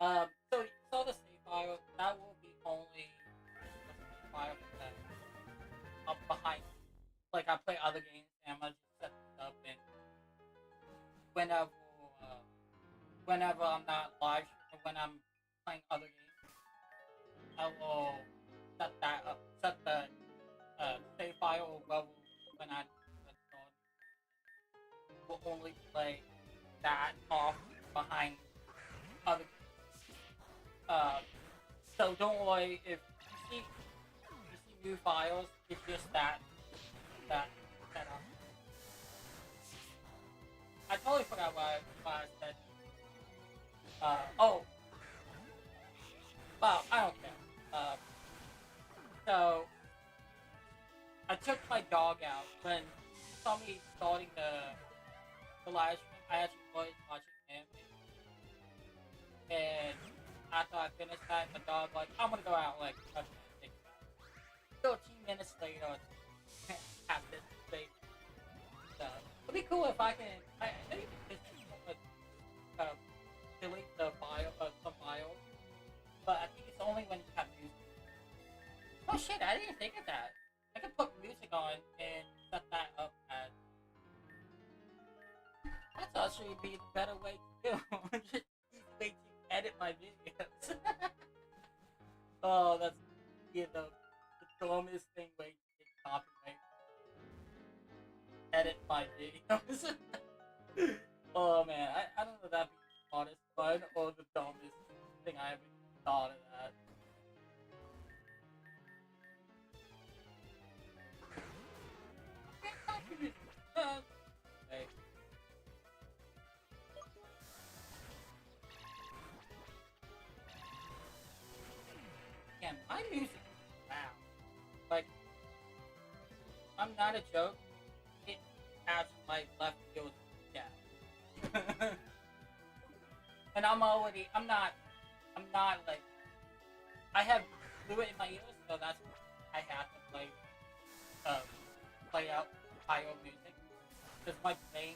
So you saw the save file. That will be only the save file that up behind. Like I play other games, and I'm gonna just set this up, and whenever, uh, whenever I'm not live, and when I'm playing other games, I will set that up, set the save file level when I install. Will only play that off behind other games. So don't worry if you see new files. It's just that set up. I totally forgot what I said. Oh, well, I don't care. So I took my dog out when you saw me starting the live stream. I actually was watching him, and after I finished that, the dog like I'm gonna go out like a minute. 13 minutes later, have this thing. So it'd be cool if I can. I know you can just uh, delete the file, some files, but I think it's only when you have music. Oh shit! I didn't think of that. I could put music on and set that up as. That's actually be the better way to do. Just easy way to edit my videos. Oh, that's the dumbest thing way to get copyright. Edit my videos. Oh man, I don't know if that'd be the smartest fun or the dumbest thing I ever thought of that. Hey, man, my music is loud. Like, I'm not a joke. It has my left field down. And I'm not like, I have fluid in my ears, so that's why I have to uh, play out higher music. Because my brain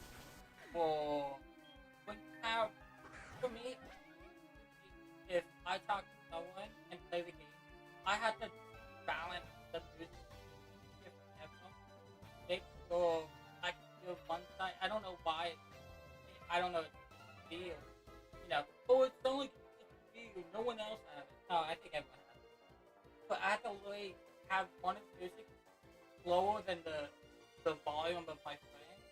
will, when you have, for me, if I talk to someone and play the game, I have to balance the music with different headphones. Make sure I can feel one side. I don't know why. I don't know. It's feel. You know. Oh, it's only feel. No one else has it. No, I think everyone has it. But I have to really have one of the music lower than the volume of my friend.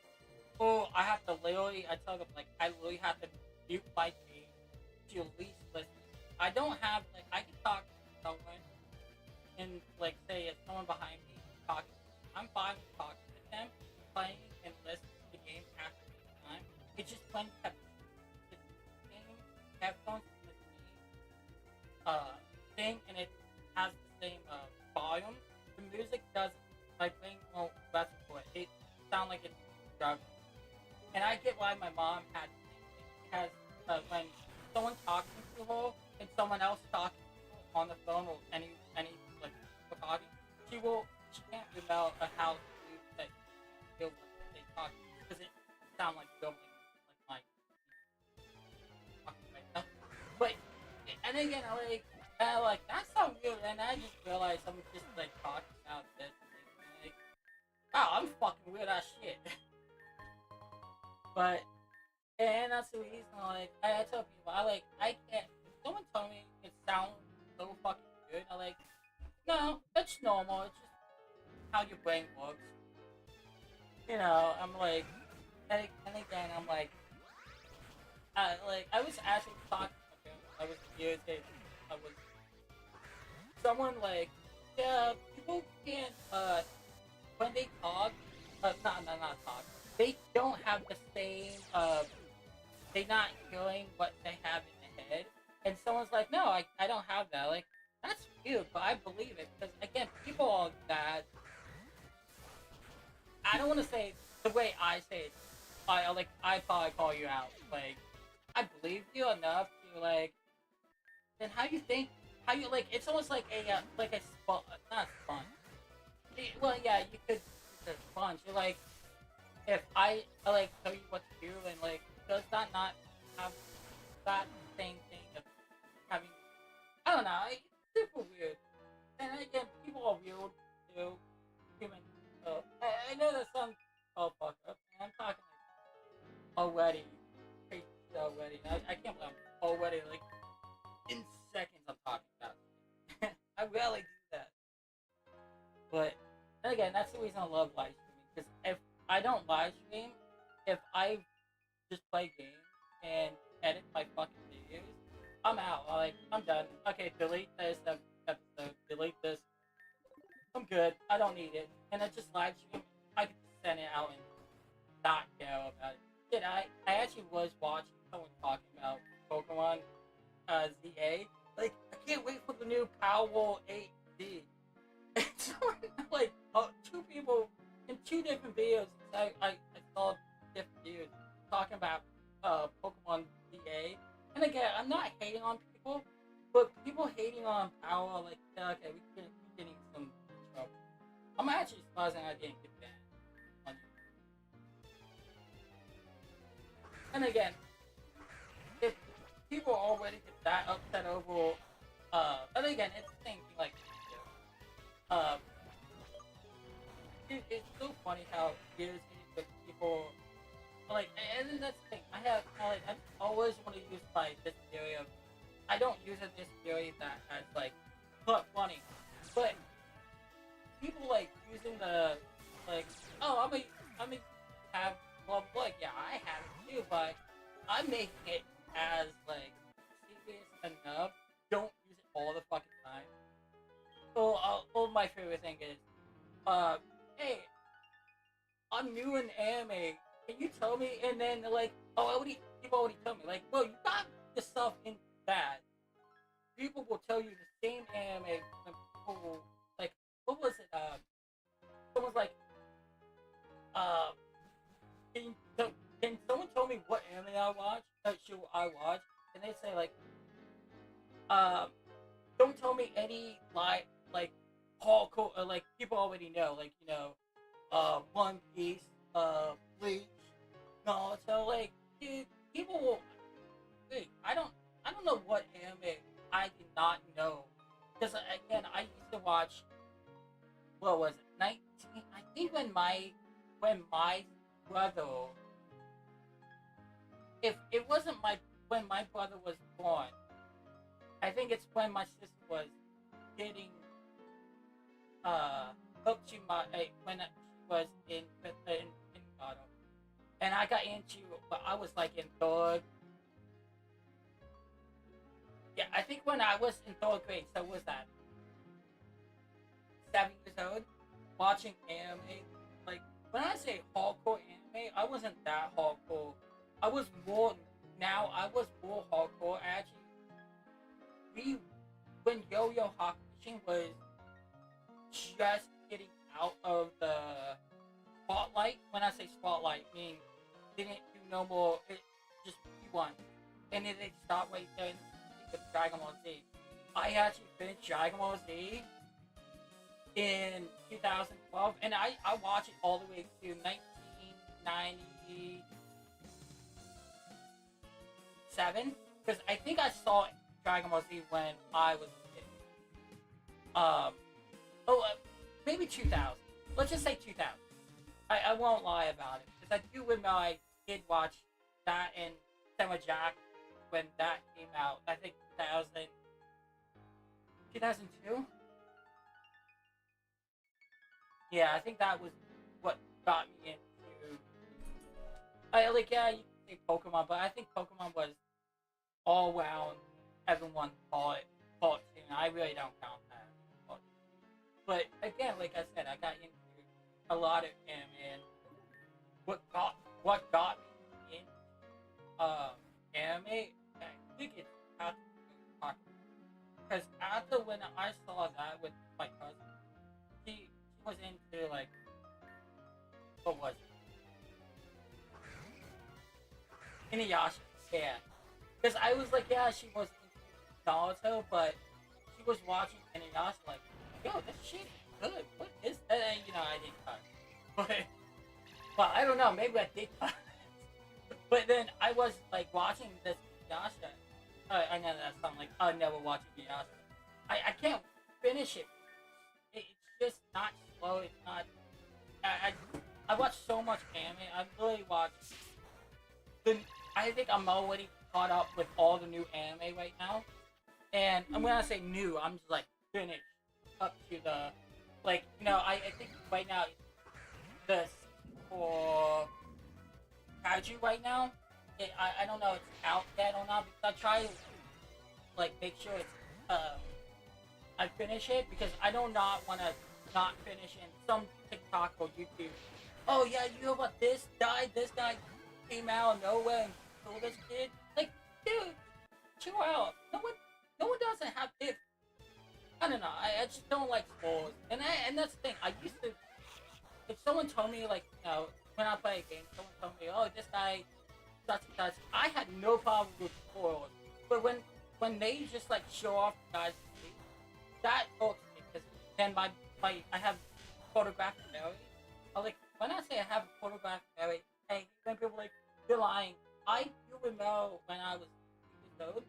Or I have to literally. I tell them like I literally have to mute my game to at least listen. I don't have like I can talk to someone and like say if someone behind me is talking, I'm fine with talking with them, playing and listening to the game at the same time. It's just when you have the same headphones and the same thing and it has the same volume, the music doesn't my brain won't listen to it. It sounds like it's struggling. And I get why my mom had the same thing. She has when someone talking to her and someone else talking to her on the phone or any like talking, she can't remember how to like feel what they talk because it sound like building like my talking right now. But and again I like that's so weird and I just realized I'm just like talking about this and like wow I'm fucking weird as shit. But and that's the reason, like, I tell people, I can't, if someone tell me it sounds so fucking good, I like, no, that's normal, it's just how your brain works. You know, I'm like, and again, I'm like, I was actually talking to my parents, I was irritated, I was, someone like, yeah, people can't, when they talk, not talk, they don't have the same, they're not hearing what they have in their head. And someone's like, no, I don't have that. Like, that's weird, but I believe it. Because, again, people are that. I don't want to say the way I say it. I probably call you out. Like, I believe you enough to, like, then how you think, how you, like, it's almost like a sponge, not a sponge. Well, yeah, it's a sponge. You're like, if I like tell you what to do and like does that not have that same thing of know. It's super weird. And again, people are weird too. Human. So I know that some all fucked up. And I'm talking like already, crazy already. I can't believe I'm already like in seconds I'm talking about. I rarely do that. But and again, that's the reason I love live streaming. Because if I don't live stream, if I just play games and edit my fucking videos, I'm out. Like I'm done. Okay, delete this episode. Delete this. I'm good. I don't need it. And I just live stream. I could just send it out and not care about it. Shit, I actually was watching someone talking about Pokemon ZA. Like, I can't wait for the new Powerwall 8D. And so, like, two people in two different videos, I saw different videos talking about Pokemon ZA. And again, I'm not hating on people, but people hating on Power, like, okay, we're getting some trouble. I'm actually surprised I didn't get banned on YouTube. And again, if people already get that upset over, but again, it's the same thing like, uh, it's so funny how videos with people, like, and then that's the thing, I always want to use my this theory of, I don't use this theory that has, like, not funny, but people, like, using the, like, oh, I'm gonna have, well, like, yeah, I have it too, but I'm making it as, like, serious enough. Don't use it all the fucking time. So, my favorite thing is, hey, I'm new in anime. Can you tell me? And then, like, people already tell me, like, well, you got yourself in that. People will tell you the same anime when people will, like, what was it? Someone's like, uh, can, can someone tell me what anime I watch? Show I watch? And they say, like, don't tell me any, like, hardcore, like, people already know, like, you know, One Piece, Bleach, Naruto, like, dude, people will, wait, I don't know what anime I did not know. Because, again, I used to watch, what was it, 19, I think when my brother, if it wasn't when my brother was born, I think it's when my sister was getting, hooked to when she was in kindergarten. And I got into, but I was like in third. Yeah, I think when I was in third grade, so was that 7 years old, watching anime. Like, when I say hardcore anime, I wasn't that hardcore. I was more, now I was more hardcore actually. When Yo-Yo Hakusho was just getting out of the spotlight, when I say spotlight, meaning didn't do no more, it just P1. And then they stopped right there with Dragon Ball Z. I actually finished Dragon Ball Z in 2012, and I watched it all the way to 1997, because I think I saw Dragon Ball Z when I was a kid. Maybe 2000. Let's just say 2000. I won't lie about it, because I do remember I did watch that and Samurai Jack when that came out. I think 2002? Yeah, I think that was what got me into. Yeah, you can say Pokemon, but I think Pokemon was all round. Everyone call it cartoon. I really don't count that. But again, like I said, I got into a lot of anime, and what got me into anime, I think it's after because after when I saw that with my cousin, she was into, like, what was it? Inuyasha, yeah. Because I was like, yeah, she was into Naruto, but she was watching Inuyasha like, yo, this shit is good. What is that? And, you know, I didn't cut. But I don't know, maybe I did cut. But then I was like watching this Inuyasha. I know that sounds like I never watched Inuyasha. I can't finish it. It's just not slow. It's not. I watch so much anime. I really watch the. I think I'm already caught up with all the new anime right now. And when I say new, I'm just like finished up to the like I think right now the for Kaiju right now. I don't know if it's out yet or not because I try to like make sure it's I finish it because I do not want to not finish in some TikTok or YouTube. Oh yeah, you know about this died? This guy came out of nowhere and killed this kid. Like, dude, chill out. No one doesn't have it. I don't know. I just don't like spoilers, and that's the thing. I used to, if someone told me like when I play a game, someone told me, oh this guy, such and such. I had no problem with spoilers, but when they just like show off the guy's face, that hurts me because then my I have photographic memory. I like when I say I have a photographic memory, hey, when people like you're lying, I do remember when I was 2 years old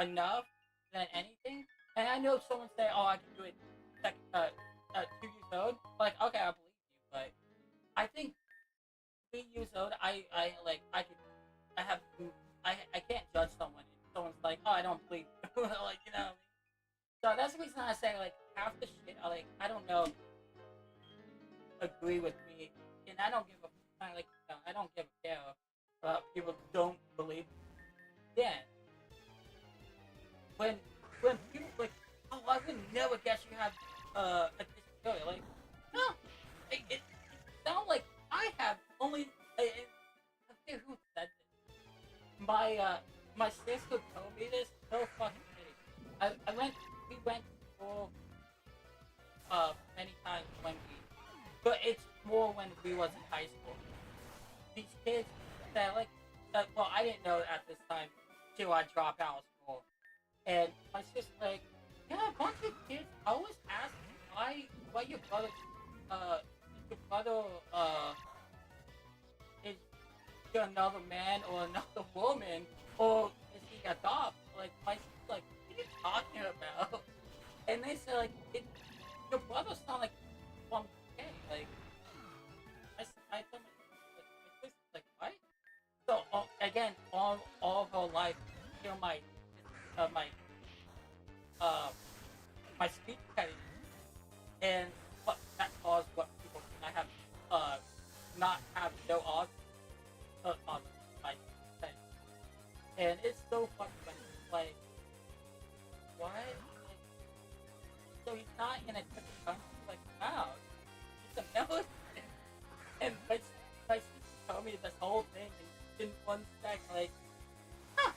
enough than anything. And I know someone say, "Oh, I can do it second, 2 years old." Like, okay, I believe you, but I think 3 years old, I can, I have, I can't judge someone. If someone's like, "Oh, I don't believe," you. Like So that's the reason I say like half the shit. I don't know, agree with me, and I don't give a, I don't give a care about people who don't believe. Yeah, when when people like, oh, I would never guess you have a disability. Like, no, it sounds like I have only. I forget who said this. My sister told me this. No fucking kidding. We went to school many times but it's more when we was in high school. These kids that like, well, I didn't know at this time till I dropped out of school. And my sister like, yeah, a bunch of kids always ask why your brother uh your brother is he another man or another woman or is he adopt? Like my sister's like, what are you talking about? And they say like your brother sound like from UK. Like I told my sister like what? So again, all of her life, my uh my speech impediment, and what that caused what people can I have not have no odds on my thing. And it's so funny when it's like what? Like, so he's not in a different country. Like wow, he's American. And my sister told me this whole thing in one second. Like, huh,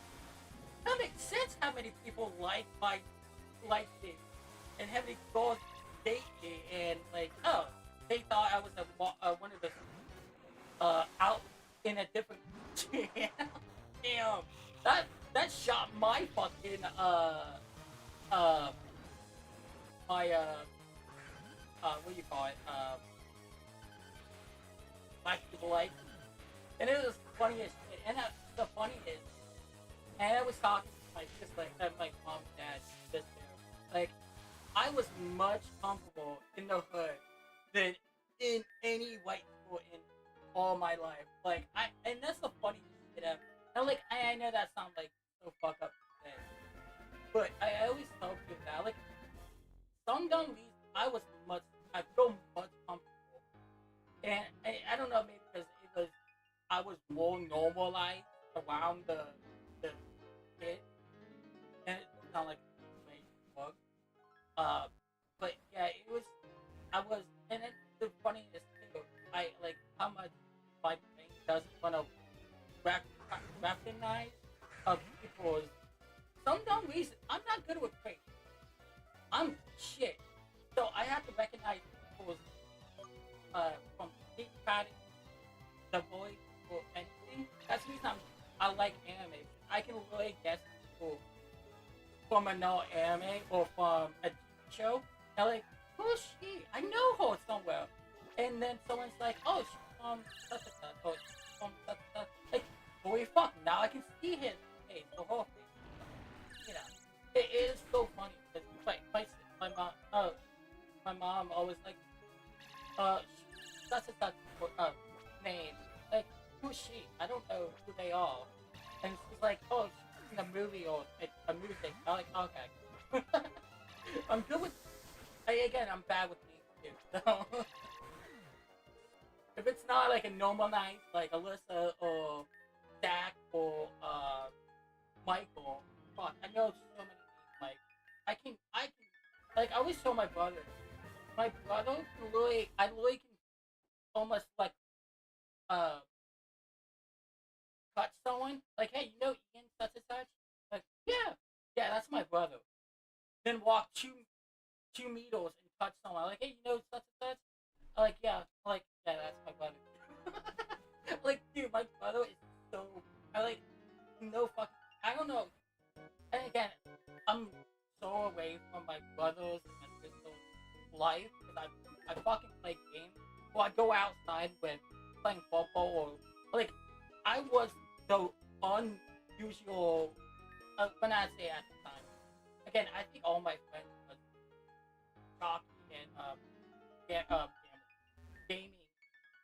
that makes sense. How many people like me, and how many girls date me, and like, oh, they thought I was one of the out in a different country. Damn, that shot my fucking uh my what do you call it black people like, and it was funny as shit. And the funny is, and I was talking to my sister, my mom and dad, this too. Like, I was much comfortable in the hood than in any white school in all my life. Like, and that's the funny shit ever. And like, I know that sounds like so fucked up to say, but I always tell people that, like, some dumb reason I feel much comfortable. And I don't know, maybe because I was more normalized around the kid, and it sound like a way book. Uh, but yeah, I was, and it's the funniest too. I like how much my brain doesn't want to recognize people's some dumb reason. I'm not good with faith. I'm shit. So I have to recognize people's from deep patting the voice or anything. That's the reason I like anime. I can really guess people from another anime or from a TV show. And like, who is she? I know her somewhere. And then someone's like, oh, she's from such and such, or she's from such and such. Like, holy fuck, now I can see his face, the whole face. You know, it is so funny because was like, such and such name. Like, who's she? I don't know who they are. And she's like, oh, she's in a movie or a music. I'm like, okay. I'm good with. Again, I'm bad with names too. So if it's not like a normal night, like Alyssa or Zach or Michael, fuck, I know so many names. Like, I can, like, I always show my brother. My brother can literally, I literally can almost like, uh, cut someone. Like, hey, you know Ian such and such? Like, yeah, yeah, that's my brother. Then walk two meters and touch someone. Like, hey, you know such and such? I'm like, yeah, that's my brother. Like, dude, my brother is so, I like, no fucking, I don't know. And again, I'm so away from my brothers and my sisters' life because I fucking play games. Or I go outside with playing football or like I was the unusual when I say at the time. Again, I think all my friends was jockey and gaming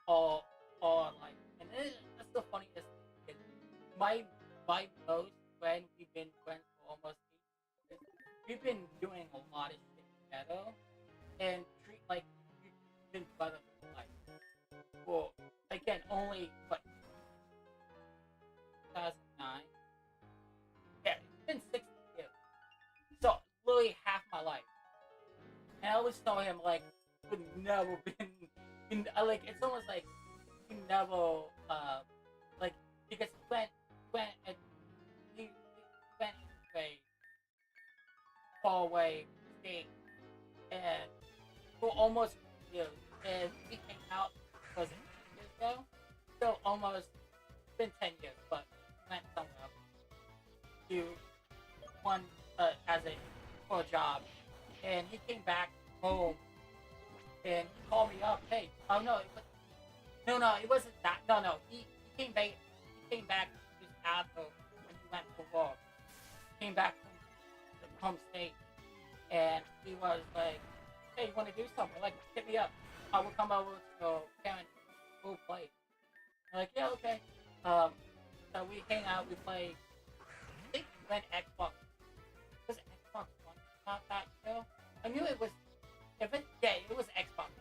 all like and that's the funniest thing. My most friend we've been friends for almost 8 years. We've been doing a lot of shit together and treat like we've been brothers for life. Well, again, only what 2009. Yeah, it's been 6 years. So literally half my life. And I always tell him like would never been like it's almost like he never like because he went and he went into a far away state and for almost years and we came out was it 8 years ago? So almost it's been 10 years, but went somewhere to one as a for a job and he came back home and he called me up. Hey, oh no, it wasn't that. No, he came back. He came back just after when he went for work. Came back from the home state, and he was like, "Hey, you want to do something? Like, hit me up. I will come over to your parents. We'll play." I'm like, "Yeah, okay." So we hang out. We play. I think we went Xbox. Was it Xbox One? Not that show. I knew it was. If it yeah, it was Xbox.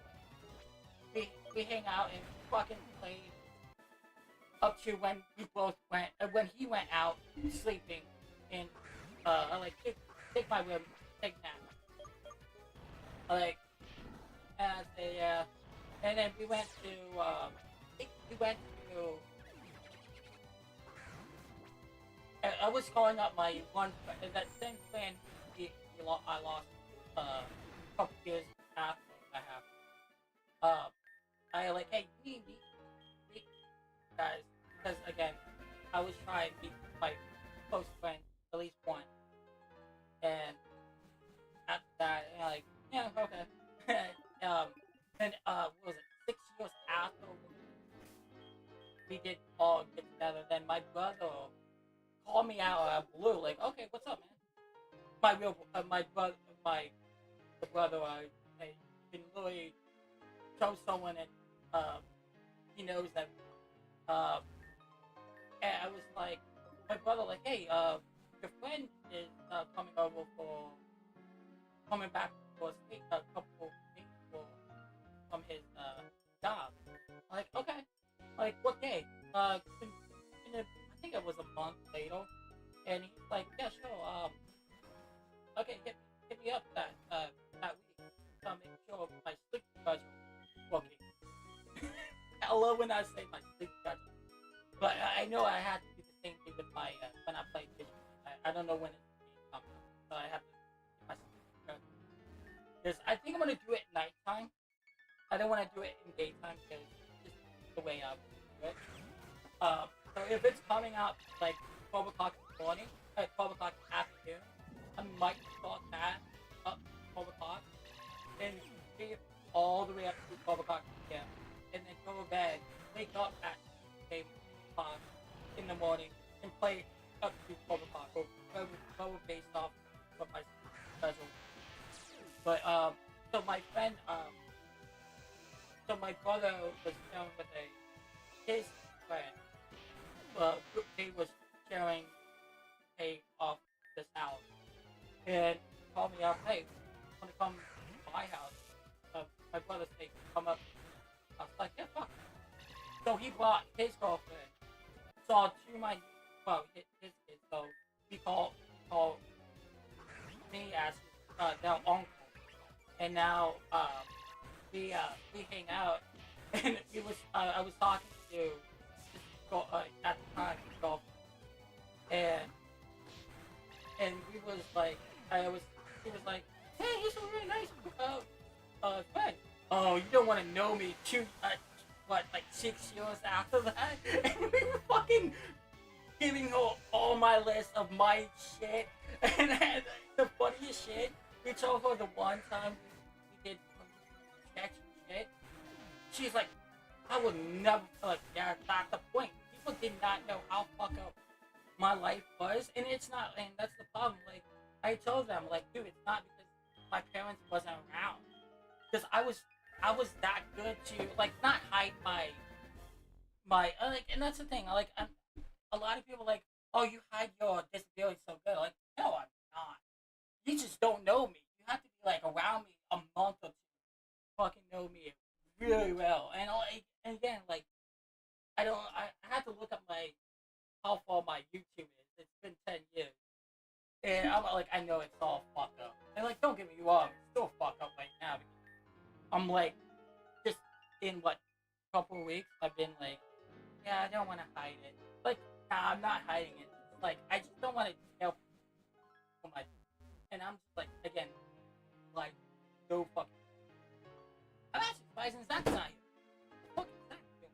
We hang out and fucking played up to when we both went when he went out sleeping and I like take my room, take nap. I like and I say yeah. And then we went to I think we went to I was calling up my one friend that same friend I lost a couple years after I have. I like, hey, you need me, guys, because again, I was trying to meet my close friend, at least one, and after that, like, yeah, okay, and what was it 6 years after we did all get together, then my brother called me out of the blue, like, okay, what's up, man? My brother, the brother I can really show someone and he knows that and I was like my brother like hey your friend is coming over for coming back for a couple days from his job. I'm like okay like what day I think it was a month later and he's like yeah sure okay hit me up that week make sure my sleep schedule working. I love when I say my sleep schedule, but I know I had to do the same thing with my when I play digital. I don't know when it's coming up, so I have to get my sleep schedule. Because I think I'm gonna do it nighttime. I don't want to do it in daytime because it's just the way I do it. So if it's coming out like 12 o'clock in the morning, 12 o'clock in the afternoon, I might start that up 12 o'clock and see all the way up to 12 o'clock p.m. and then go to bed, wake up at 8 o'clock in the morning and play up to 12 o'clock or go based off of my schedule. But so my friend So my brother was sharing with his friend. They was sharing a off this house, and called me up. Hey, want to come to my house? My brother said, come up. I was like, yeah, fuck. So he brought his girlfriend. So to my, well, his kids. So he called me as their uncle, and now we hang out, and it was I was talking to this girl, at the time his girlfriend, and we was like I was he was like, hey, he's a really nice friend. Oh, you don't want to know me too. What, like 6 years after that, and we were fucking giving her all my list of my shit, and the funniest shit, we told her the one time we did some sketchy shit. She's like, I would never, like, yeah, that's the point. People did not know how fucked up my life was, and it's not, and that's the problem. Like, I told them, like, dude, it's not because my parents wasn't around, because I was that good to, like, not hide my like, and that's the thing. Like, a lot of people like, oh, you hide your disability so good. Like, no, I'm not. You just don't know me. You have to be like around me a month or two, to fucking know me really well. And like, and again, like, I have to look up my how far my YouTube is. It's been 10 years, and I'm like, I know it's all fucked up. And like, don't get me wrong, it's still fucked up right now. Because I'm like, just in what couple of weeks, I've been like, yeah, I don't want to hide it. Like, nah, I'm not hiding it. It's like, I just don't want to tell people much. And I'm just like, again, like, no fucking. I'm actually surprised Zach's not here. What the fuck is Zach doing?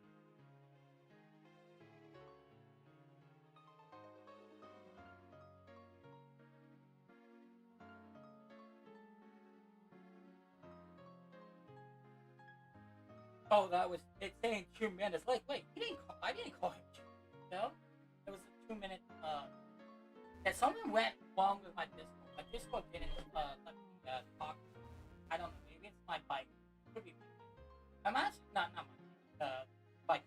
Oh, that was, it's saying 2 minutes. Like, wait, I didn't call him 2 minutes. No? It was a 2 minute, yeah, something went wrong with my Discord. My Discord didn't, let me, talk. I don't know, maybe it's my bike. Could be. I'm actually not my bike,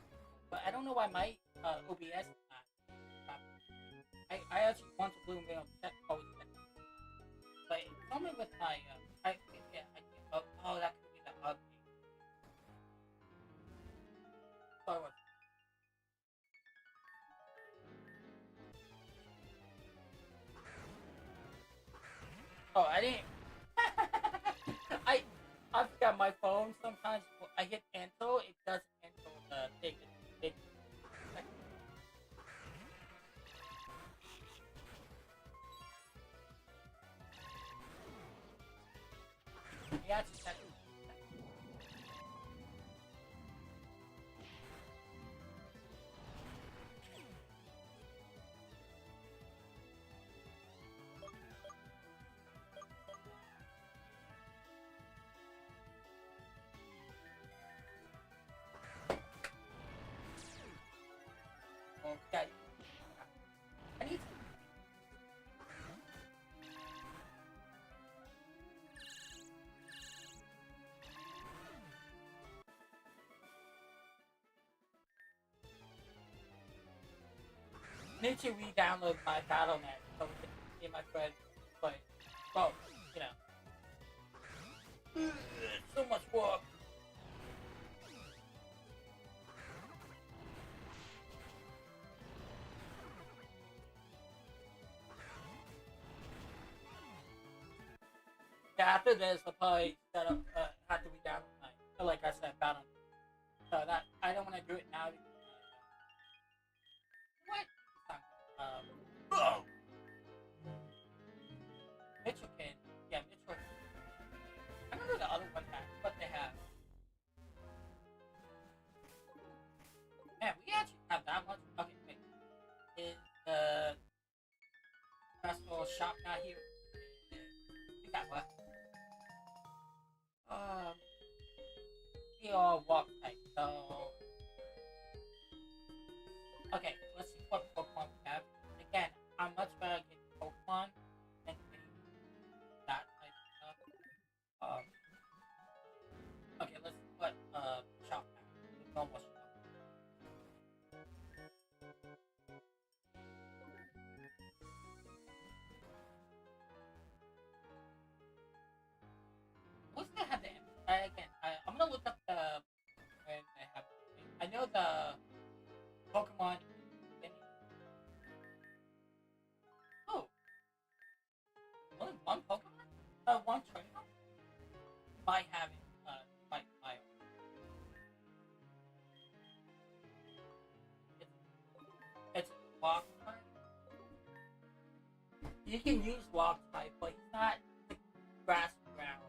but I don't know why my OBS is not. I actually want to blue mail check always check, but it's something with my I yeah I oh, that could be the update. Sorry, oh, I didn't. I I've got my phone. Sometimes I hit enter, it doesn't enter the thing. It yeah, it's check. Okay. I need to re-download my BattleNet so we can see my friends play. Well, you know, so much work. Yeah, after this, I'll probably set up, have to re-download my, like I said, BattleNet. So that, I don't want to do it now because, what? Oh! Mitchell can, yeah, Mitchell. I don't know the other one has, what they have. Man, we actually have that much. Okay, wait. Is the festival shop not here? We got what? Um, we all walk type. So, okay, let's see what Pokemon we have. Again, I'm much better at getting Pokemon than getting that type of stuff. Um, okay, let's see what might have it. Might. It's walk type. You can use walk type, but he's not the grass ground.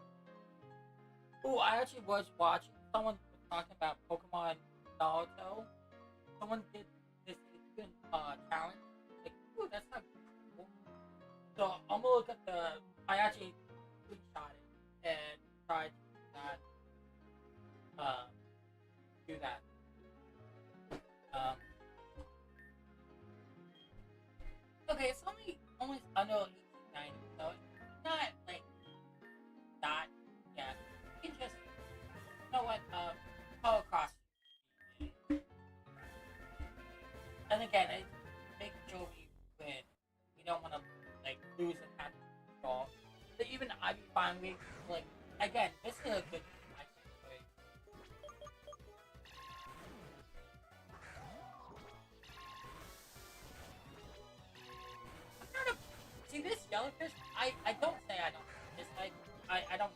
Oh, I actually was watching. Someone was talking about Pokemon Naruto. Someone did this challenge. Like, ooh, that's not cool. So I'm gonna look at the. I actually screenshot it and tried to not do that. Um, okay, it's only under 1890, so it's not like that. Yeah, you can just you know what color cross. And again, it's make sure we win. We don't want to like lose and have to control. So even I'd be fine with like again, this is a good I think way. I'm kind of see this jellyfish. I don't say I don't dislike. I don't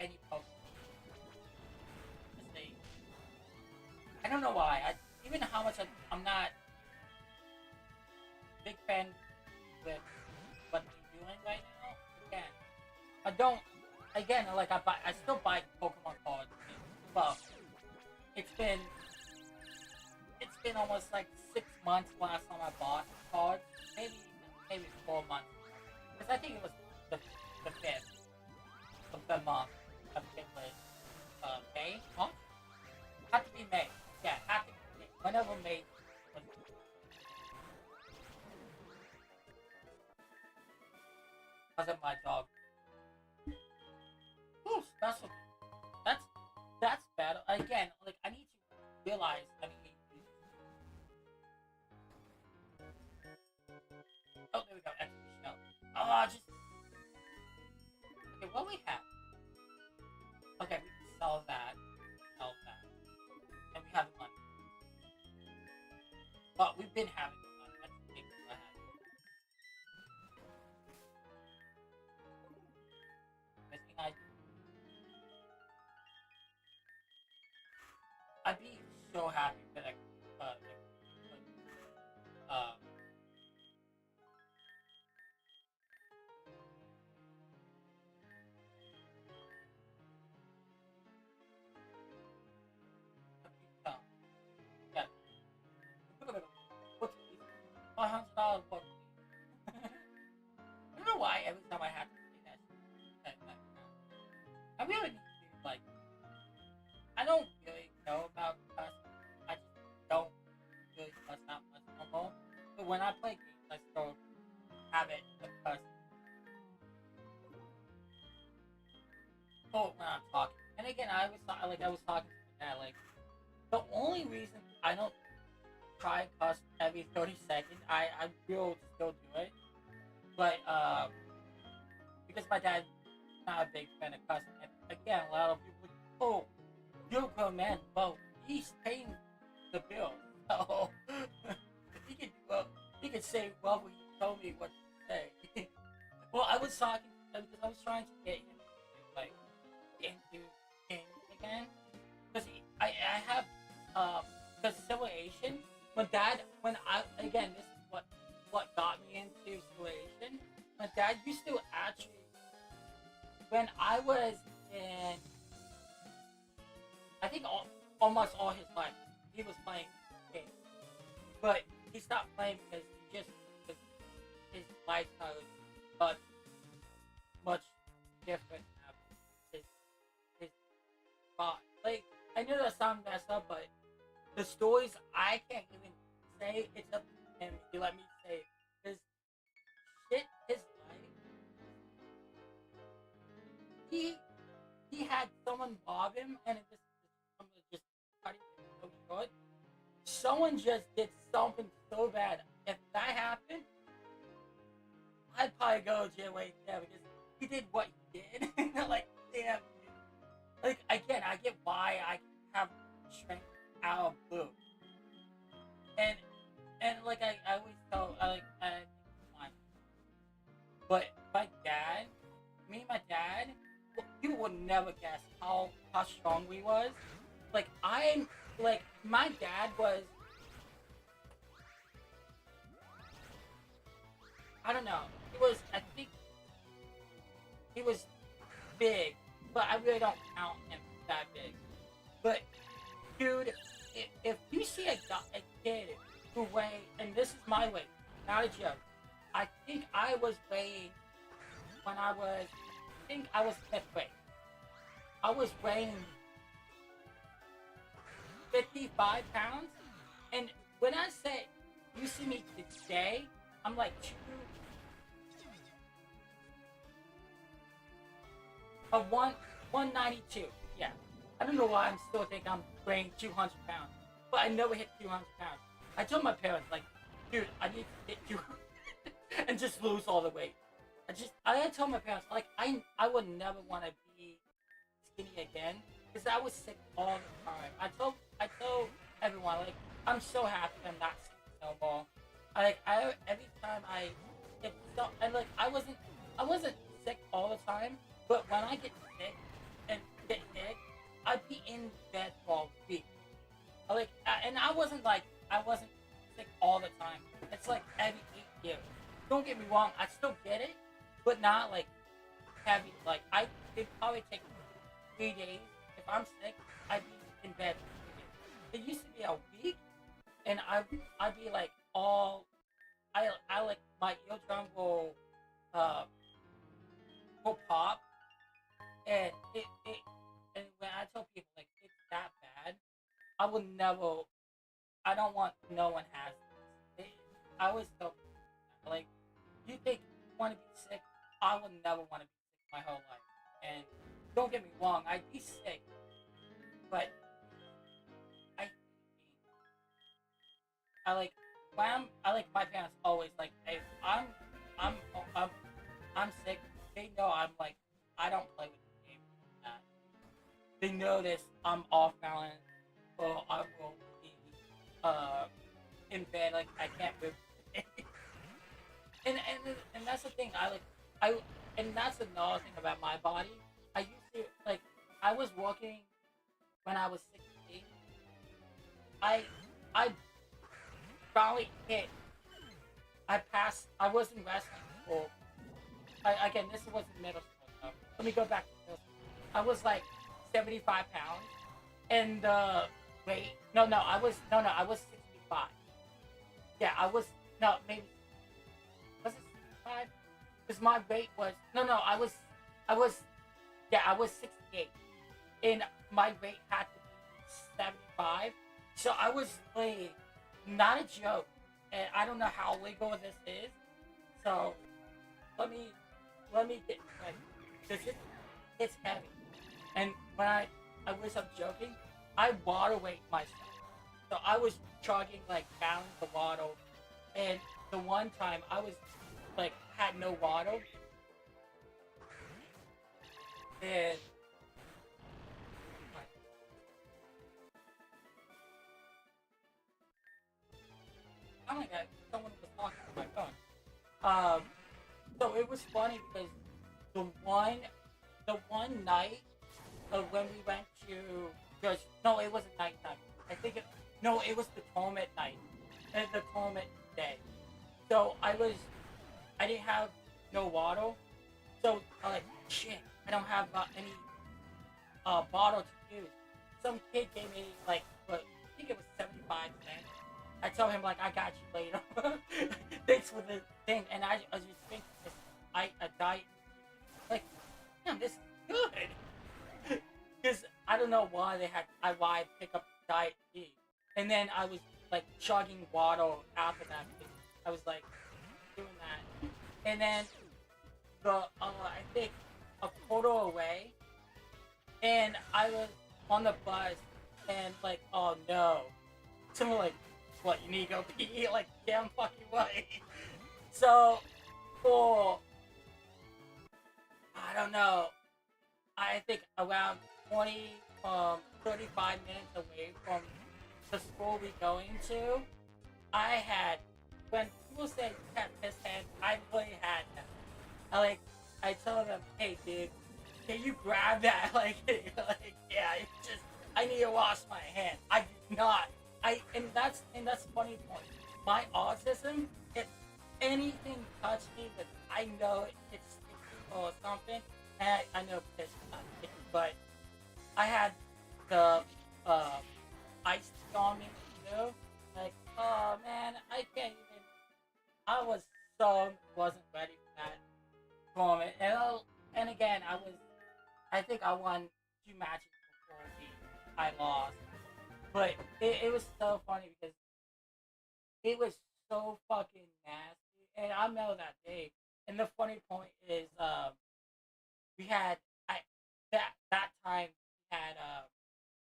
any Pokemon. Just say I don't know why. Even how much I'm not big fan with what they're doing right now. Again, I don't. Again, like I still buy Pokemon cards. Well, it's been it's been almost like 6 months last time I bought cards. Maybe 4 months. Because I think it was the fifth of the month of Finland. May? Huh? Had to be May. Yeah, had to be May. Whenever May was. Because of my dog. Ooh, special. That's that's bad. Again, like I need to realize. I mean, oh, there we go. Exhibition. Just okay. What we have? Okay, we can sell that, and we have the money. But we've been having the money. That's the thing I have. Missing I. I'd be so happy for that. Uh, uh, yeah. What's $100 book? I don't know why every time I have to say that. I really need to like. I don't really know about cussing. I just don't really cuss that much no more. But when I play games, I still have it of cussing. Oh, when I'm talking. And again, I was talking to my dad. Like the only reason I don't try and cuss every 30 seconds, I will still do it. But because my dad's not a big fan of cussing. And again, a lot of people like, oh, you're a grown man. Well, he's paying the bill, so he could he could say well, he told me what to say. Well, I was talking to him because I was trying to get him to like into games again because I have the Civilization. When this is what got me into Civilization. My dad used to actually when I was in I think almost all his life he was playing games, but he stopped playing because his lifestyle is much much different now. His his thought like I know that sounds messed up, but the stories I can't even say. It's up to him. He let me say his shit. His life. He he had someone rob him, and I'm just cutting it so short. Someone just did something so bad. If that happened, I'd probably go to jail right there because he did what he did. Like, damn. Like, again, I get why I have strength out of blue. And, like, I always tell, I think it's fine. But my dad, me and my dad, well, you would never guess how strong we was. Like I'm like my dad was, I don't know. He was, I think he was big, but I really don't count him that big. But dude, if you see a kid who weighed, and this is my weight, not a joke. I think I was weighing when I think I was fifth grade. I was weighing 55 pounds, and when I say you see me today, I'm like two, 192. Yeah, I don't know why I'm still think I'm weighing 200 pounds, but I never hit 200 pounds. I told my parents like, dude, I need to hit 200 and just lose all the weight. I had told my parents like I would never want to be skinny again because I was sick all the time. I told everyone like I'm so happy I'm not sick no more. I every time I get so and like I wasn't sick all the time, but when I get sick and get hit, I'd be in bed for a week. And I wasn't sick all the time. It's like every 8 years. Don't get me wrong, I still get it, but not like heavy. Like I it probably take 3 days. If I'm sick, I'd be in bed for 3 days. It used to be a week, and I'd be like all I like my eardrum uh will pop, and it and when I tell people like it's that bad, I will never. I don't want no one has this. I always tell people like you think you want to be sick, I will never want to be sick my whole life. And don't get me wrong, I'd be sick, but I I like I like my parents always like hey I'm I'm I'm sick. They know I'm like I don't play with the game like that. They know this I'm off balance, or I will be uh in bed like I can't move. And that's the thing I and that's another thing about my body. I used to like I was walking when I was 16. I probably hit. I passed. I was in wrestling school. Again, this was in middle school. So let me go back to middle school. I was like 75 pounds, and weight. No, I was 65. Yeah, I was no maybe was it 65? Because my weight was I was yeah I was 68, and my weight had to be 75. So I was like not a joke, and I don't know how legal this is. So let me get like this is it's heavy, and when I wish I'm joking, I water weight myself. So I was chugging like gallons of water, and the one time I was like had no water, and oh my god, someone was talking on my phone. Um, so it was funny because the one the one night of when we went to just no, it wasn't nighttime. I think it no, it was the tournament night, the tournament day. So I didn't have no water, so I like shit. I don't have any bottle to use. Some kid gave me like what I think it was 75 cents. I told him like I got you later. Thanks for the thing, and I was just thinking, a diet like damn this is good. Because I don't know why why I pick up diet tea, and then I was like chugging water after that. Because I was like doing that, and then the I think a quarter away, and I was on the bus, and like oh no, someone like what you need to go pee like damn fucking way. So for I don't know, I think around 20 35 minutes away from the school we going to, I had when people say you have piss hands, I really had them. I told them, hey dude, can you grab that? Like, yeah, it's just, I need to wash my hands. I do not. And that's the funny point. My autism, if anything touch me, but I know it's or something, and I know it's not, but I had the uh, ice on me too. Like, oh man, I can't even. I was so wasn't ready for that moment, and again, I think I won 2 matches before I lost, but it was so funny because it was so fucking nasty, and I know that day. And the funny point is, we had I that time we had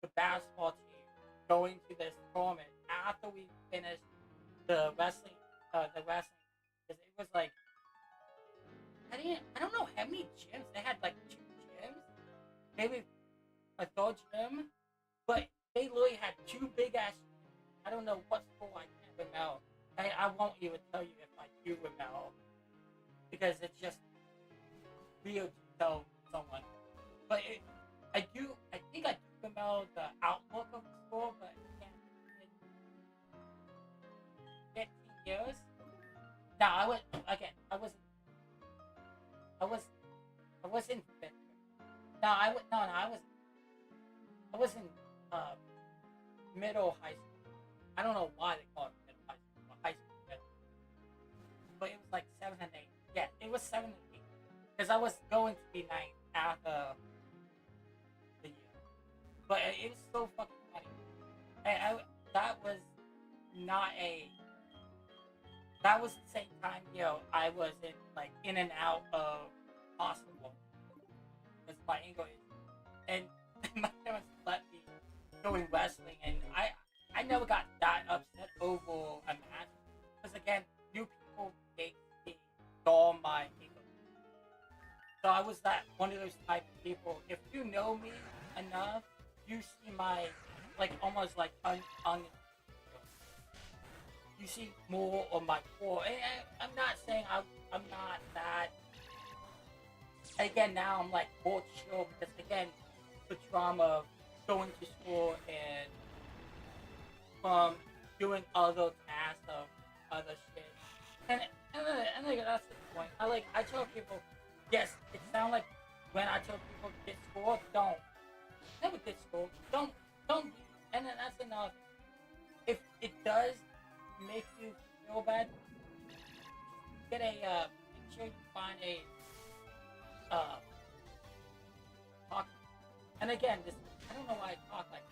the basketball team going to this tournament after we finished the wrestling because it was like I don't know how many gyms they had, like 2 gyms, maybe a third gym, but they literally had 2 big ass. I don't know what school, I can't remember. I won't even tell you if I do remember because it's just weird to tell someone. But I think I do remember the outlook of the school, but again, in 15 years. Now I was, I was in 5th grade. No, I was in uh, middle high school. I don't know why they call it middle high school, but high school middle. But it was like 7 and 8. Yeah, it was 7 and 8 because I was going to be 9 after the year. But it was so fucking funny. That was not a. That was the same time, I was in and out of hospital because my ankle is, and my parents let me go in wrestling, and I never got that upset over a match because again, new people make me dull my ego. So I was that one of those type of people. If you know me enough, you see my almost like you see more of my core. And I'm not saying I'm not that. Again, now I'm like more chill because again, the trauma of going to school and doing other tasks of other shit. And that's the point. I tell people, yes, it sounds like when I tell people get school, don't never get school. Don't do. And then that's another thing. If it does make you feel bad, get a make sure you find a talk. And again, this I don't know why I talk like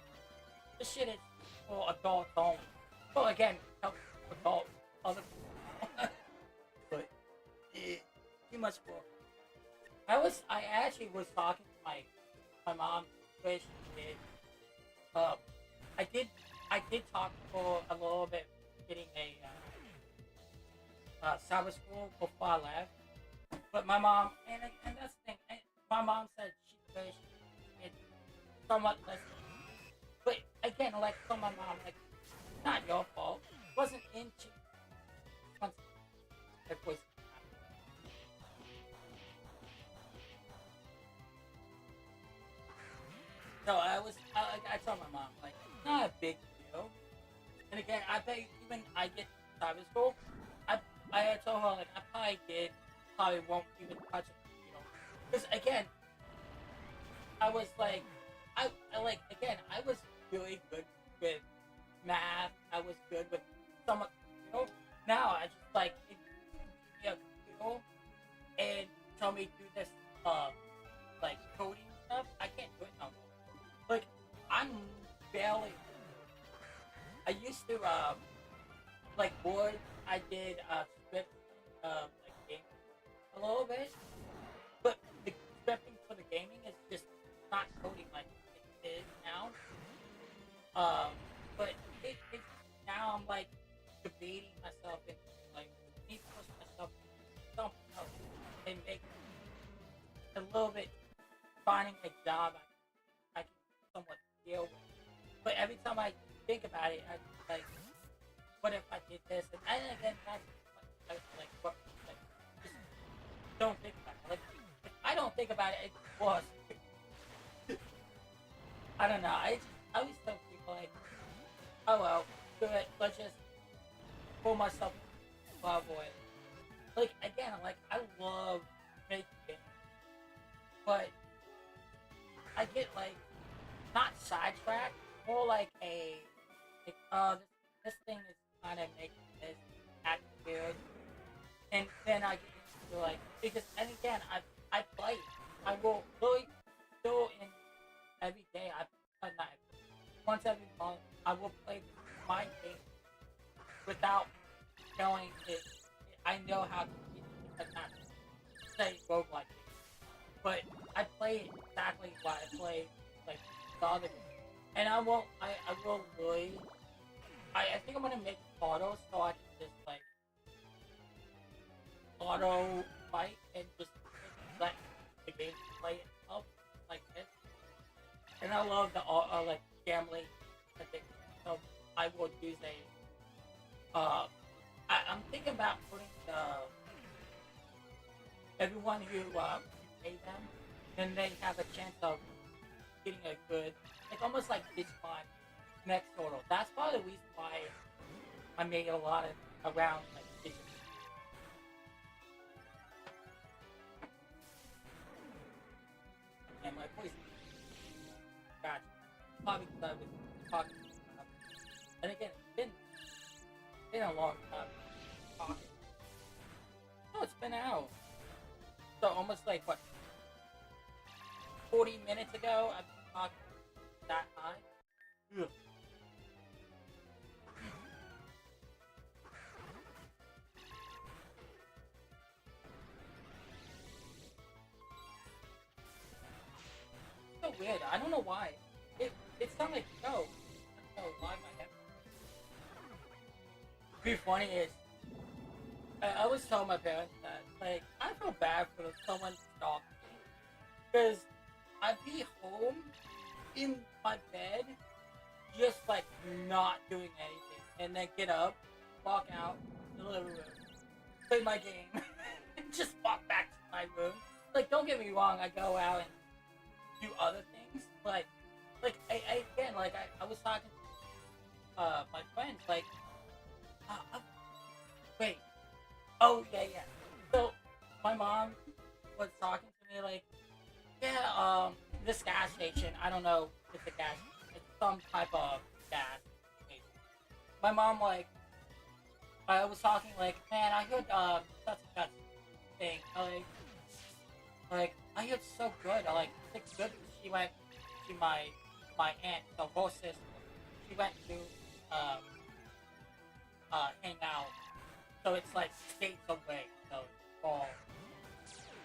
this. This shit is for adults only. Well, again, help adults, other people, but too much for. I actually was talking to my mom where she did. Uh, I did talk for a little bit getting a Sabbath school before I left. But my mom, and that's the thing, my mom said she wished it somewhat less. But again, like for my mom, like, not your fault. It wasn't into it was. So I told my mom, like, it's not a big deal. And again, I bet even I get to cyber school, I told her, like, I probably won't even touch it, Because again, I was like, again, I was really good with math. I was good with some, Now I just, like, if you give me a computer and tell me to do this, like, coding stuff, I can't do it no more. Like, I'm barely. I used to like Word. I did script like gaming a little bit, but the scripting for the gaming is just not coding like it is now. But it now I'm like debating myself into like me push myself into something else and make a little bit finding a job I can somewhat deal with. But every time I think about it, I like, what if I did this? And again, that's like, what, like, just don't think about it. Like, if I don't think about it, it's worse. I don't know. I always tell people like, oh well, do it. Let's just pull myself above it. Like again, like I love making it, but I get like not sidetracked, more like a like, this thing is kind of making this act weird, and then I get into like because and again I play. I will really still in every day. Not once every month I will play my game without knowing it. I know how to beat it, but not say roguelike game. But I play it exactly what I play like the other game. And I will really I think I'm gonna make autos so I can just like auto fight and just let the game play itself like this. And I love the like gambling thing. So I will use I'm thinking about putting everyone who pay them, then they have a chance of getting a good, like almost like Digimon next total. That's probably the reason why I made a lot of around like Digimon. And my voice got probably because I was talking. And again, it's been a long time talking. No, it's been out. So almost like what 40 minutes ago I've been talking that high. Ugh. So weird. I don't know why. It sounded like no. I don't know why my head. Be funny is I always tell my parents that like I feel bad for someone stalking me because I'd be home in my bed just like not doing anything and then get up, walk out the living room, play my game, and just walk back to my room. Like don't get me wrong, I go out and do other things, but like I again like I was talking to my friends like uh, uh, wait. Oh yeah. So my mom was talking to me like, yeah, this gas station. I don't know if it's a gas. It's some type of gas station. My mom like, I was talking like, man, I heard such and such thing. I heard so good. It's good. She went to my aunt, so both sisters. She went to um hang out. So it's like states away. So it's fall.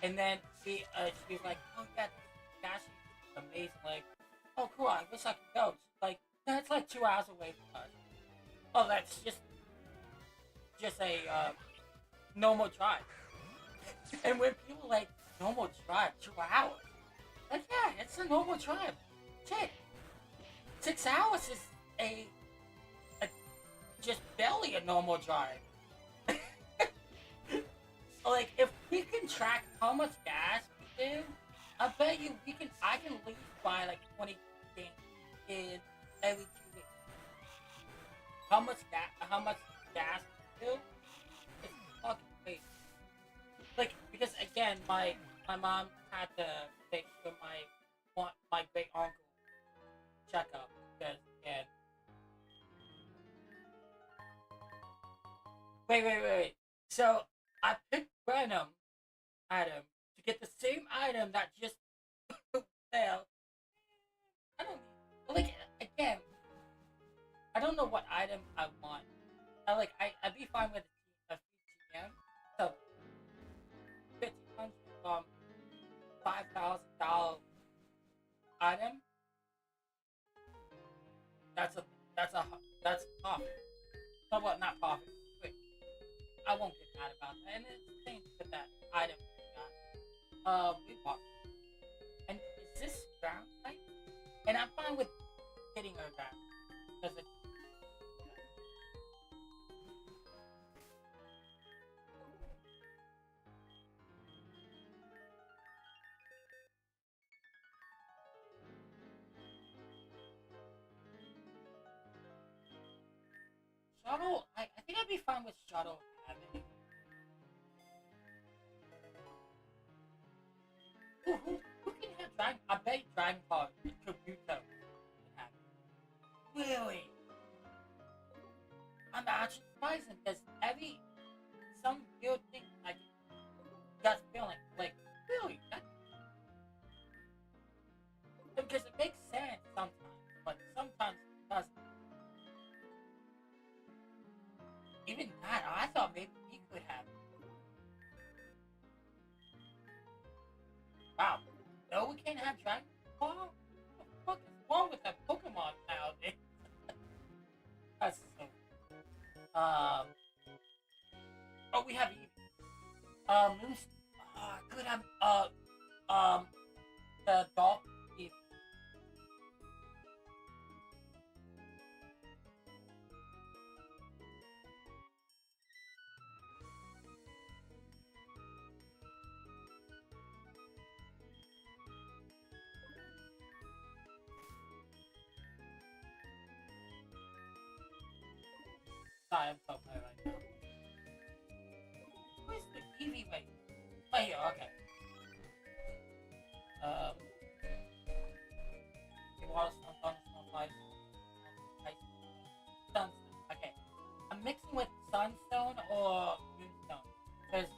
And then she was like, oh yeah, this gas station is amazing. Like, oh cool, I wish I could go. She's like, no, it's like 2 hours away from us. Oh, that's just a normal drive. And when people like normal drive 2 hours, like yeah, it's a normal drive. Shit, 6 hours is a just barely a normal drive. Like if we can track how much gas we do, I bet you I can at least buy like 20 things in every 2 weeks. How much gas we do? It's fucking crazy. Like because again my mom had to take for my great uncle checkup because again wait. So I picked random item to get the same item that just failed. I don't like again. I don't know what item I want. I'd be fine with a TM. So 1,500 $5,000 item. That's a that's a that's profit. No, what not profit. Wait, I won't get mad about that. And it's the same with that item we got. We bought. And is this ground type? And I'm fine with getting her ground because it's fine with Shuttle having. Who can have Dragon? I bet Dragon Ball Kabuto can have it. Really? I'm actually surprised because some weird thing like gut feeling like really that, because it makes sense sometimes, but sometimes it doesn't. Even that, I thought maybe we could have it. Wow. No, we can't have Dragon Ball? What the fuck is wrong with that Pokemon nowadays? That's so. Oh, we have Eevee. Moose. Good. The Dolphin Eevee. Sorry, I'm so high right now. Where's the Eevee way? Oh, here, okay. Water Stone, Thunder Stone, Ice Sunstone. Okay. I'm mixing with Sunstone or Moonstone. Because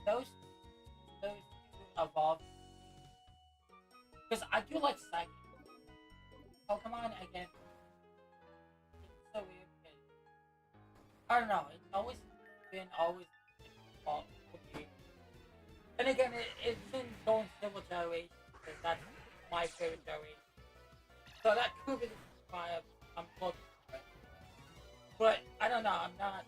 those two evolve. Because I do like Psychic. Pokemon, again, it's so weird because I don't know, it's always been default okay. And again, it's in going Civil Generation because that's my favorite generation. So that could be why I'm looking for it. But I don't know, I'm not.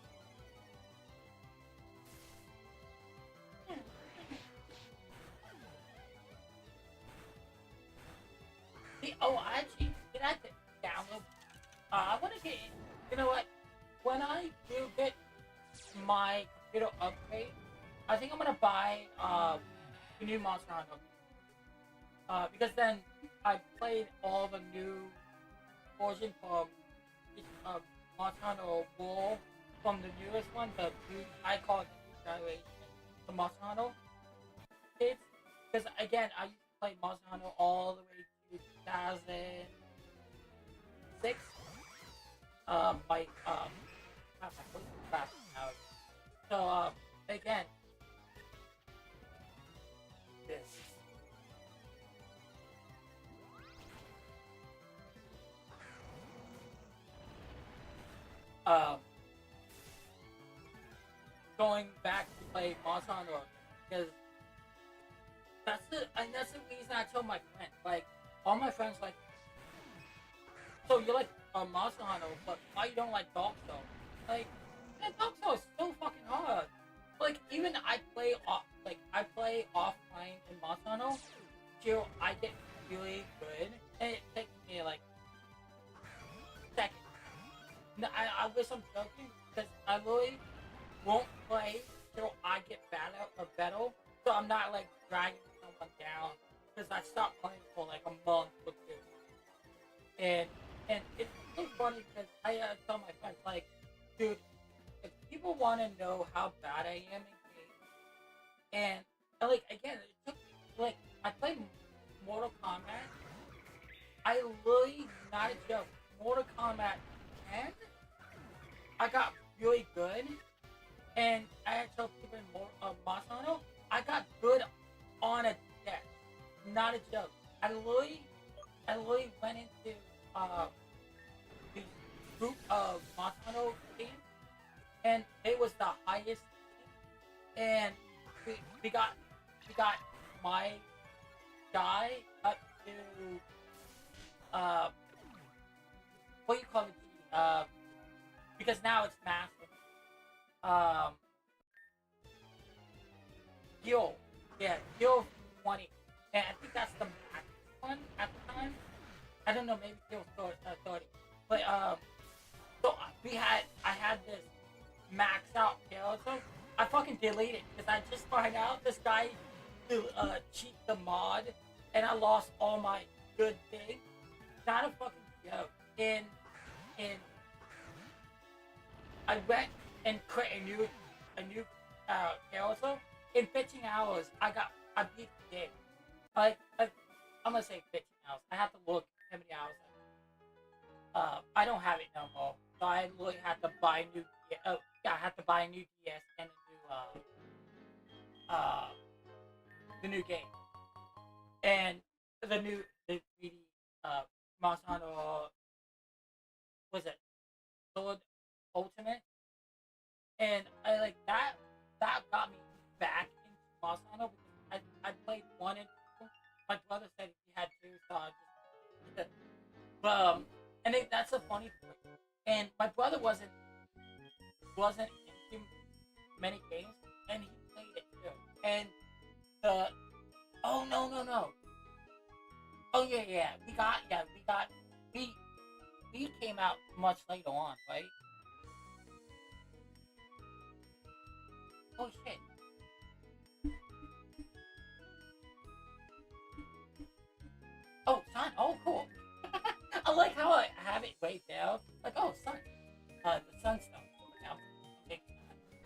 See, oh, actually, did I download? I want to get in. You know what? When I do get my computer upgrade, I think I'm gonna buy the new Monster Hunter. Because then I played all the new version from Monster Hunter World from the newest one, I call it the new generation, the Monster Hunter kids. Because again, I used to play Monster Hunter all the way to 2006. Not my voice is fast now. So again, this. Going back to play Monster Hunter because that's the reason I told my friends. Like all my friends like, so you like Monster Hunter, but why you don't like Dark Souls? Like, man, Dark Souls is so fucking hard. Like even I play offline in Monster Hunter till I get really good, and it takes me like seconds. No, I wish I'm joking because I really won't play till I get better. So I'm not like dragging someone down because I stopped playing for like a month or two. And it's so funny because I tell my friends like, dude, if people want to know how bad I am in games, and like again, it took like I played Mortal Kombat. I really not a joke. Mortal Kombat 10. I got really good, and I had to tell people in Monster Hunter, I got good on a deck. Not a joke. I literally went into the group of Monster Hunter games, and it was the highest, and we got my guy up to what do you call it? Because now it's massive. Gil, yeah, Gil 20, and I think that's the max one at the time. I don't know, maybe Gil 30, but so I had this max out character. I fucking deleted it because I just find out this guy cheat the mod, and I lost all my good things. Not a fucking joke. And I went and create a new character. In 15 hours, I beat the game. Like I'm gonna say 15 hours. I have to look how many hours. I don't have it no more, so I literally had to buy a new. Yeah, I had to buy a new DS and uh, the new game and the 3D Monster Hunter. Was it Sword Ultimate? And I like that. That got me back into Monster Hunter because I played one and two. My brother said he had two, so I just. But and that's a funny point. And my brother wasn't into many games, and he played it too. And the oh no. Oh yeah. We we came out much later on, right? Oh shit. Oh sun. Oh cool. I like how I have it way down. Like oh sun. The sunstone.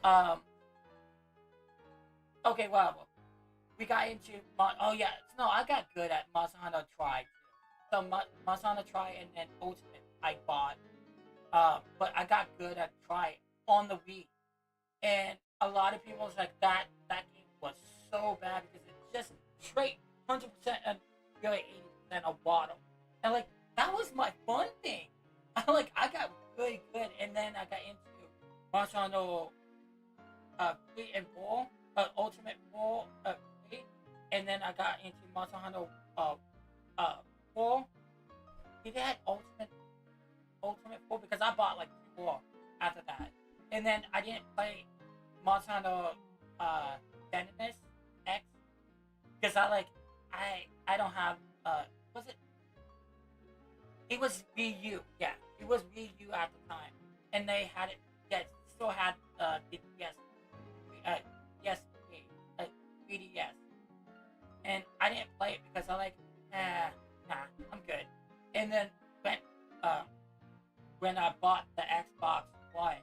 Now, okay, well, we got into oh yeah, no, I got good at Monster Hunter Tri too. So Monster Hunter Tri and then Ultimate I bought. But I got good at Tri on the Wii, and a lot of people was like that game was so bad because it's just straight 100% and really 80% of water, and like that was my fun thing. I got really good, and then I got into Monster Hunter 3 and 4, Ultimate 4, 3, and then I got into Monster Hunter uh, uh, 4. Did they had Ultimate 4 because I bought like 4 after that, and then I didn't play Monster Hunter Venomous X because I don't have was it it was VU, yeah, it was VU at the time, and they had it, yeah, still had the PS uh, yes, 3DS, and I didn't play it because I like, nah, I'm good. And then when uh, when I bought the Xbox One,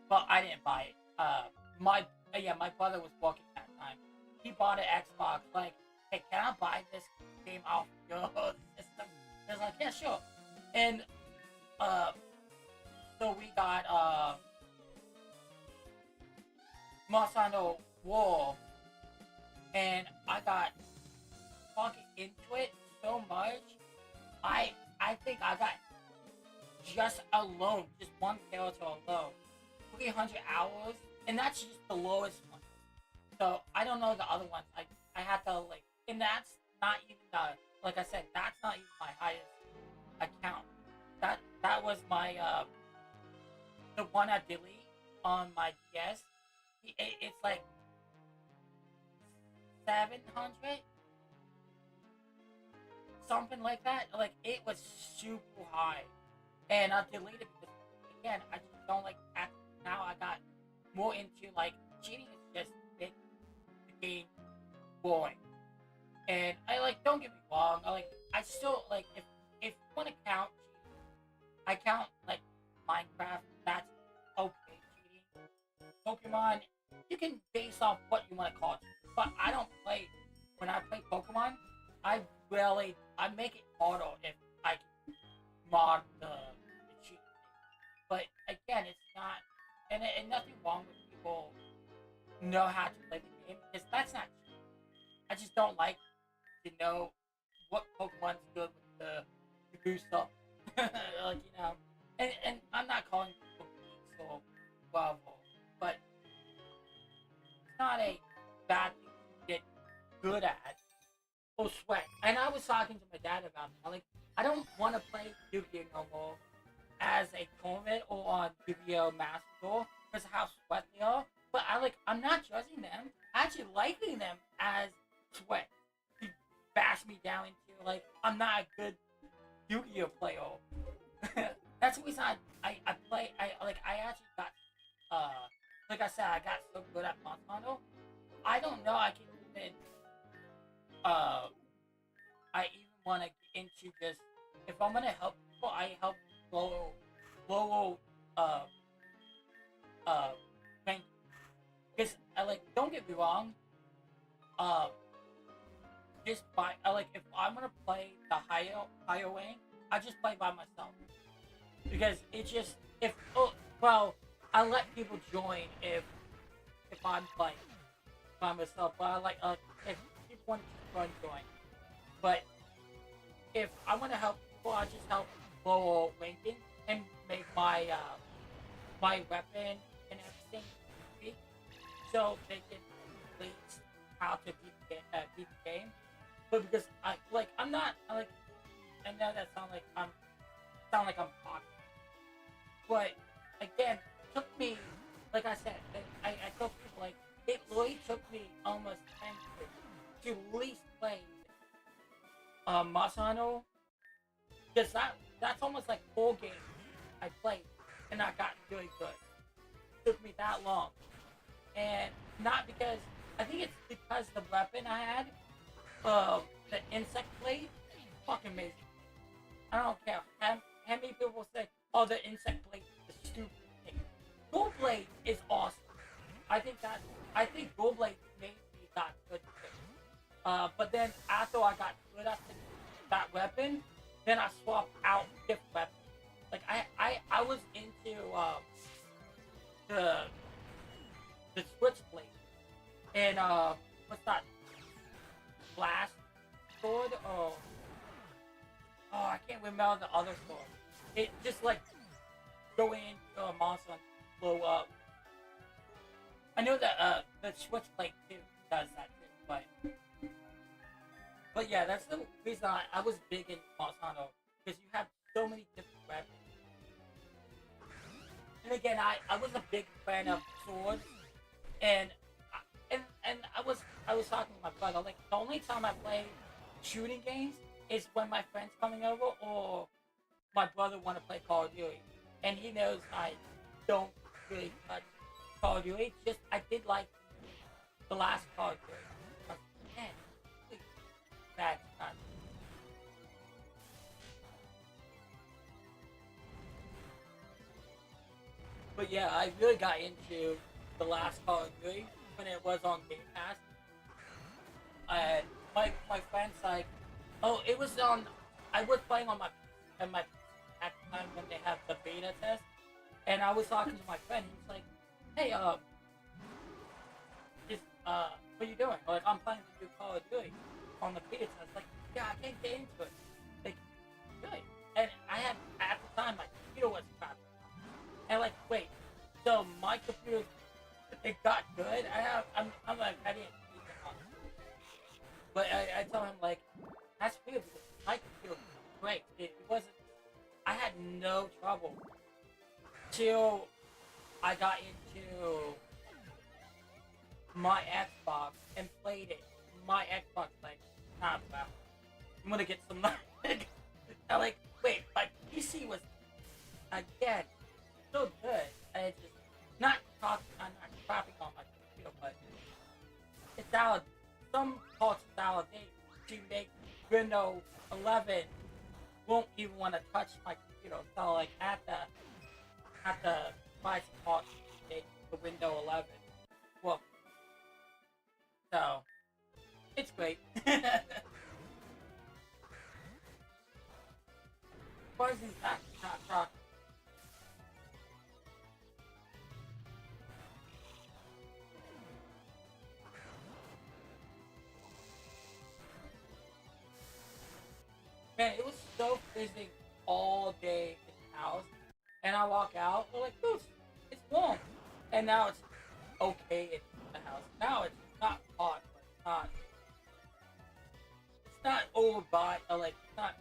but I didn't buy it. My yeah, my brother was working that time. He bought an Xbox. Like, hey, can I buy this game off your system? I was like, yeah, sure. And uh, so we got Monster Hunter War, and I got fucking into it so much. I think I got just alone, just one character alone, 300 hours, and that's just the lowest one. So I don't know the other ones. I had to like, and that's not even the, like I said, that's not even my highest account. That was my the one I delete on my DS. It's like 700, something like that. Like it was super high, and I deleted it because again I just don't like acting. Now I got more into like cheating is just make the game boring. And I like, don't get me wrong, I still like, if you want to count cheating, I count like Minecraft. That's okay cheating. Pokemon, you can base off what you want to call cheating, but I don't play. When I play Pokemon, I make it harder if I can mod the cheating thing. But again, it's not, and nothing wrong with people know how to play the game because that's not cheating. I just don't like to know what Pokemon's good with the boost up. Like, and I'm not calling people geeks or level, but it's not a bad thing to get good at or sweat. And I was talking to my dad about it. I'm like, I don't want to play Yu-Gi-Oh no more as a tournament or on Yu-Gi-Oh Master Duel because of how sweat they are. But I'm not judging them. I actually liking them as sweat. To bash me down into like I'm not a good Yu-Gi-Oh player. That's the reason I play. I actually got like I said, I got so good at Monster Hunter. I don't know I can even uh I even want to get into just if I'm gonna help people, I help low uh uh rank. Because I like, don't get me wrong, um just by I like, if I'm gonna play the higher rank, I just play by myself. Because it just, if oh, well, I let people join if I'm playing by myself, but I like, if people want to join. But if I want to help people, I just help lower ranking and make my weapon and everything weak, so they can lead how to beat the game. But because I'm not, I know that sound like I'm talking, but again, it took me, like I said, I told people, like, it really took me almost 10 years to at least play Masano, because that's almost like 4 games I played and I got really good. It took me that long, and not because, I think it's because the weapon I had, the insect blade, fucking amazing. I don't care how many people say, "Oh, the insect blade is the stupid thing." Gold blade is awesome. I think gold blade made me got good. But then after I got good at that weapon, then I swapped out different weapons. Like I was into the the switchblade and what's that, blast sword, or I can't remember the other sword. It just like go into a monster and blow up. I know that the switchblade too does that too, but yeah, that's the reason I was big in Monster Hunter, because you have so many different weapons. And again, I was a big fan of swords, and and I was talking to my brother, like, the only time I play shooting games is when my friends coming over, or my brother want to play Call of Duty, and he knows I don't really touch Call of Duty. Just I did like the last Call of Duty. I was like, man, please, that's not. But yeah, I really got into the last Call of Duty when it was on Game Pass. And my friends like, oh, it was on. I was playing on my at the time when they have the beta test, and I was talking to my friend. He was like, "Hey, what are you doing?" Like, I'm playing the new Call of Duty on the beta test. Like, yeah, I can't get into it. Like, really? And I had, at the time, my computer was crap. And like, wait, so my computer, it got good. I'm like, I didn't need it on. But I told him, like, that's weird because my computer was great. It wasn't. I had no trouble till I got into my Xbox and played it. My Xbox, like, wow, I'm gonna get some. I like, wait, my PC was, again, so good. And it's just I'm not crapping on my computer, but it's valid. Some parts validate to make Windows 11 won't even want to touch my computer. So like at the price part the Windows 11. Well, so it's great. Why is that not talking? Man, it was so freezing all day in the house, and I walk out, we're like, "Oof, it's warm," and now it's okay in the house. Now it's not hot, but it's not overbought, or like, it's not.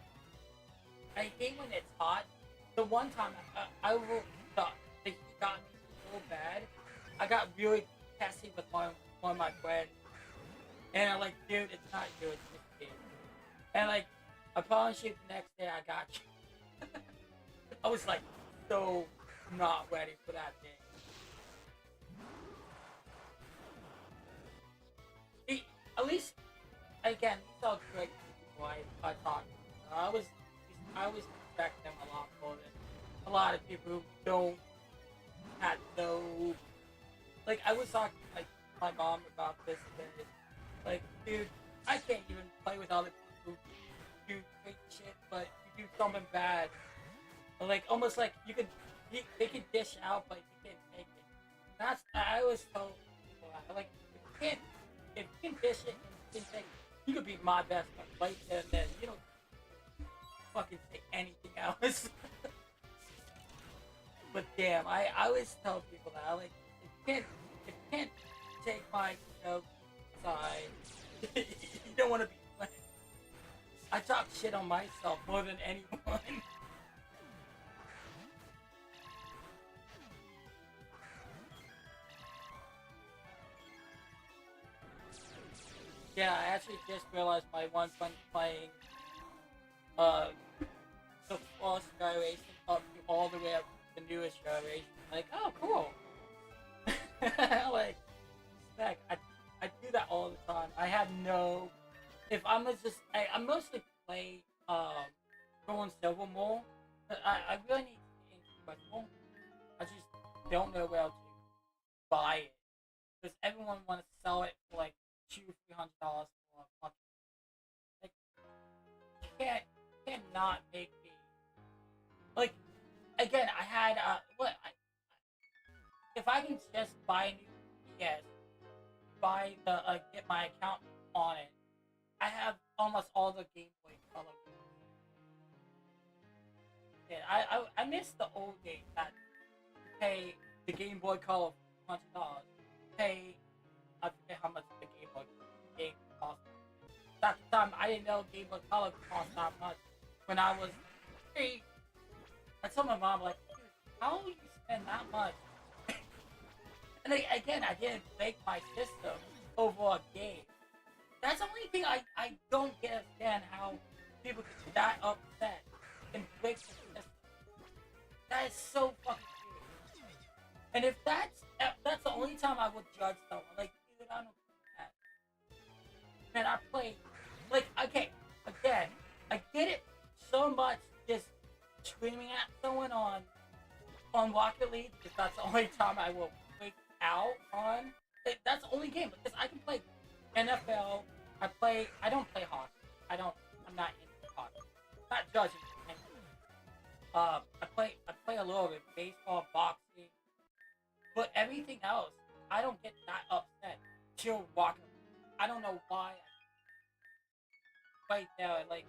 I hate when it's hot. The one time I will the heat got me so bad, I got really testy with one of my friends, and I'm like, "Dude, it's not you, it's just me." And like, I promise you, the next day I got you. I was like, so not ready for that day. He, at least, again, these are great people I talked to. I always respect them a lot more than a lot of people who don't had no, like, I was talking to my mom about this today. Like, dude, I can't even play with other people who do great shit, but you do something bad. Like, almost like they can dish out, but you can't take it. That's, I always tell people, like, if you can dish it and you can take it, you could be my best friend right there and then, you don't fucking say anything else. But damn, I always tell people that, like, if you can't take my joke side, you don't want to be friends. I talk shit on myself more than anyone. Yeah, I actually just realized my one friend playing uh the first generation up to all the way up to the newest generation. Like, oh, cool. Like, heck, I do that all the time. I have no. If I'm just, I mostly play Gold and Silver more. But I really need to get into my phone. I just don't know where to buy it because everyone wants to sell it for like $200-300 for a fucking. Like, you can't not make me like. Again, I had what I, if I can just buy a new PS, buy the get my account on it. I have almost all the Game Boy Color games. Yeah, I miss the old days that you pay the Game Boy Color $100. Pay I forget how much the Game Boy game cost. At the time, I didn't know Game Boy Color cost that much. When I was 3, I told my mom like, dude, how do you spend that much? And again, I didn't break my system over a game. That's the only thing I don't get understand how people get that upset and break the system. That is so fucking weird. And if that's the only time I would judge someone, like, dude, I don't do that. Man, I play, like, okay, again, I get it so much just screaming at someone on Rocket League because that's the only time I will break out on. That's the only game because I can play NFL. I don't play hockey. I'm not into hockey. I'm not judging. I play a little bit baseball, boxing, but everything else, I don't get that upset till Rocket League. I don't know why. Right now, like,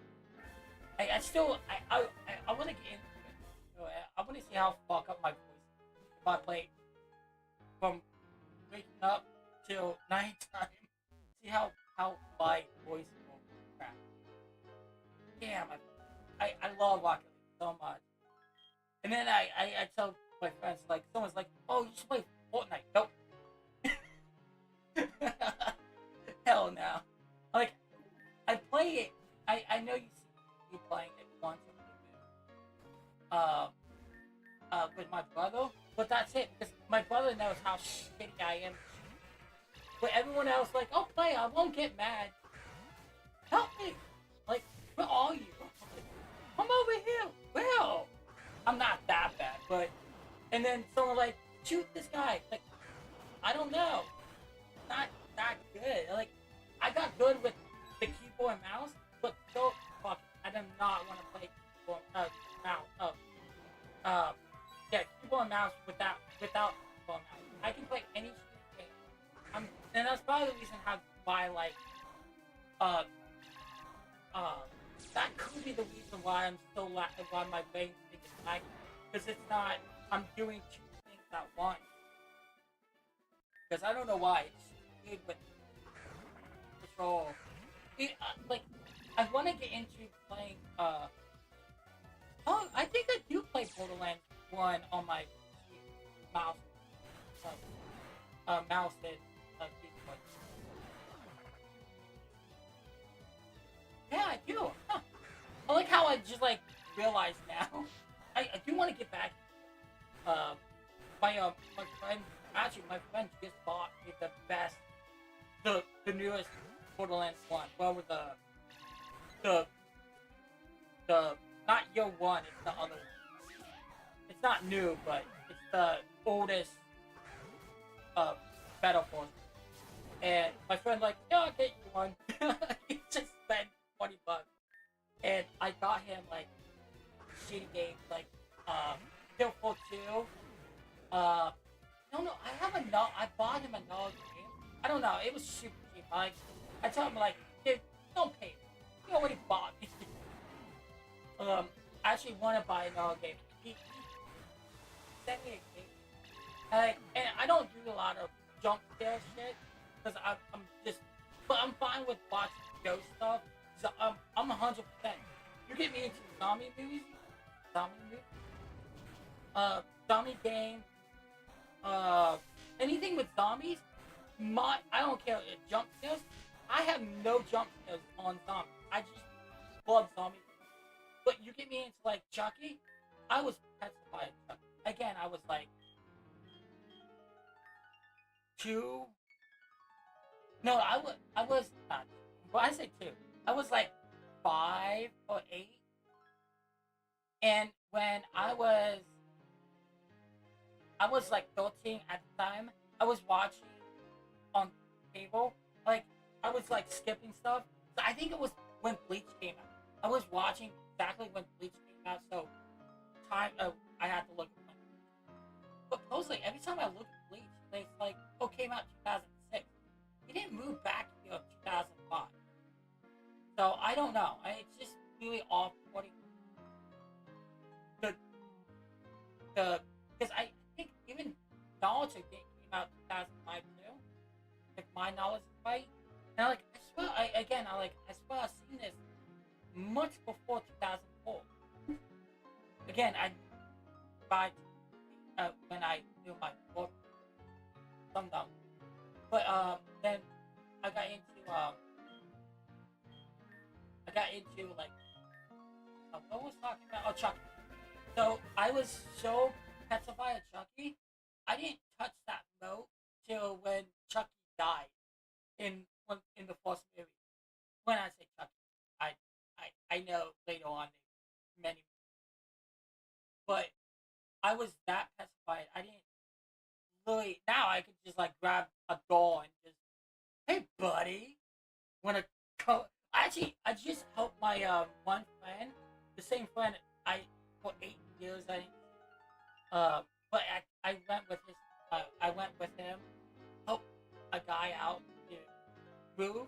I still, I want to get into it. So I want to see how fuck up my voice is if I play from waking up till nighttime. See how my voice will crack. Damn, I love Rocket League so much. And then I tell my friends, like, someone's like, oh, you should play Fortnite. Nope. Hell no. Like, I play it. I know you see me playing it once a little bit. With my brother, but that's it because my brother knows how shitty I am. But everyone else, like, oh, play, I won't get mad. Help me! Like, where are you? I'm over here. Well, I'm not that bad, but and then someone like, shoot this guy. Like, I don't know. Not that good. Like, I got good with the keyboard and mouse, but so fuck. I do not want to play keyboard mouse. Yeah, keyboard and mouse without keyboard and mouse. I can play any game. And that's probably the reason why like that could be the reason why I'm so why my brain thinks it's lagging because it's not. I'm doing 2 things at once. Because I don't know why it's weird with control. Like I want to get into playing. Oh, I think I do play Borderlands 1 on my mouse. Mouse and keyboard. Yeah, I do. Huh. I like how I just like realized now. I do want to get back. My friend, actually my friend just bought me the best, the newest Borderlands 1. Well, with the not year 1, it's the other one. It's not new, but it's the oldest uh, Battle Force. And my friend like, yeah, I'll get you one. He just spent $20, and I got him like shitty games like Killful 2. No, I have another. I bought him another game. I don't know. It was super cheap. I told him like, dude, don't pay me. You already bought me. I actually want to buy another game. He sent me a game. And I don't do a lot of jump scare shit because I'm just, but I'm fine with watching ghost stuff. So I'm 100%. You get me into zombie movies, zombie game, anything with zombies. I don't care. Jump scares. I have no jump scares on zombies. I just love zombies. But you get me into like Chucky. I was petrified of Chucky. Again, I was like 2. No, I was not. Well, I say 2. I was like 5 or 8. And when I was like 13 at the time, I was watching on cable. Like I was like skipping stuff. So I think it was when Bleach came out. I was watching exactly when Bleach came out, so I had to look at it. But mostly every time I look at Bleach, it's like, oh, came out 2006. It didn't move back to 2005. So I don't know. It's just really off-putting. Because I think even Naruto came out 2005 too. If my knowledge is right. And I swear I've seen this much before 2004. Again, I buy when I do my book, some dumb. But then I got into like what was talking about? Oh, Chucky. So I was so petrified of Chucky, I didn't touch that note till when Chucky died in the first movie. When I say Chucky, I know later on many, but I was that petrified. I didn't really. Now I could just like grab a doll and just, hey buddy, wanna go? I just helped my one friend, the same friend I for 8 years but I went with him, helped a guy out to move.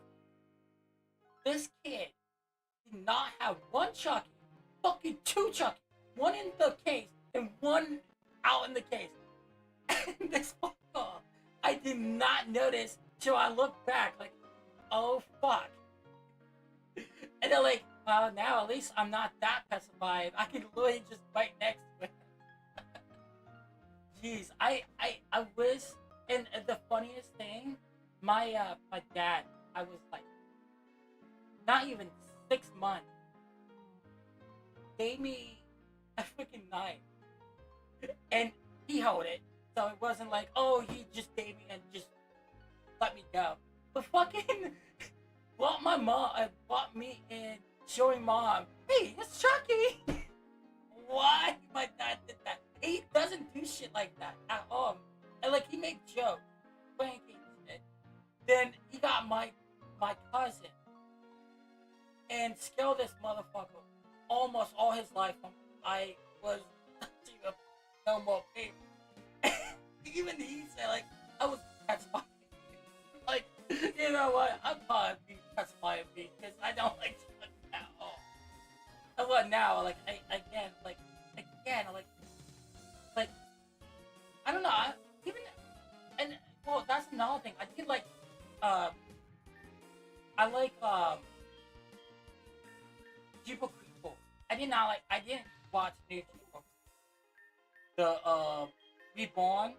This kid did not have one Chucky, fucking 2 Chucky, one in the case and one out in the case. And this fucker, I did not notice till I looked back, like, oh fuck. And they're like, well, now at least I'm not that petrified. I can literally just right next to it. Jeez, I wish. And the funniest thing, my dad, I was like, not even 6 months, gave me a freaking knife, and he held it, so it wasn't like, oh, he just gave me and just let me go. But fucking brought me in, showing mom, hey, it's Chucky. Why my dad did that? He doesn't do shit like that at all. And like he made jokes, pranking shit. Then he got my cousin and scared this motherfucker almost all his life. I was no more paper. Even he said like I was petrified. Like, you know what? I'm probably petrified of me because I don't like Chucky at all. And what now? Like again, I don't know. Well, that's another thing. I did like I like Super Creepo. I didn't watch new Super. The Reborn.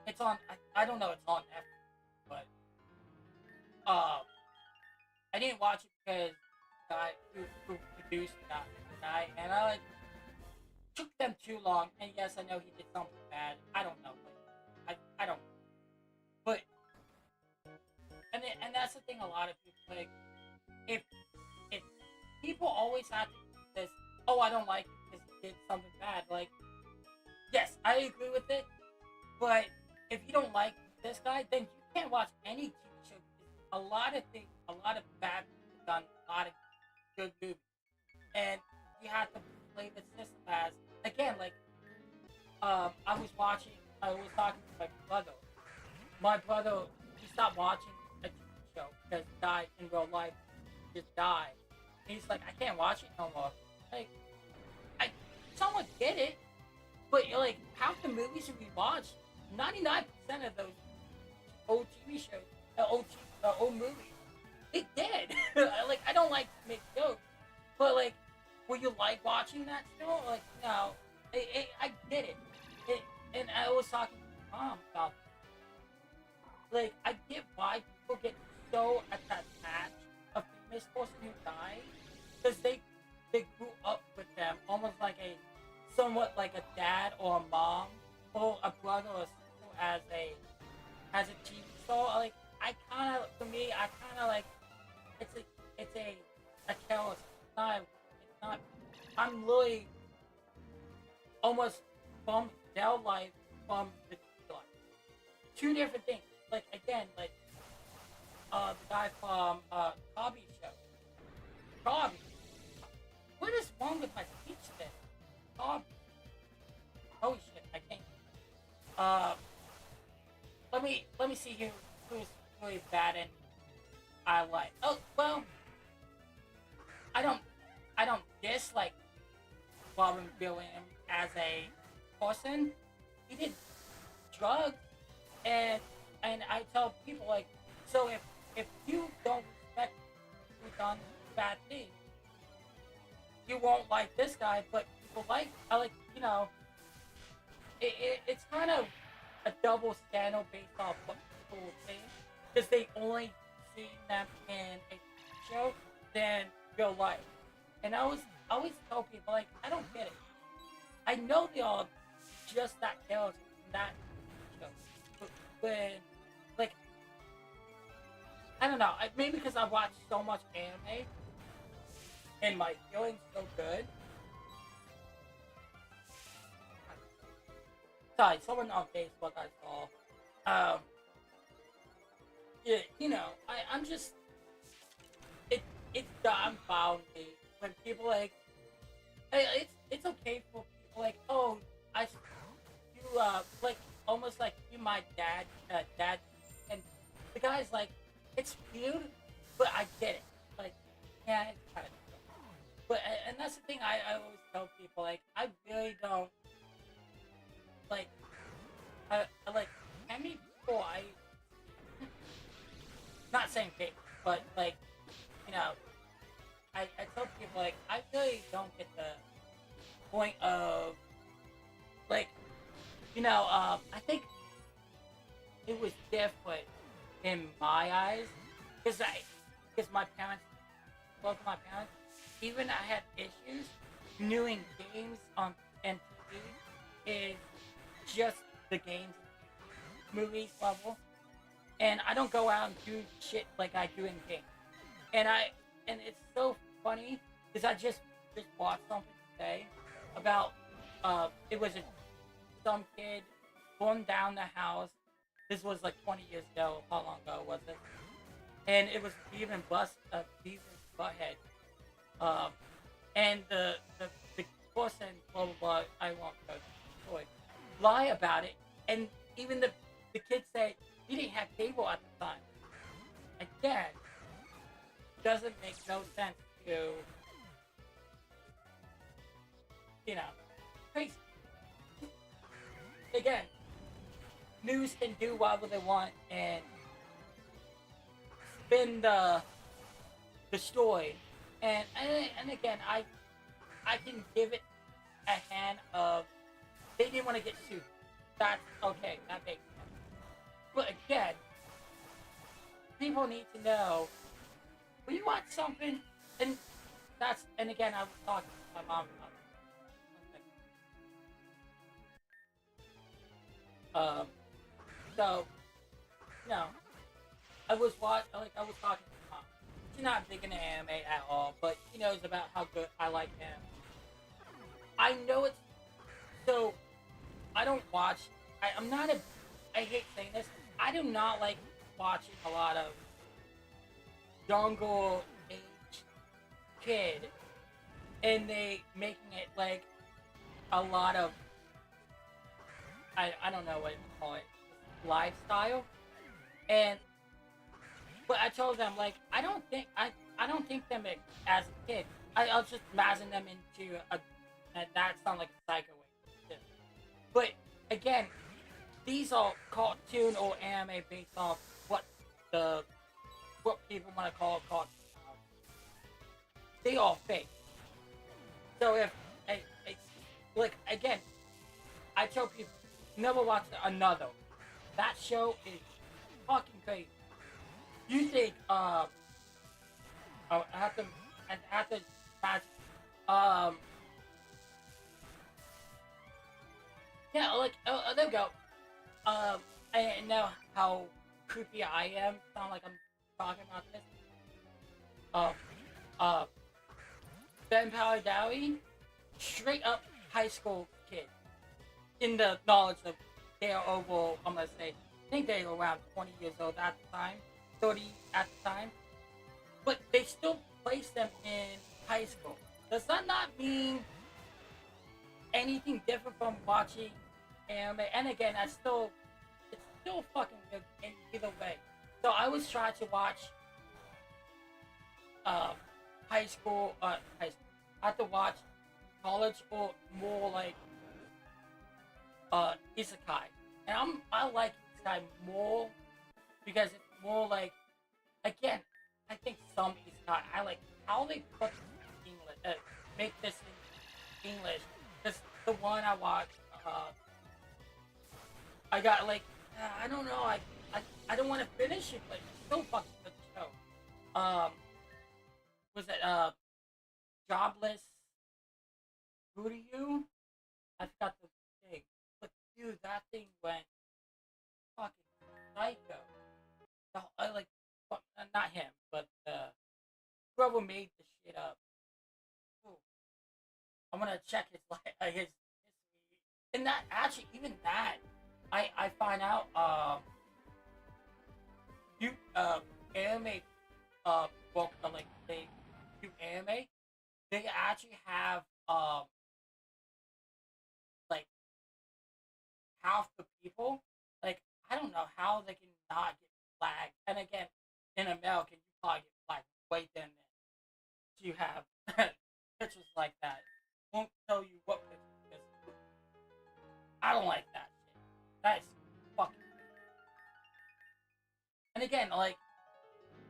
It's on. I don't know. It's on Netflix, but I didn't watch it because the guy who produced that guy, and I like took them too long. And yes, I know he did something bad. I don't know. I don't. But and that's the thing. A lot of people like if people always have to do this. Oh, I don't like it because he did something bad. Like yes, I agree with it. But if you don't like this guy, then you can't watch any TV show. A lot of things, a lot of bad people done a lot of good movies, and you have to play the system as again. Like I was talking to my brother. My brother, he stopped watching a TV show because he died in real life. He just died. And he's like, I can't watch it no more. Like, I somewhat get it, but you're like half the movies that we watch, 99% of those old TV shows, old movies, they dead. Like I don't like to make jokes, but like, will you like watching that still? Like, no, I get it. it. And I was talking to mom about like I get why people get so attached of the famous person who died because they grew up with them almost like a somewhat like a dad or a mom or a brother or sister as a TV star. Like I kind of for me I kind of like it's a careless. It's not. I'm really almost from their life from the life. Two different things. Like again, like the guy from Cobby show. Cobby. What is wrong with my speech today? Cobby. Holy shit, I can't. Uh, let me see who's really bad and I like. Oh well, I don't I don't dislike Robin Williams as a person. He did drugs and I tell people like so if you don't respect who's done bad things, you won't like this guy, but people like I like it's kind of a double standard based off what people think because they only see them in a show than real life. And I always tell people like I don't get it. I know they are just that character in that show, but when like I don't know, maybe because I watched so much anime and my feeling's so good. Sorry, someone on Facebook I saw. Yeah, I'm just it's dumbfounding when people like it's okay for people like I you like almost like you my dad and the guy's like it's weird but I get it like yeah it's kind of but and that's the thing I always tell people like I really don't like I like how many people I not saying big but like you know I tell people like I really don't get the point of like I think it was different in my eyes because my parents both of my parents even I had issues viewing games on and TV is just the games movies level and I don't go out and do shit like I do in games and it's so funny because I just watched something today about it was some kid burned down the house. This was like 20 years ago. How long ago was it? And it was Beavis Butthead. Um, and the person blah blah blah. I won't go into it. Lie about it, and even the kid said he didn't have cable at the time. Again, doesn't make no sense to crazy. Again, news can do whatever they want and spin the story, and again, I can give it a hand of they didn't want to get sued. That's okay. That makes sense. But again, people need to know when you watch something, and and again, I was talking to my mom about it. So I was talking to my mom. She's not big into anime at all, but she knows about how good I like anime. I know it's so I don't watch. I'm not a. I hate saying this. I do not like watching a lot of jungle age kid, and they making it like a lot of. I don't know what to call it, lifestyle, and but I told them like I don't think them as a kid. I'll just imagine them into a and that sounds like a psycho way. To do. But again, these are cartoon or anime based off the what people want to call cartoon. They all fake. So if it's like again, I tell people never watch another. That show is fucking crazy. You think I have to imagine um yeah like there we go. I know how creepy I am. Sound like I'm talking about this. Uh, uh, Vampire Diary, straight up high school kid. In the knowledge of they're over, I'm gonna say, I think they were around 20 years old at the time, 30 at the time. But they still place them in high school. Does that not mean anything different from watching anime? And again, it's still fucking good in either way. So I was trying to watch uh, high school. I have to watch college or more like isekai, and I like isekai more because it's more like again. I think some isekai I like how they put English, make this in English. Because the one I watched, I got like I don't know. I don't want to finish it, but it's still fucking good show. Was it Jobless Ryu? I forgot the thing, but dude, that thing went fucking psycho. I like not him, but whoever made the shit up. Ooh, I'm gonna check his his history. And that actually, even that, I find out you anime well like they do anime. They actually have like half the people. Like I don't know how they can not get flagged. And again, in America, you probably get flagged way than this. You have pictures like that. Won't tell you what pictures. Because I don't like that shit. That's fucking. And again, like,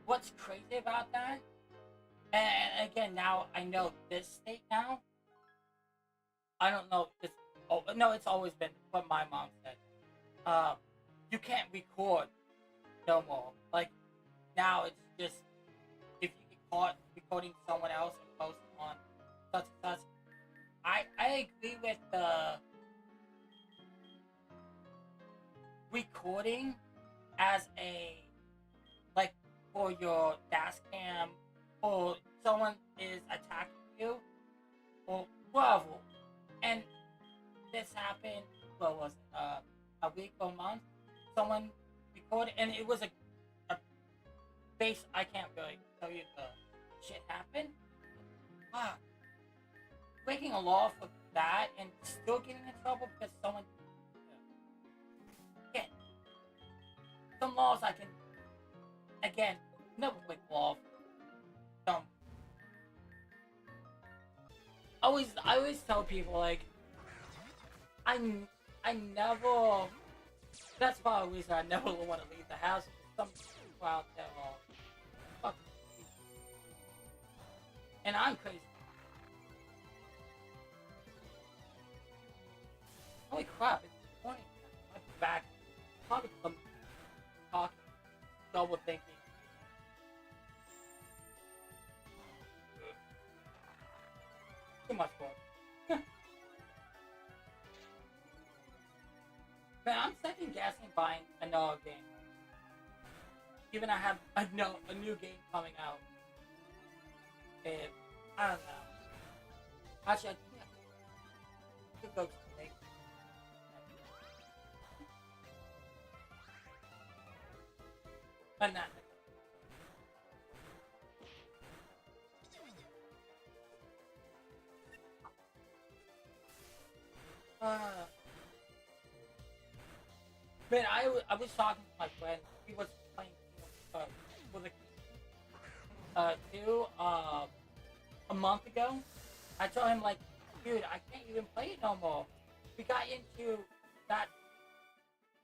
what's crazy about that? And again, now I know this state now. I don't know. Oh no, it's always been what my mom said. Uh, you can't record no more. Like now, it's just if you get caught recording someone else and post on such and such. I agree with the recording as a like for your dash cam or someone is attacking you or whatever. And this happened. What was it? A week or month. Someone recorded, and it was a base. I can't really tell you the shit happened. Wow, breaking a law for that and still getting in trouble because someone. Again, some laws I can. Again, never break law. Some. I always tell people like. I never. That's probably the reason I never want to leave the house. Some people out there are fucking crazy. And I'm crazy. Holy crap! It's morning. My back. Probably some talking, double thinking. Too much fun. Man, I'm second guessing buying another game. Even I have a new game coming out. And I don't know. Actually, I think I could go to the But not. Uh, man, I was talking to my friend. He was playing with two a month ago. I told him like, dude, I can't even play it no more. We got into that,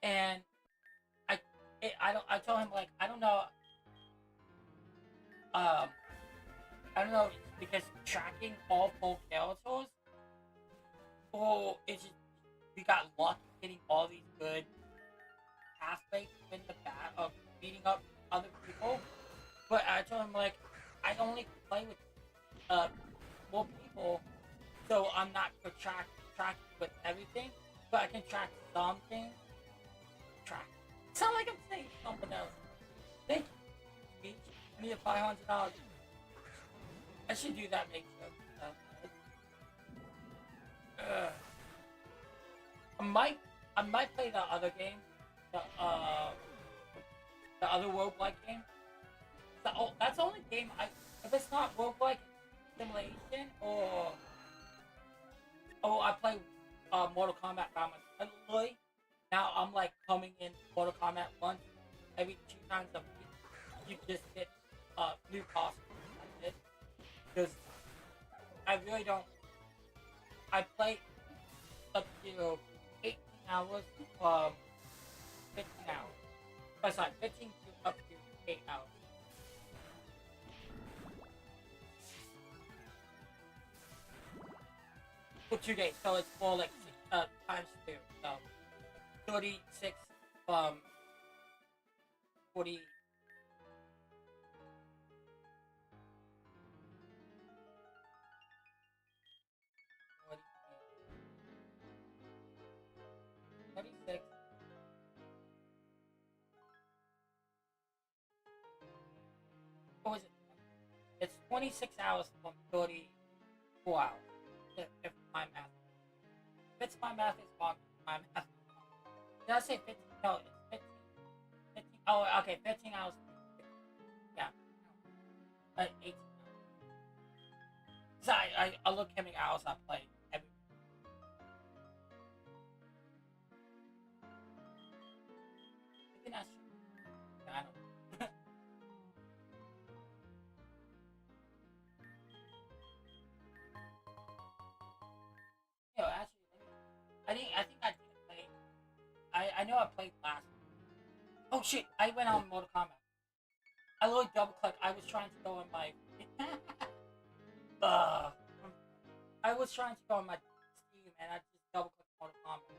and I don't. I told him like, I don't know. Um, I don't know because tracking all four characters, or it's just we got lucky getting all these good pathways in the bat of beating up other people. But I told him like, I only play with more people, so I'm not for track with everything, but I can track something. Track. Sound like I'm saying something else. Thank you. Speech. I need $500. I should do that. Make sure. I might. I might play the other game. The other roguelike game. That's the only game I. If it's not roguelike simulation or I play Mortal Kombat by myself. Literally, now I'm like coming in Mortal Kombat once every 2 times a week. You just get new costumes. That's it. Because I really don't. I play up to 18 hours, 15 hours. Oh, sorry, 15 to up to 8 hours. For 2 days, so it's more like times two. So 36 um 40 36. What was it? It's 26 hours from 34 hours. If my math, if it's my math is wrong, my math. Did I say 15? No, it's 15. 15. Oh, okay, 15 hours. Yeah, 18 hours. So I look how many hours I played. Every. I think that's true. I don't know. Yo, actually, I think I did play. I know I played last. Oh shit! I went on Mortal Kombat. I literally double clicked. I was trying to go on my. uh, I was trying to go on my Steam and I just double clicked Mortal Kombat.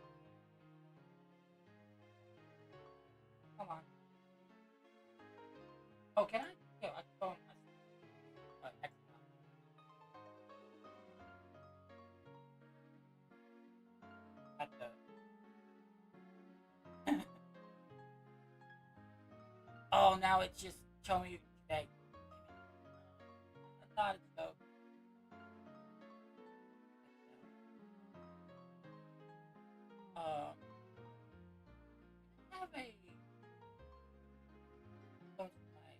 Come on. Oh, can I? Yeah, I can go on my Xbox. At the. Oh, now it's just showing me today. I thought it's so. Um, I have a. Go to my.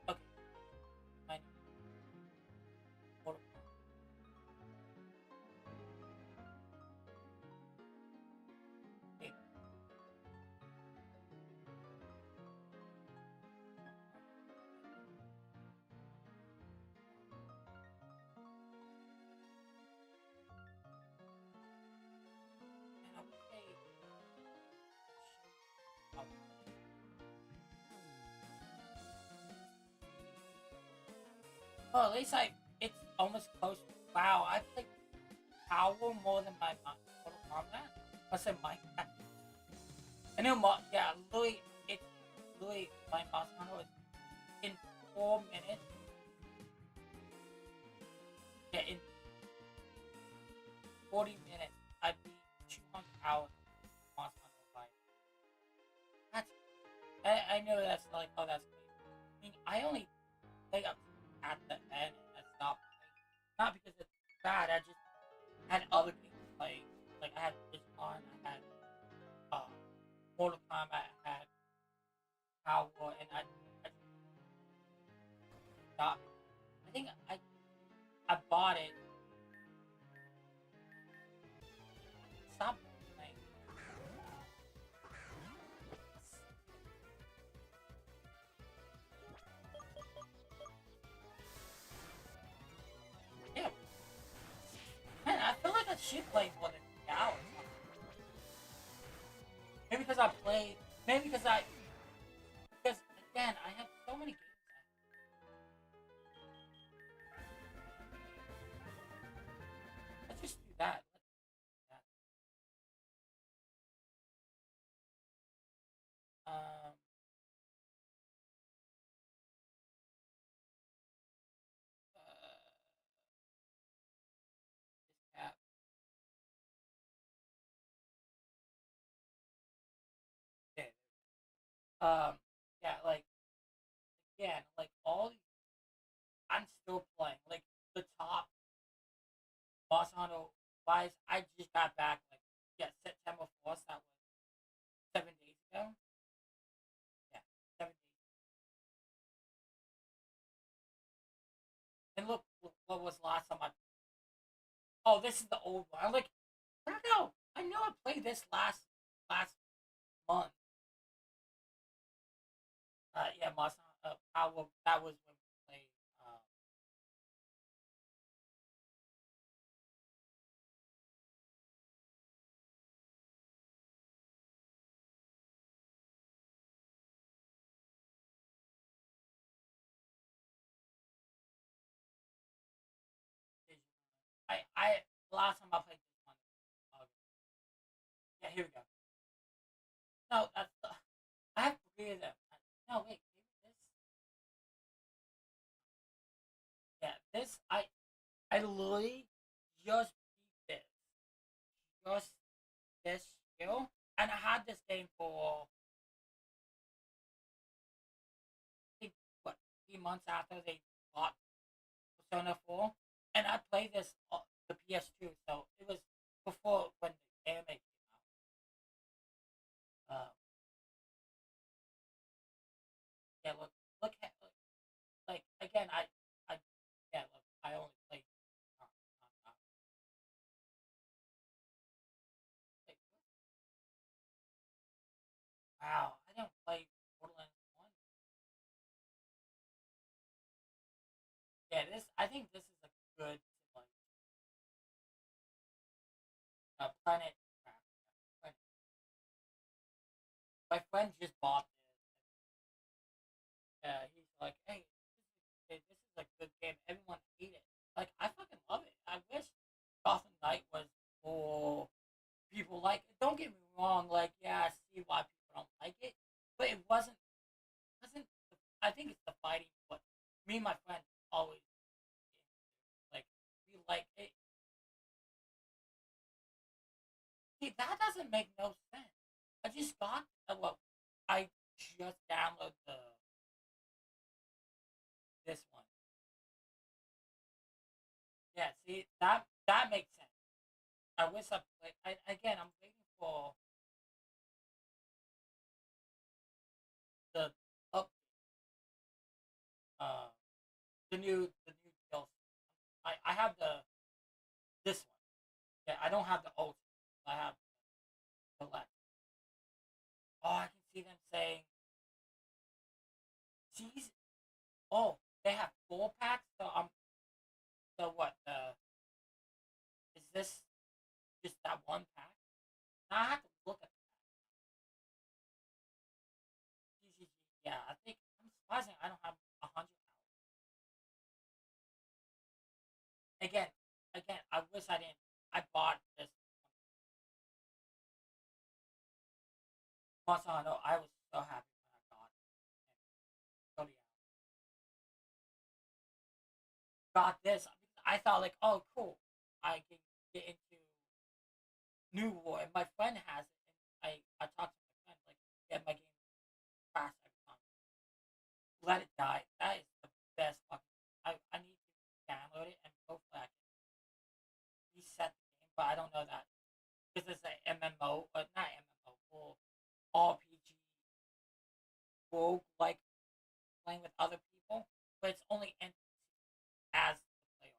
Okay, my Mortal Kombat. And I would say. Well, at least it's almost close. Wow, I played Power more than my Mortal Kombat. I said Minecraft. I know, yeah, Louis, it's Louis, my boss hunter was in 4 minutes. Yeah, in 40 minutes, I'd be 200 hours boss hunter life. That's, I know that's like, oh, that's crazy. I mean, I only play up at the end and I stopped playing. Not because it's bad, I just had other games to play. Like, I had Digimon, I had uh, Mortal Kombat, I had got it. Stop playing. Yeah, man, I feel like I should play more than 3 hours. Maybe because I played. Maybe because I. Because again, I have so many games. Let's just do that. Let's do that. Uh, this cap. Yeah. Yeah. Like again, like all. I'm still playing. Like the top Boss Hunter wise, I just got back like yeah September 1st. That was 7 days ago. Yeah, 7 days. And look what was last time I. Oh, this is the old one. I'm like, I don't know. I know I played this last month. Yeah, Monster Power. That was when we played. I the last time I played this one. Uh, yeah, here we go. No, that's the. I have three of them. No, wait, maybe this. Yeah, this I literally just beat this, just this skill, and I had this game for I think what 3 months after they bought Persona 4, and I played this on the PS2, so it was before when the anime came out. Yeah, look at like again, I yeah, look, I only played not like, wow, I didn't play Borderlands 1. Yeah, this I think this is a good like Planet Craft. Planet. My friend just bought this. He's like, hey, this is a good game. Everyone hate it. Like I fucking love it. I wish Gotham Knight was for people like it. Don't get me wrong. Like yeah, I see why people don't like it, but it wasn't. I think it's the fighting. What me and my friend always like. We like it. See, that doesn't make no sense. I just got well. I just downloaded this one. Yeah, see that makes sense. I wish I played. Again, I'm waiting for the up uh the new DLC. I have this one. Yeah, I don't have the ultimate. I have the left. Oh, I can see them saying, "Geez, oh, they have 4 packs." So so what? Is this just that one pack? Now I have to look at GGG. Yeah, I think I'm surprised I don't have 100 hours. Again, again, I wish I didn't. I bought this Monster Hunter. I was so happy when I got it. And so got this. I thought like, oh, cool. I can get into New War, and my friend has it. And I talked to my friend like, yeah, my game crashed every time. Let it die. That is the best fucking. I need to download it and hopefully I can reset the game, but I don't know that because it's an MMO, but not MMO, full RPG rogue like playing with other people, but it's only NPC as the player.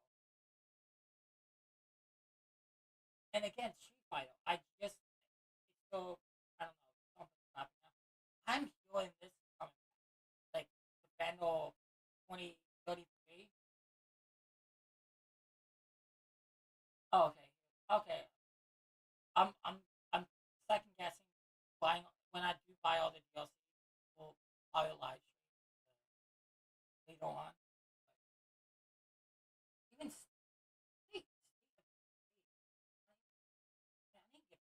And again, Street Fighter. I just it's so I don't know something's happening now. I'm feeling this coming back. Like the Vandal 2033. Oh, okay, okay. I'm I'm second guessing buying when I do buy all the DLC. We'll probably live stream later on. But even State, I need to get back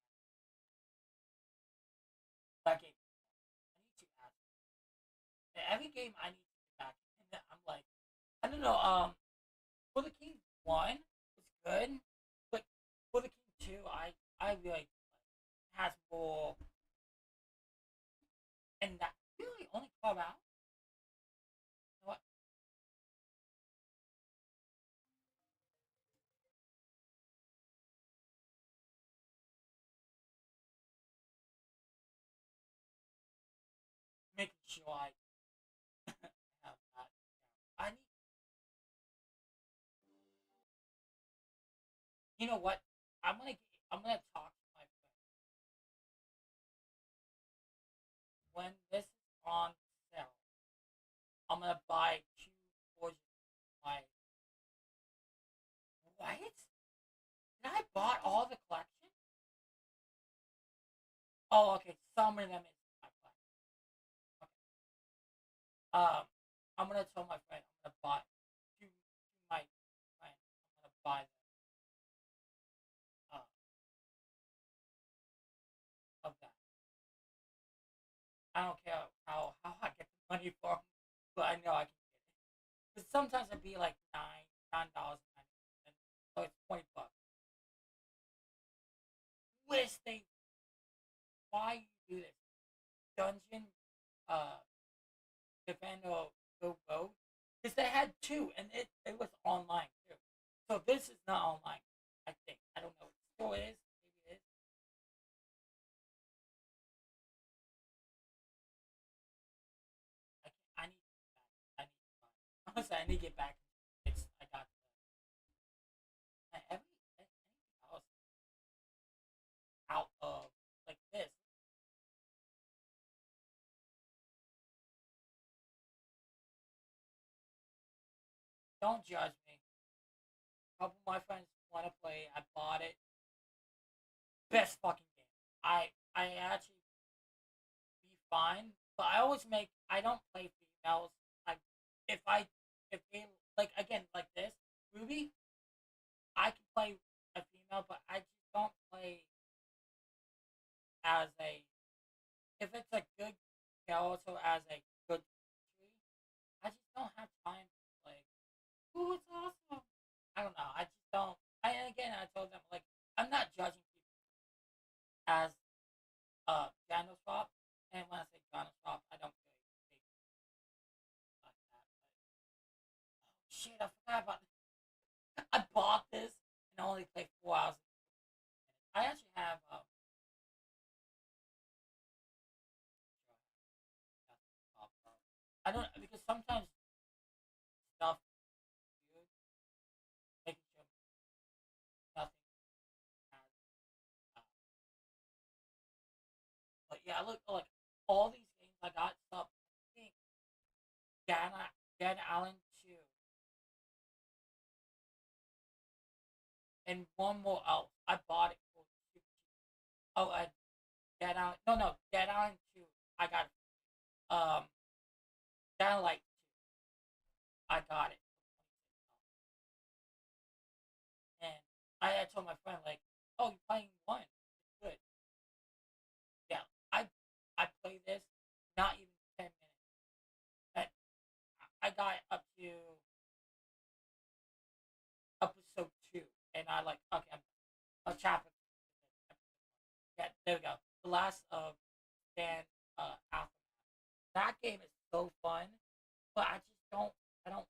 that game. I need to add every game I need to get back. And then I'm like, I don't know. For the King one was good, but for the King two, I really has more, and that really only come out. You know what? Making sure I have that. I need. You know what? I'm gonna talk to my friend when this is on sale. I'm gonna buy two versions of my what? Did I bought all the collection? Oh, okay. Some of them is my collection. Okay. I'm gonna tell my friend I'm gonna buy to my friend. I'm gonna buy them of that. I don't care how I get the money from, but I know I can get it. Because sometimes it'd be like $9 so it's $20. Wish they why you do this dungeon uh Defender Go Go because they had two and it was online too. So this is not online. I think I don't know. It still is. Maybe it is. I can I need to get back. I need to buy. Honestly, I need to get back. It's I got anything else out of like this. Don't judge me. A couple of my friends want to play. I bought it. Best fucking game. I actually be fine, but I always make. I don't play females. I if I if they like again like this Ruby, I can play a female, but I just don't play as a if it's a good also as a good tree. I just don't have time to play. Ooh, it's awesome. I don't know. I just don't. And again, I told them like I'm not judging people as Daniel Shop, and when I say Daniel Shop, I don't really think like that. But oh shit, I forgot about. I bought this and I only played 4 hours. I actually have I don't because sometimes stuff is making sure nothing has. Uh, but yeah, I look like all these games I got stuff. I think Dan Allen 2 and one more else. I bought it for super cheap. Oh, Dead Island. No, Dead Island 2. I got it. Downlight 2. I got it. And I had told my friend like, "Oh, you're playing one. It's good." Yeah, I played this not even 10 minutes. And I got up to episode 2, and I like okay, I'm a chapter. Yeah, there we go. The last of Dan Aftermath. That game is so fun, but I just don't. I don't.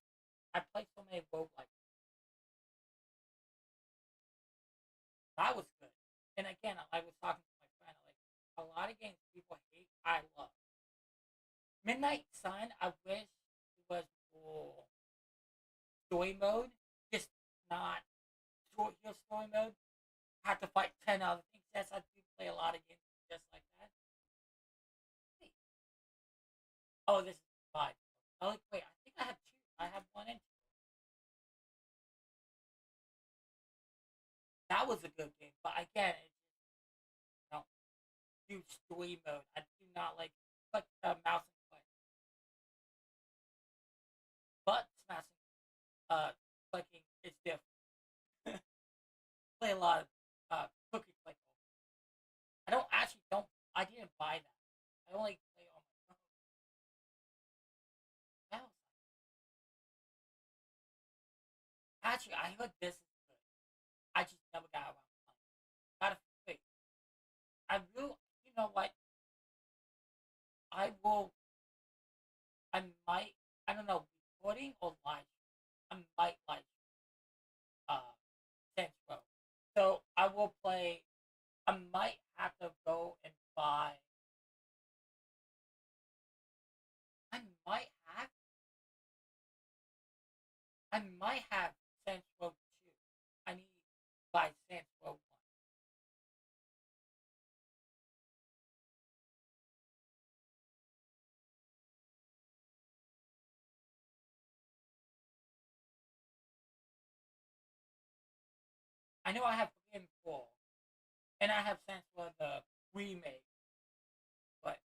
I play so many roguelikes. That was good. And again, I was talking to my friend. Like a lot of games people hate, I love. Midnight Sun. I wish it was for story mode, just not short your story mode. have to fight 10 other things. Yes, I do play a lot of games just like that. Wait. Oh, this is five. Oh, like, wait, I think I have two. I have one and two. That was a good game, but again, it just, you know, do story mode. I do not like click mouse and click. But smashing, uh, clicking is different. Play a lot of cookie click. I didn't buy that. I only play on my phone. That was actually, I heard this is good. I just never got around to playing. Gotta wait. I will. You know what? I will. I might. I don't know. Recording or live. I might like Saints Row. So I will play. I might have to go and buy. I might have. I might have Saints Row 2. I need to buy Saints Row 1. I know I have 3 and 4. And I have Saints Row the remake. But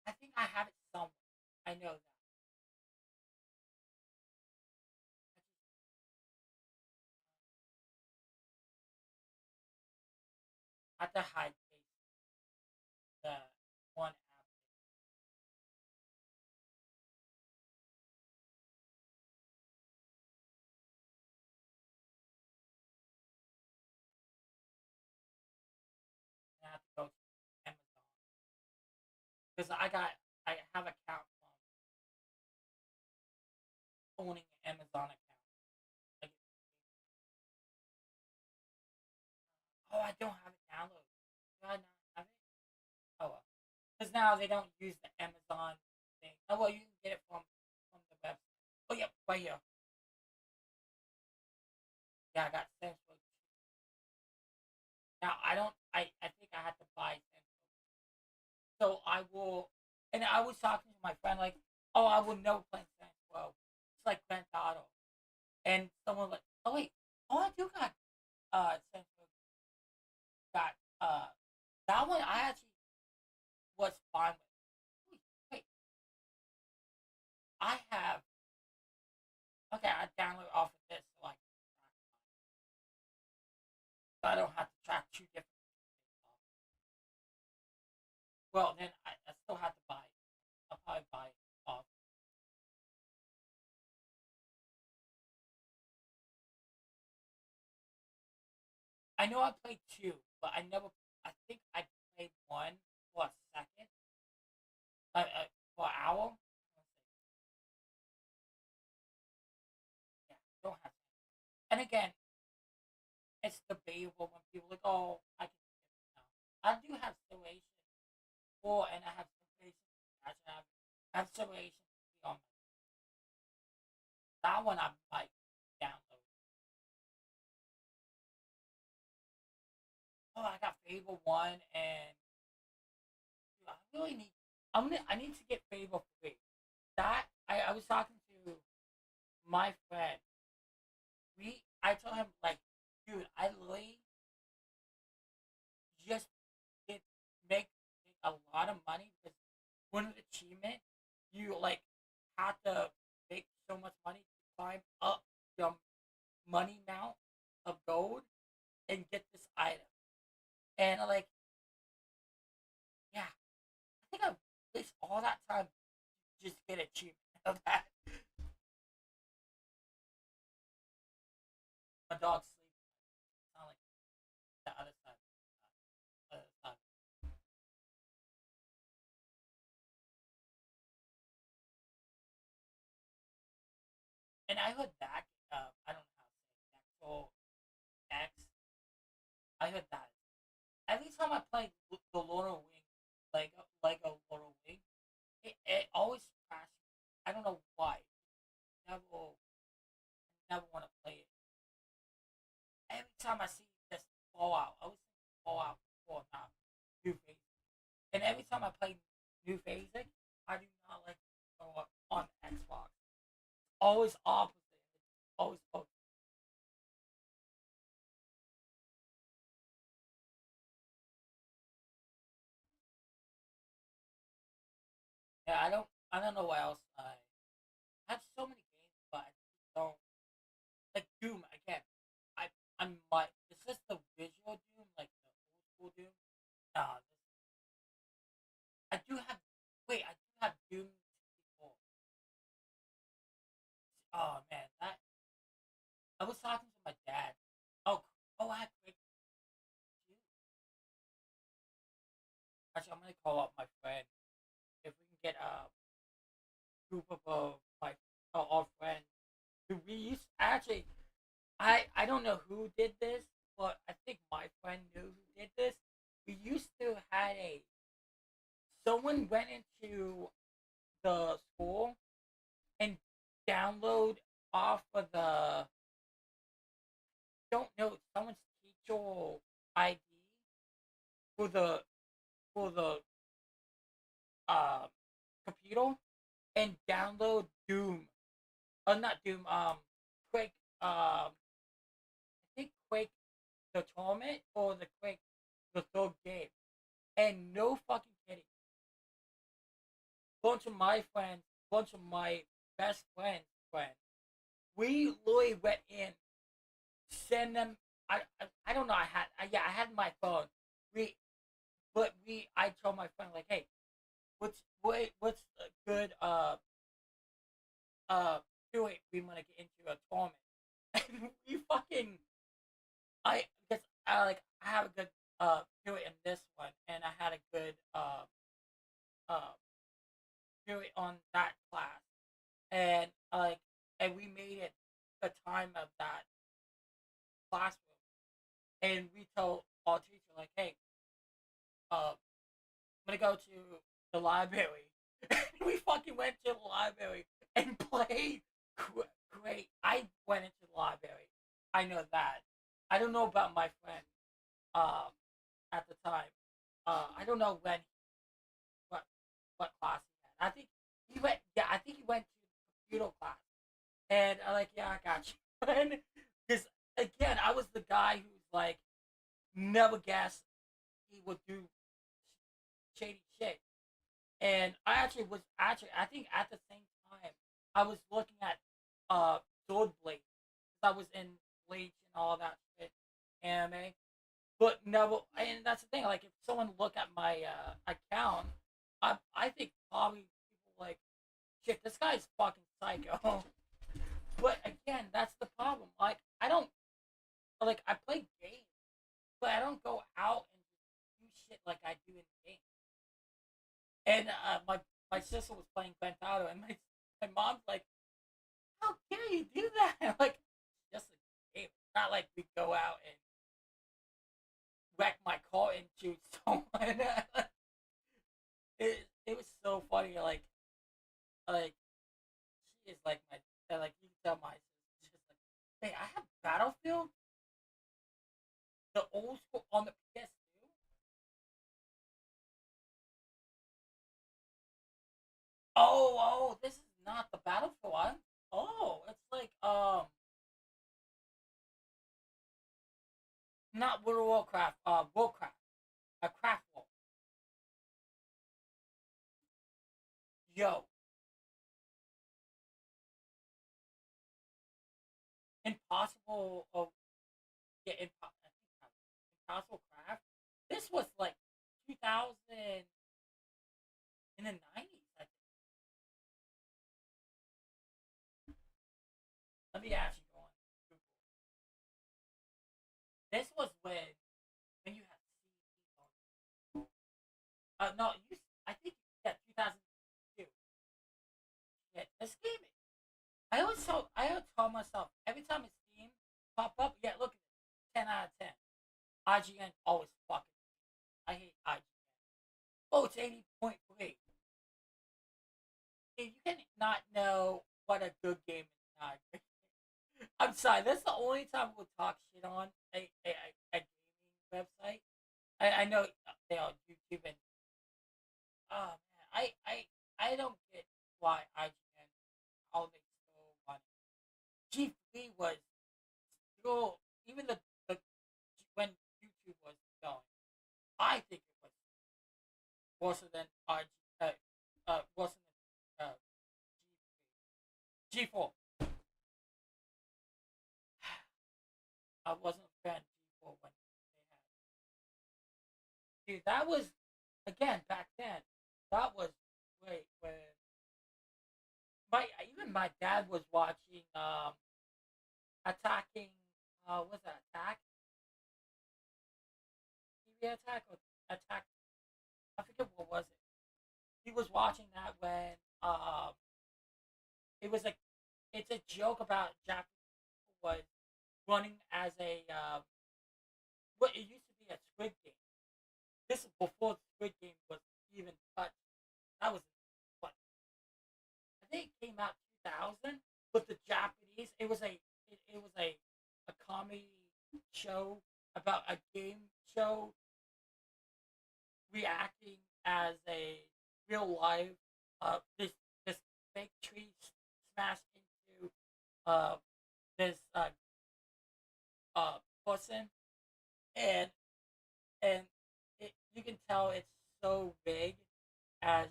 I think I have it somewhere. I know that. I have to hide the one app. And I have to go to Amazon. Because I have account from owning an Amazon account. Like, oh, I don't have it downloaded. Do I not have it? Oh, well. Because now they don't use the Amazon thing. Oh, well, you can get it from the website. Oh, yep, right here. Yeah, I got Saints Row 2. Now, I think I have to buy Saints Row. So I will, and I was talking to my friend, like, oh, I will never play Saints Row. It's like Grand Theft Auto. And someone like, oh, wait, oh, I do got, Saints Row got, that one I actually was fine with. Wait, I have, okay, I download off of this so I don't have to track two different things off. Well, then I still have to buy it. I'll probably buy it off. I know I played two, but I think I played one for a second, for an hour. Yeah, don't have. And again, it's debatable when people are like, oh, I can skip it now. I do have simulation for, and I have simulation. I have simulation on that one. I might download. Oh, I got Fable one, and dude, I really need. I need to get Fable 3. That I was talking to my friend. I told him like, dude, I literally just get make, make a lot of money because one achievement you like have to make so much money to climb up the money amount of gold and get this item. And like, yeah, I think I waste all that time to just get achievement of that. My dog sleeps. Sound like the other side. Other side. And I heard that. I don't know how to say it. Actual X. I heard that. Every time I play the Lord of Wing, Lego Lord of Wing, it always crashes. I don't know why. Never, never want to play it. time I see this Fallout, I was thinking Fallout 4 now, New Phase. And every time I play New Phase, I do not like to go up on Xbox. Always opposite. Always opposite. Yeah, I don't know what else I have so many games, but I just don't like Doom again. I might. Is this the visual Doom, like the old school Doom? Nah, I do have. Wait, I do have Doom 64. Oh man, that I was talking to my dad. Oh, I have Quake 2. Actually, I'm gonna call up my friend if we can get a group of like our friends. We used actually. I don't know who did this, but I think my friend knew who did this. We used to had a someone went into the school and download off of the don't know someone's teacher ID for the uh, computer and download Doom. Not Doom. Quake. I think Quake the tournament or the Quake the third game. And no fucking kidding, bunch of my friends, bunch of my best friends, we literally went in, send them. I don't know. Yeah, I had my phone. We I told my friend like, hey, what's a good do it? We want to get into a tournament, and we fucking I guess I have a good do it in this one, and I had a good uh do it on that class, and we made it the time of that classroom, and we told our teacher like, hey, I'm gonna go to the library. We fucking went to the library and played. Great. I went into the library. I know that. I don't know about my friend. Um, at the time. I don't know what what class he had. I think he went. Yeah, I think he went to computer class. And I like, yeah, I got you. And because again, I was the guy who's like never guessed he would do shady shit. And I actually was actually I think at the same time I was looking at Sword Blade. I was in Bleach and all that shit anime. But never and that's the thing, like if someone look at my account, I think probably people like shit, this guy's fucking psycho. But again, that's the problem. Like I don't like I play games, but I don't go out and do shit like I do in games. And my sister was playing Pentado, and my mom's like, "How dare you do that?" I'm like, just a game. It's not like we go out and wreck my car and shoot someone. It was so funny. Like she is like my like you can tell my sister just like, hey, I have Battlefield, the old school on the PS2. This is not the Battlefield one. Oh, it's like not World of Warcraft, Warcraft, a craft world. Yo, Impossible. Oh, yeah, I think Impossible Craft. This was like 2000 in the 90s. I think. Let me actually go on Google. This was when you had CD on. No, I think yeah, 2002. Yeah, this game. I always tell myself every time a Steam pop up. Yeah, look at it, 10 out of 10. IGN always fucking. I hate IGN. Oh, it's 80.3. You can not know what a good game is not. I'm sorry. That's the only time we'll talk shit on a gaming website. I know they on YouTube and oh man, I don't get why IGN how they still want G3 was still even the when YouTube was going. I think it was worse than worse than G4. I wasn't a fan of G4 when they had. Dude, that was again back then. That was wait when my even my dad was watching attacking what's that attack TV attack or attack I forget what was it. He was watching that when it was like it's a joke about Japanese people was running as a what it used to be a Squid Game. This is before Squid Game was even touched. That was what I think it came out 2000 with the Japanese. It was a comedy show about a game show reacting as a real life this fake tree smashed into uh this person and and you can tell it's so big as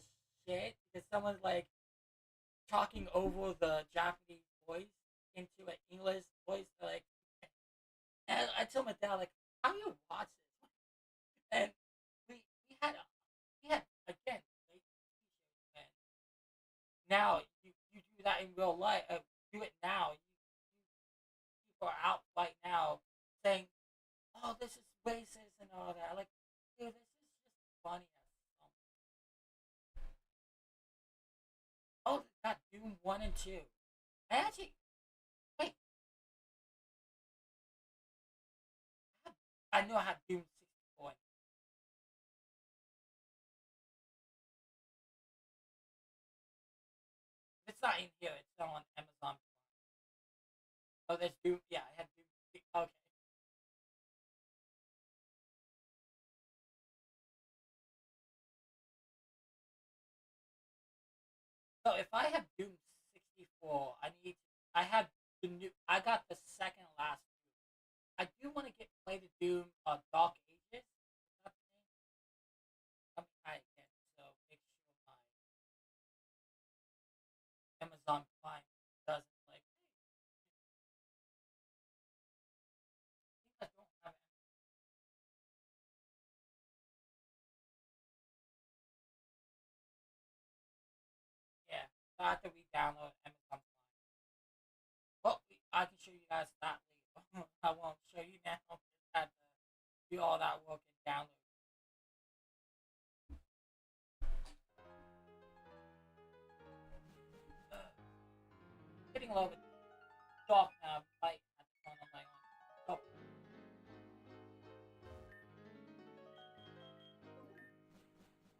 shit because someone's like talking over the Japanese voice into an English voice like and I told my dad like how do you watch this and we had again late TV shows and now you do that in real life do it now people are out right now saying oh this is racist and all that like dude this is just funny as oh they got Doom 1 and 2 I actually wait I know I have Doom 64 it's not in here it's on Amazon oh there's Doom yeah I have Doom okay so if I have Doom 64 I have the new I got the second last Doom I do want to get play the Doom Dark Ages is that the name? I'm trying again so make sure my Amazon Prime doesn't like I think I don't have yeah so I have to re-download Amazon Prime well I can show you guys that later I won't show you now just had to do all that work and download uh, getting a little bit dark now like at the phone on my own so,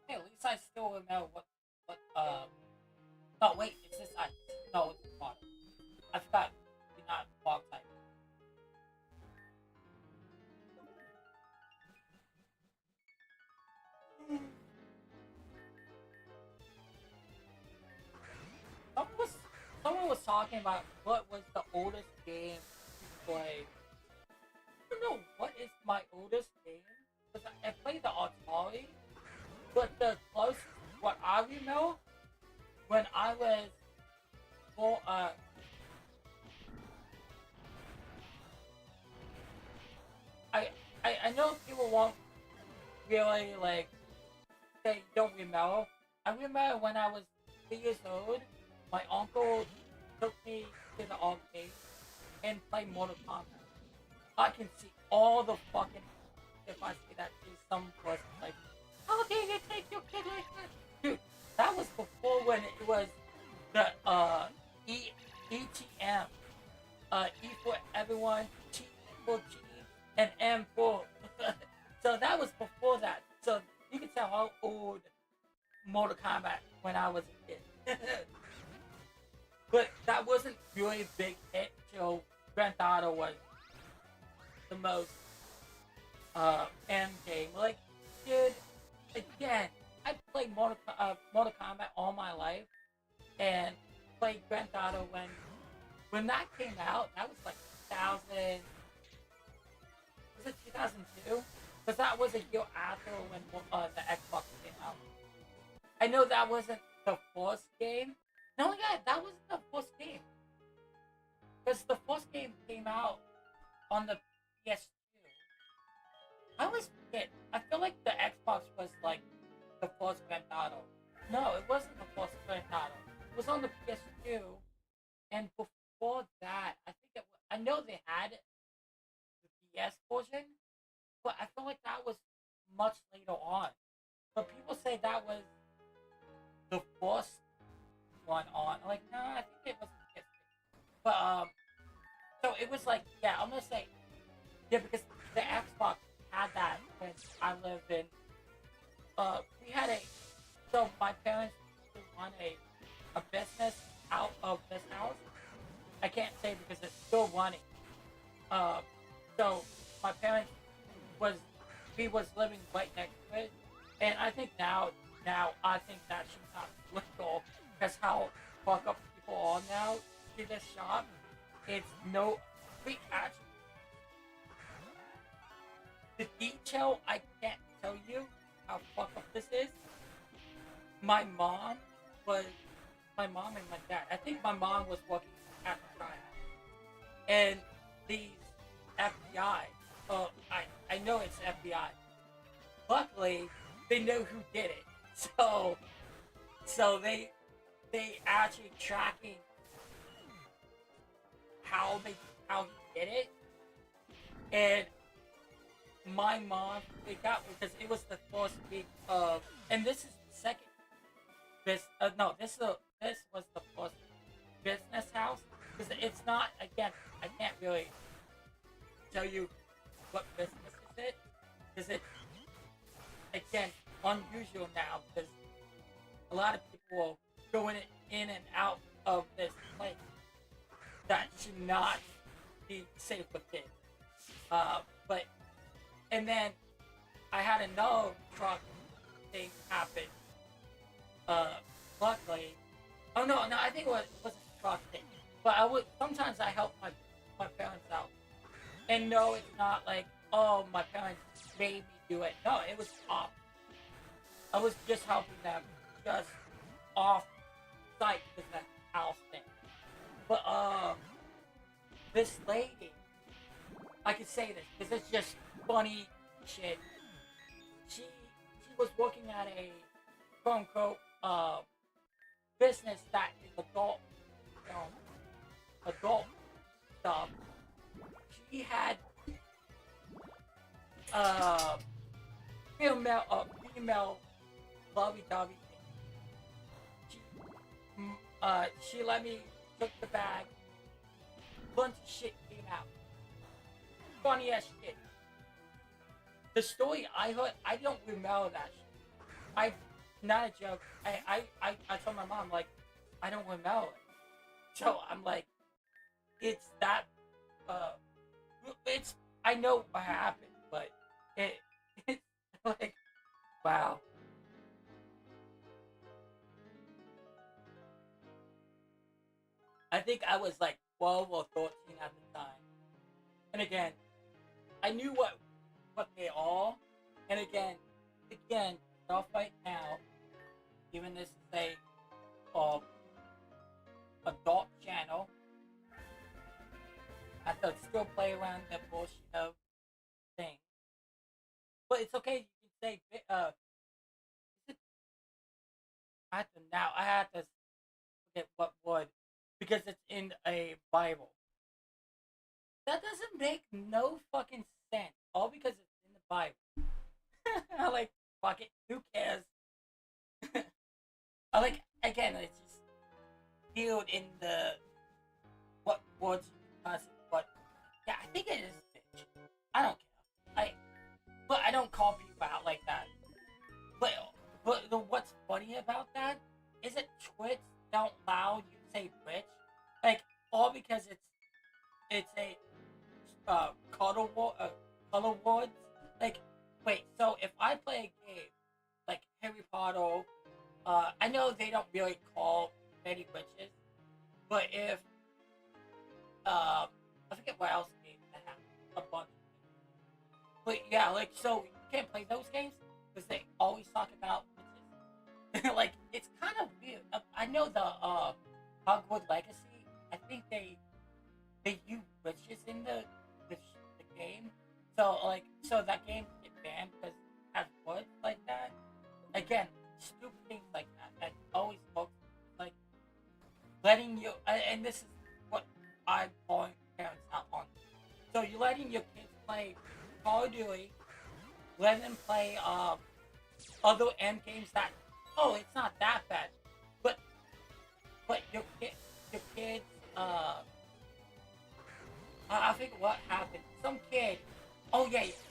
hey, at least I still remember what no wait it's this ice no it's water I forgot you're not fog type someone was someone was talking about what was the oldest game you played I don't know what is my oldest game because I played the Atari but the closest what I remember when I was for I I know people won't really like say don't remember. I remember when I was 3 years old, my uncle took me to the arcade and played Mortal Kombat. I can see all the fucking if I see that to some person like, how dare you take your kid like that? Dude, that was before when it was the E ETM. E for everyone, T for G, and M for so that was before that. So you can tell how old Mortal Kombat when I was a kid. But that wasn't really a big hit till Grand Theft Auto was the most end game. Like, dude, again, I played Mortal Kombat all my life, and played Grand Theft Auto when that came out. That was like 2000. Was it 2002? Because that was a year after when the Xbox came out. I know that wasn't the first game. No, yeah, that wasn't the first game. Because the first game came out on the PS2. I always forget. I feel like the Xbox was like the first Grand Theft Auto. No, it wasn't the first Grand Theft Auto. It was on the PS2, and before that, I think I know they had the PS version, but I feel like that was much later on. But people say that was the first one on. Like, no, I think it was the PS2. But so it was like, yeah, I'm gonna say, yeah, because the Xbox had that when I lived in. We had so my parents run a business out of this house. I can't say because it's still running. So my parents we was living right next to it, and I think now I think that should not be legal because how fuck up people are now to this shop. It's no, we actually the detail I can't tell you how fucked up this is. My mom was my mom and my dad. I think my mom was working at the time, and these FBI. Oh, I know it's FBI. Luckily, they know who did it, so they actually tracking how he did it, and my mom they got because it was the first week of, and this is the second no, this was the first business house because it's not, again, I can't really tell you what business is it because it's, again, unusual now because a lot of people are going in and out of this place that should not be safe with kids. But and then I had another truck thing happen. Luckily, oh no, I think it wasn't a truck thing. But sometimes I help my parents out. And no, it's not like, oh, my parents made me do it. No, it was off. I was just helping them, just off site with the house thing. But this lady, I can say this because it's just funny shit. She was working at a quote unquote business that is adult, adult stuff. She had female lovey-dovey thing. She let me took the bag. Bunch of shit came out. Funny ass shit. The story I heard, I don't remember that shit. Not a joke. I told my mom, like, I don't remember it. So I'm like, it's that, it's, I know what happened, but it's like, wow. I think I was like 12 or 13 at the time. And again, I knew what they all, and again, stuff right now, even this is a adult channel, I have to still play around the bullshit of thing. But it's okay, you can say, I have to forget what word, because it's in a Bible. That doesn't make no fucking sense. All because it's in the Bible. I like, fuck it, who cares? I like, again, it's just filled in the what words you cuss, but yeah, I think it is bitch. I don't care. But I don't call people out like that. But what's funny about that is that Twitch don't allow you to say bitch, like all because it's it's a color words. Like, wait, so if I play a game like Harry Potter, I know they don't really call many witches, but if I forget what else games that have a bunch. But yeah, like so you can't play those games because they always talk about witches. Like it's kind of weird. I know the Hogwarts Legacy. I think they use witches in the game. So like so that game get banned because it has words like that. Again, stupid things like that. That always folks like letting you. And this is what I'm calling parents out on. So you're letting your kids play Call of Duty, let them play other M games that it's not that bad, but your kids I think what happened some kid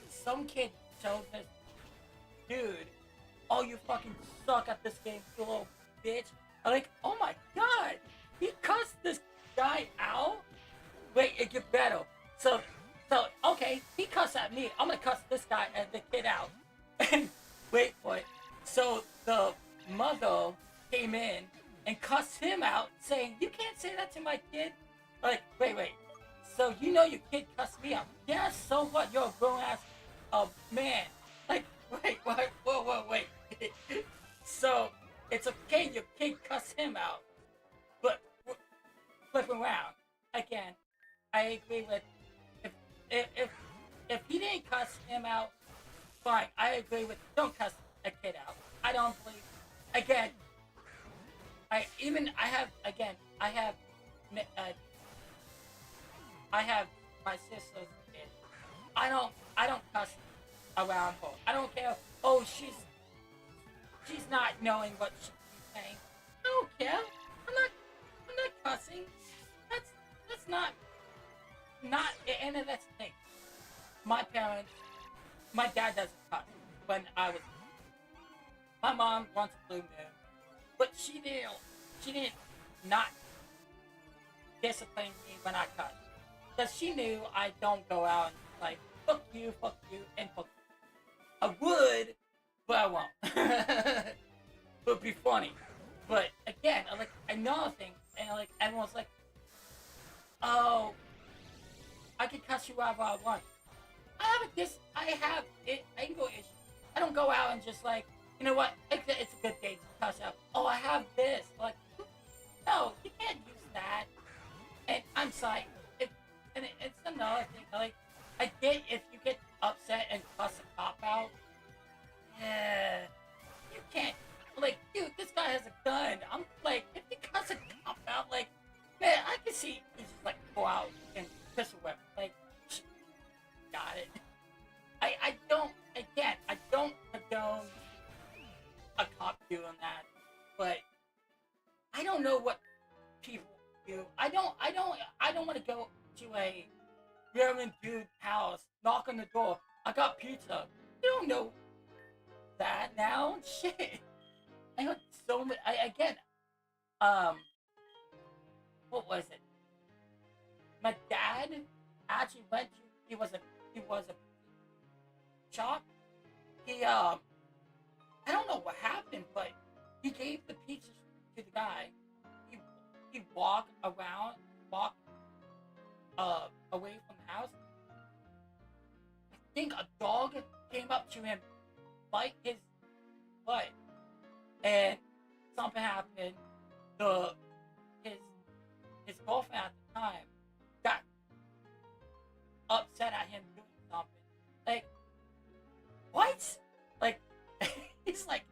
some kid showed this dude, oh you fucking suck at this game, you little bitch. I'm like, oh my god, he cussed this guy out. Wait, it get better. So, okay, he cussed at me. I'm gonna cuss this guy and the kid out. And wait for it. So the mother came in and cussed him out, saying, "You can't say that to my kid." Like, wait. So you know your kid cussed me out? Yeah. So what? You're a grown ass man. Like, wait. So it's okay. Your kid cussed him out, but flip around again. I agree with if if if, if he didn't cuss him out, fine. I agree with don't cuss a kid out. I don't believe. Again, I have uh, I have my sister's kid. I don't cuss around her. I don't care. Oh, she's not knowing what she's saying. I don't care. I'm not cussing. That's not and that's the thing. My parents, my dad doesn't cuss. When I was, my mom once blew me, but she didn't not discipline me when I cussed, because she knew I don't go out and like fuck you, and fuck. I would, but I won't. Would be funny, but again, like another thing, and like everyone's like, oh, I can cuss you out if I want. I have it anger issue. I don't go out and just like, you know what? It's a good day to cuss out. Oh, I have this. Like, no, you can't use that. And I'm sorry. It's another thing. Like, I get if you get upset and cuss a cop out. Yeah, you can't. Like, dude, this guy has a gun. I'm like, if you cuss a cop out, like, man, I can see you just like go out and pistol whip. Like, got it. I don't condone a cop doing that, but I don't know what people do. I don't want to go to a German dude's house, knock on the door. I got pizza. You don't know that now. Shit. I got so many. Um, what was it? My dad actually went to. He was a shop. I don't know what happened, but he gave the pizza to the guy. He walked away from the house. I think a dog came up to him, bite his butt, and something happened. The his his girlfriend at the time got upset at him doing something. Like, what? Like, he's like,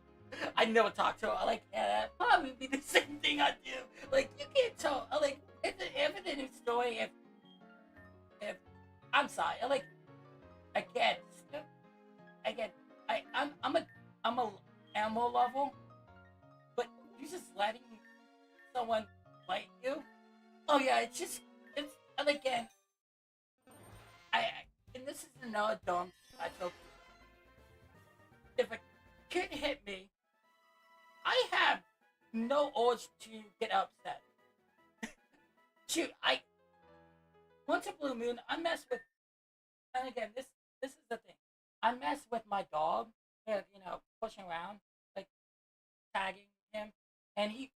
I never talk to her. I'm like, yeah, that probably be the same thing I do. Like, you can't tell. I'm like, if it's a new story, if I'm sorry. I'm like, again, again, I'm a animal lover, but you just letting someone bite you. Oh yeah, it's and again, I and this is another dumb I told you. If a kid hit me, I have no urge to get upset. Shoot, once a blue moon, I mess with, and again, this is the thing. I mess with my dog, pushing around, like tagging him, and he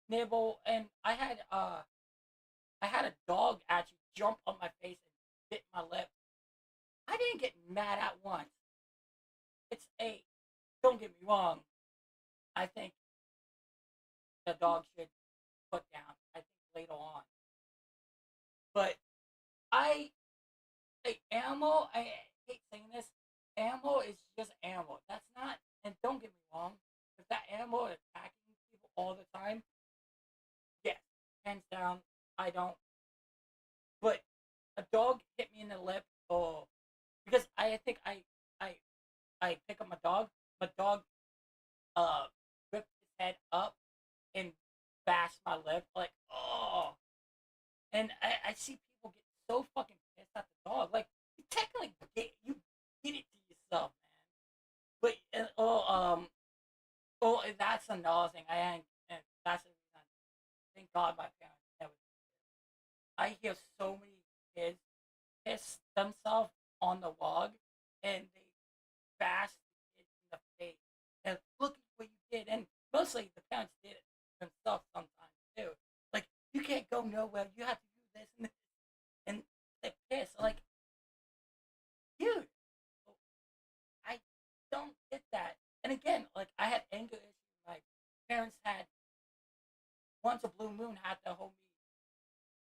nibble, and I had a dog actually jump on my face and bit my lip. I didn't get mad at once. It's a Don't get me wrong. I think the dog should put down. I think later on, but I animal. I hate saying this. Animal is just animal. That's not. And don't get me wrong. If that animal is attacking people all the time, yes, hands down, I don't. But a dog hit me in the lip, or because I think I I pick up my dog uh ripped his head up and bashed my lip like oh, and I see people get so fucking pissed at the dog. Like you technically did it to yourself, man. But that's another thing. I ain't, and that's the reason. Thank God my parents never. I hear so many kids piss themselves on the log, and they bash the kid in the face. And look at what you did. And mostly the parents did it themselves sometimes too. Like you can't go nowhere. You have to do this and this. And they piss like, dude, I don't get that. And again, like I had anger issues. My parents had once a blue moon had to hold me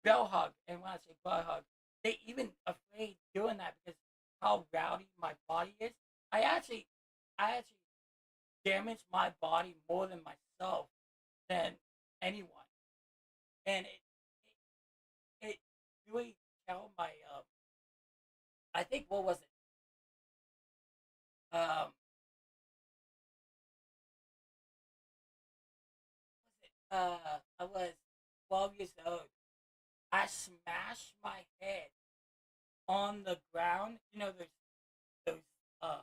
bell hug, and when I say bell hug, they even afraid doing that because how rowdy my body is. I actually damaged my body more than myself than anyone, and it really tell my I think what was it I was 12 years old. I smashed my head on the ground. You know, those uh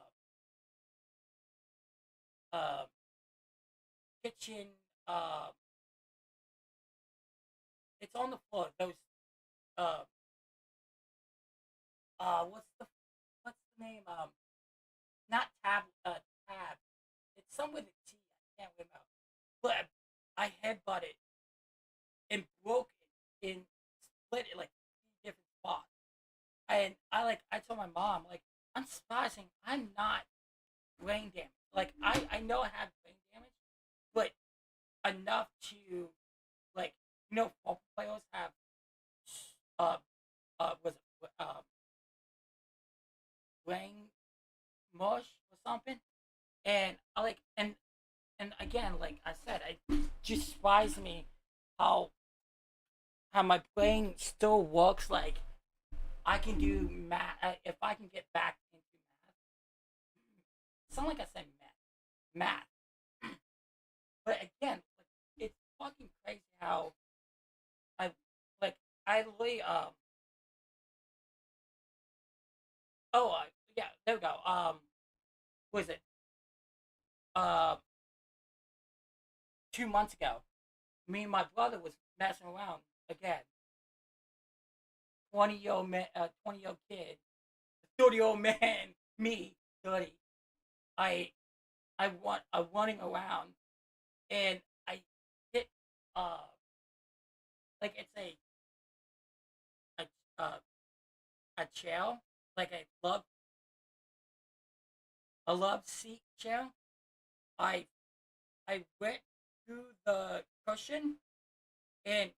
uh kitchen uh it's on the floor. Those uh what's the name? Not tab. It's some with a T. I can't remember. But I headbutted and broke it in split it like three different spots. And I told my mom like I'm spicing. I'm not brain damage. Like I know I have brain damage, but enough to like football players have uh was it brain mush or something, and I like and again like I said, it just surprised me how my brain still works. Like I can do math if I can get back into math. It's not like I said math, but again, like, it's fucking crazy how I like I really oh yeah, there we go. What is it? Uh, 2 months ago, me and my brother was messing around again. 20-year old man, 20-year old kid, 30-year old man, me 30. I I'm running around and I hit uh like it's a a chair, like a love seat chair. I I went through the cushion and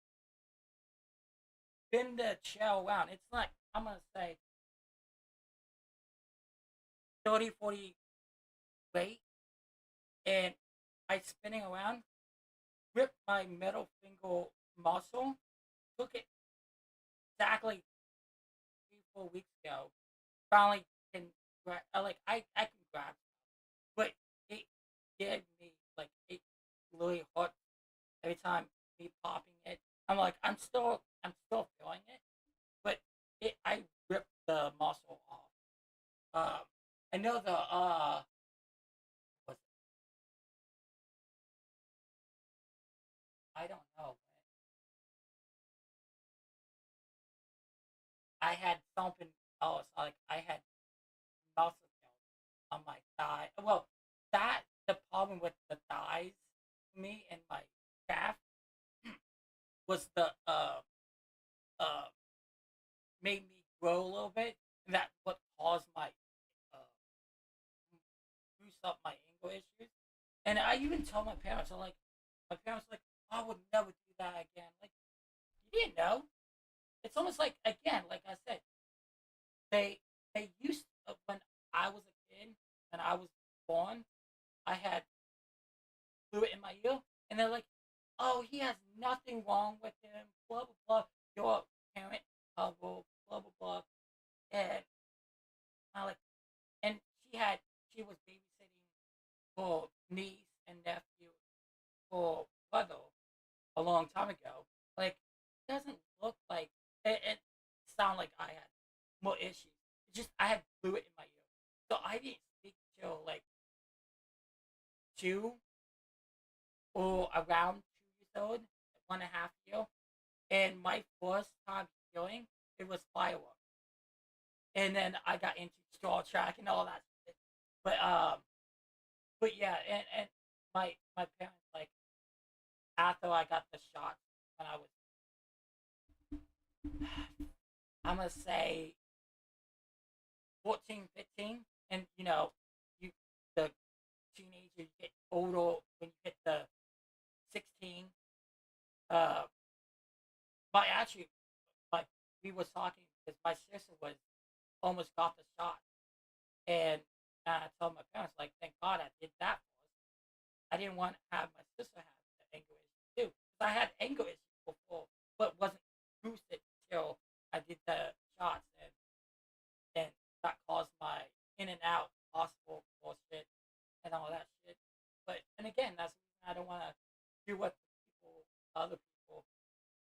spin the chair around. It's like I'm gonna say 30, 40 weight, and I spinning around, ripped my middle finger muscle. Took it exactly 3, 4 weeks ago. Finally can grab. I can grab, but it did me like it really hurt every time me popping it. I'm still feeling it, but I ripped the muscle off. I know the what's I don't know. I had something else. Like I had muscle on my thigh. Well, that the problem with the thighs for me and my calf was the uh made me grow a little bit, and that what caused my uh boost up my anger issues. And I even told my parents, I'm like, my parents were like, I would never do that again. Like, you didn't know. It's almost like again, like I said, they used to, when I was a kid and I was born, I had fluid in my ear, and they're like, "Oh, he has nothing wrong with him." Blah blah blah. Your parent couple. Blah blah blah. And I like, and she was babysitting for niece and nephew for brother a long time ago. Like, it doesn't look like it sound like I had more issues. It's just I had fluid in my ear, so I didn't speak till like 2 or around 2 years old, 1.5 year. And my first time hearing it was fireworks, and then I got into Star Trek and all that shit. But yeah, and my parents like after I got the shot when I was I'm gonna say 14, 15, and you the teenager you get older when you hit the 16. Uh, my actually, like we was talking because my sister was almost got the shot, and I told my parents like, thank God I did that for us. I didn't want to have my sister have the anger issue too. 'Cause I had anger issues before, but wasn't boosted till I did the shots, and that caused my in and out hospital bullshit and all that shit. But and again, that's the reason I don't want to do what people, other people,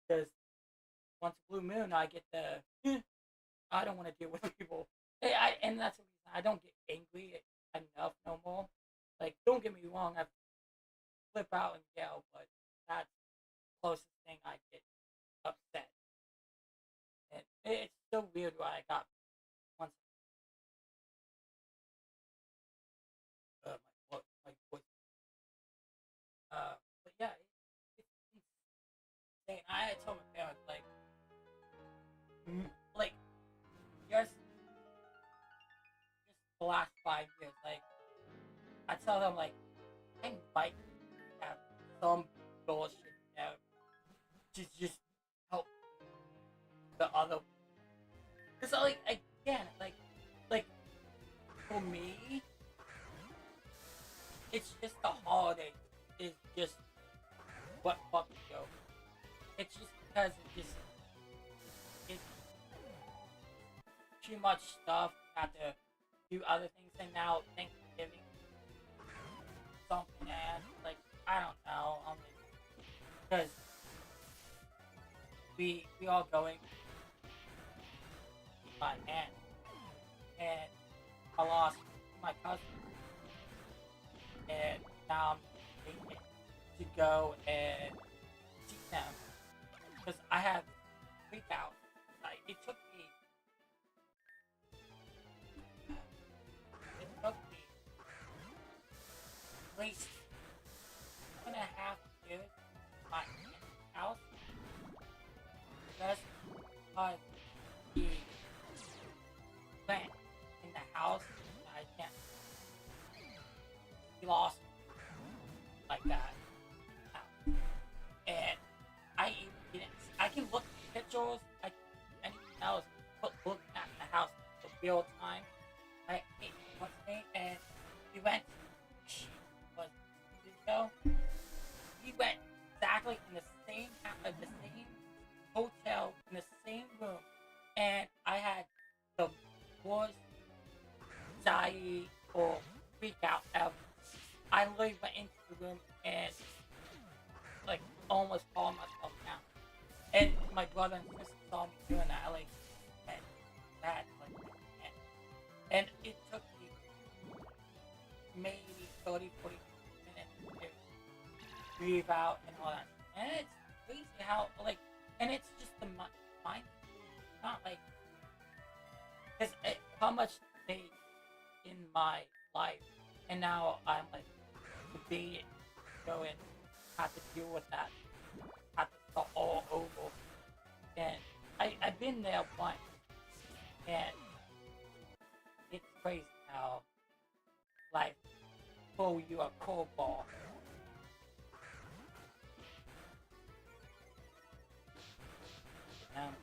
because once a blue moon, I get the I don't want to deal with people. And that's the reason I don't get angry enough no more. Like, don't get me wrong, I flip out and yell, but that's the closest thing I get upset. And it's so weird why I got once my voice. But yeah, it's insane. I had told my parents like just the last 5 years, like I tell them like I might have some bullshit, just help the other. Cause like again, like for me, it's just the holiday is just what fucking go. It's just because it's too much stuff. You have to do other things, and now Thanksgiving something and like I don't know. Because we all going my aunt and I lost my cousin, and now I'm thinking to go and see them because I have freak out. Like it took me at least 2.5 years to my aunt's house just because the plant in the house I can't be lost like that. And I even didn't. I can look at pictures. I can do anything else, but looking at the house for real time. I ate what's name, and we went. Was 2 years ago. We went exactly in the same the same hotel in the same room, and I had the worst anxiety or freak out ever. I literally went into the room and like almost calmed myself down. And my brother and sister saw me doing that. I like and that like and it took me maybe 30, 40 minutes to breathe out and all that. And it's crazy how like and it's just the mind. Not like how much they in my life, and now I'm like debating, going, have to deal with that, have to start all over. And I've been there once, and it's crazy how life throw you a curveball.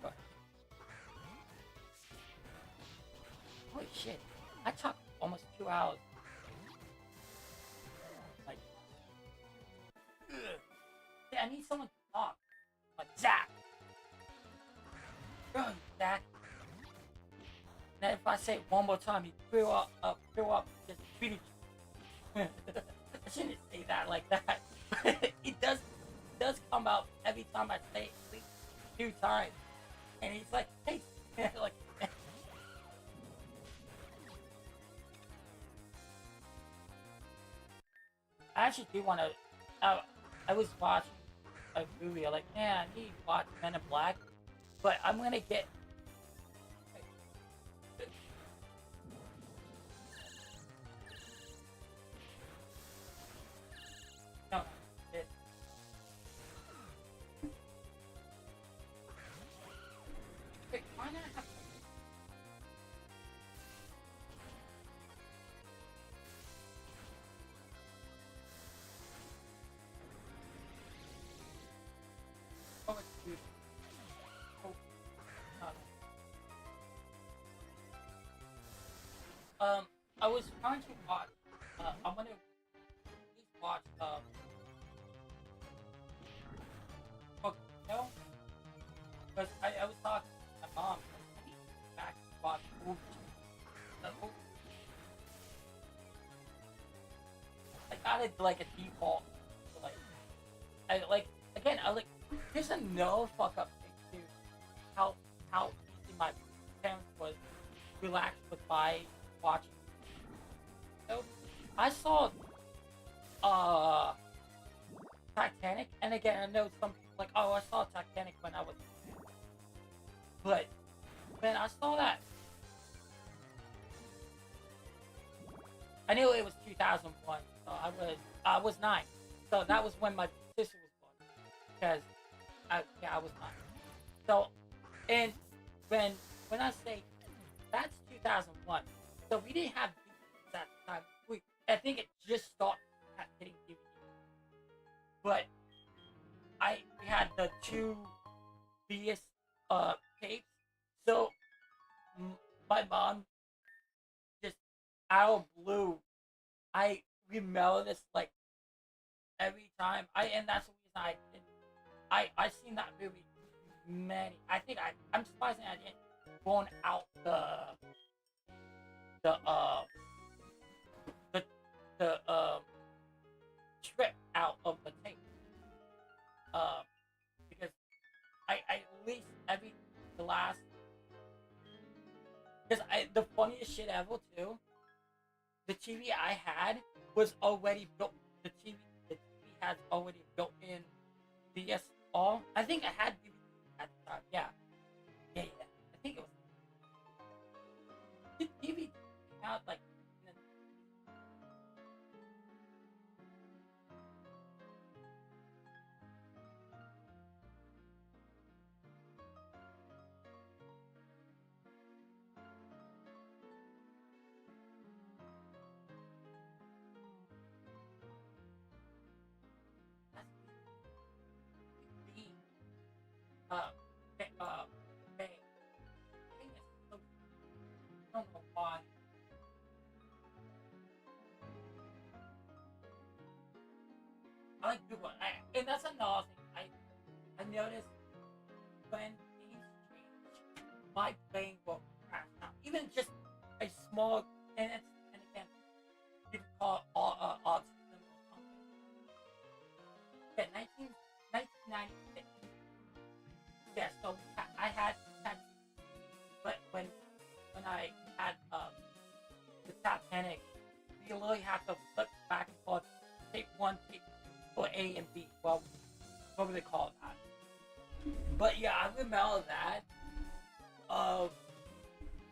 But holy shit, I talked almost 2 hours. Like, ugh. Yeah, I need someone to talk. Like Zach. Bro, Zach. And if I say it one more time, you fill up, just treat it. I shouldn't say that like that. It does come out every time I say it at least 2 times. And he's like, hey, like, I actually do want to. I was watching a movie. I'm like, man, I need to watch Men in Black, but I'm gonna get. No, it, wait, why not have? Oh, it's beautiful. Oh, no, no. I was trying to watch. I'm gonna at least watch. Okay, no, because I was talking to my mom. I need to get back to watch movies. The movie, I got it like a default. So, like, I like again. I like. There's another fuck up thing too. How easy my parents was relaxed with my watching. So I saw uh Titanic, and again I know some people like, oh, I saw Titanic when I was, but when I saw that, I knew it was 2001, so I was 9, so that was when my sister was born, because I was 9. So, and when I say that's 2001, so we didn't have DVDs at the time. I think it just started hitting DVD, but we had the two VS tapes. So my mom just out of blue, I remember this like every time. And that's the reason I seen that movie many. I think I'm surprised I didn't thrown out the the the strip out of the tape. Because I at least every the last, because the funniest shit ever too. The TV I had was already built. The TV has already built in VSR. I think I had DVD at the time. Yeah. Yeah. I think it was. The DVD came out like. Uh, Bang. Bang is so. I don't know why. I like Google. And that's another thing. I noticed when things change, my brain will crash out. Even just a small, and again, you can call it autism or something. Yeah, 1996. Yeah, so I had, but when I had the Titanic, we literally had to flip back and forth, tape one, tape or A and B. Well, what would they call that? But yeah, I remember that of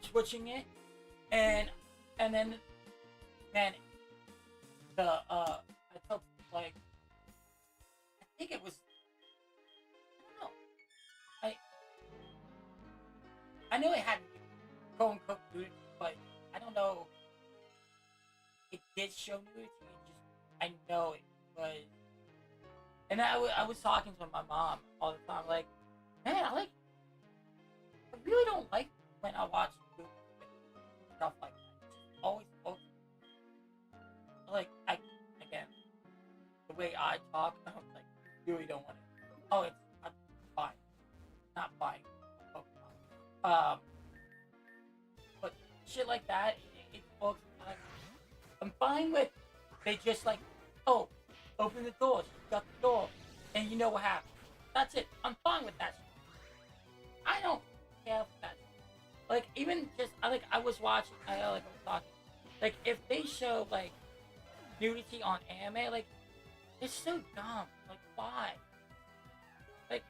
switching it, and then man, the I took like I think it was I don't know. I I knew it had quote unquote nudity, but I don't know. It did show nudity. It just I know it was, and I was talking to my mom all the time, like, man, I really don't like when I watch movies and stuff like that. It's just always like I again the way I talk, I'm like really don't want it. Oh, it's not fine, not fine. But shit like that, it books like I'm fine with. They just like, oh, open the door, shut the door, and you know what happens. That's it. I'm fine with that. I don't care for that. Like even just I was watching. I was talking. Like if they show like nudity on anime, like it's so dumb. Like why? Like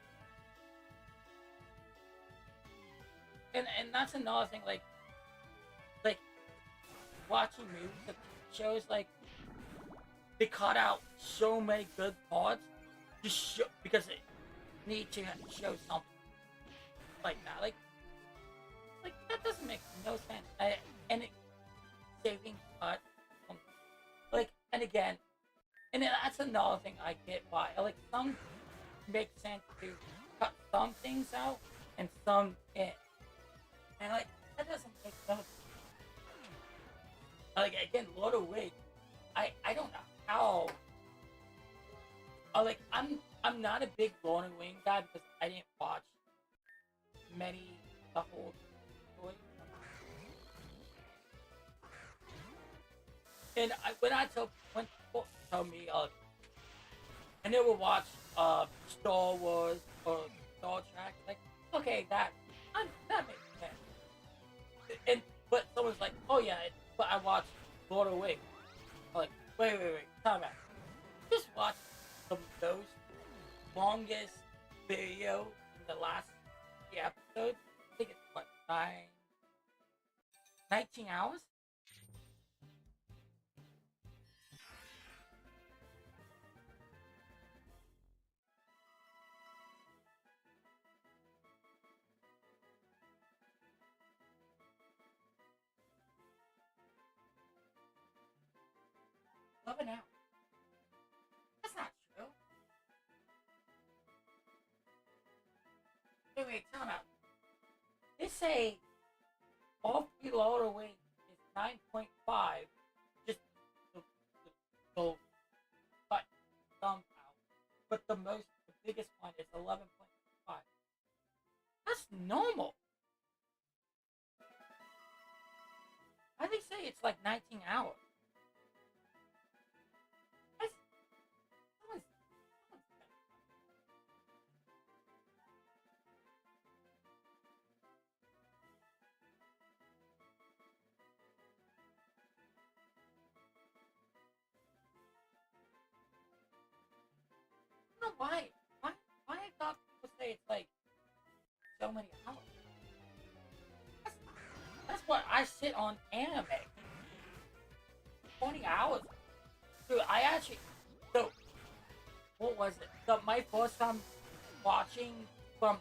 and that's another thing. Like watching movies, the shows like they cut out so many good parts just show, because they need to show something like that. Like that doesn't make no sense. And it, saving cut, um, like and again, and then that's another thing I get why like some make sense to cut some things out and some in, and like that doesn't make no sense. Like again, Lord of Wig, I don't know how. Like I'm not a big Lord of Wing guy because I didn't watch many the whole story. And when I tell when people tell me I never watched Star Wars or Star Trek, like okay that makes sense. And but someone's like, oh yeah, but I watched Lord of the Rings. I'm like, wait, time out. Just watch the most longest video in the last three episodes. I think it's what 19 hours. Love it now. That's not true. Wait, time out. They say all three Lord of the Rings is 9.5. Just the cut some out. But the biggest one is 11.5. That's normal. Why do they say it's like 19 hours? That's, someone's, someone's, I don't know why. Why I thought people say it's like so many hours? That's, that's what I sit on anime. 20 hours. Dude, I actually. So, what was it? My first time watching from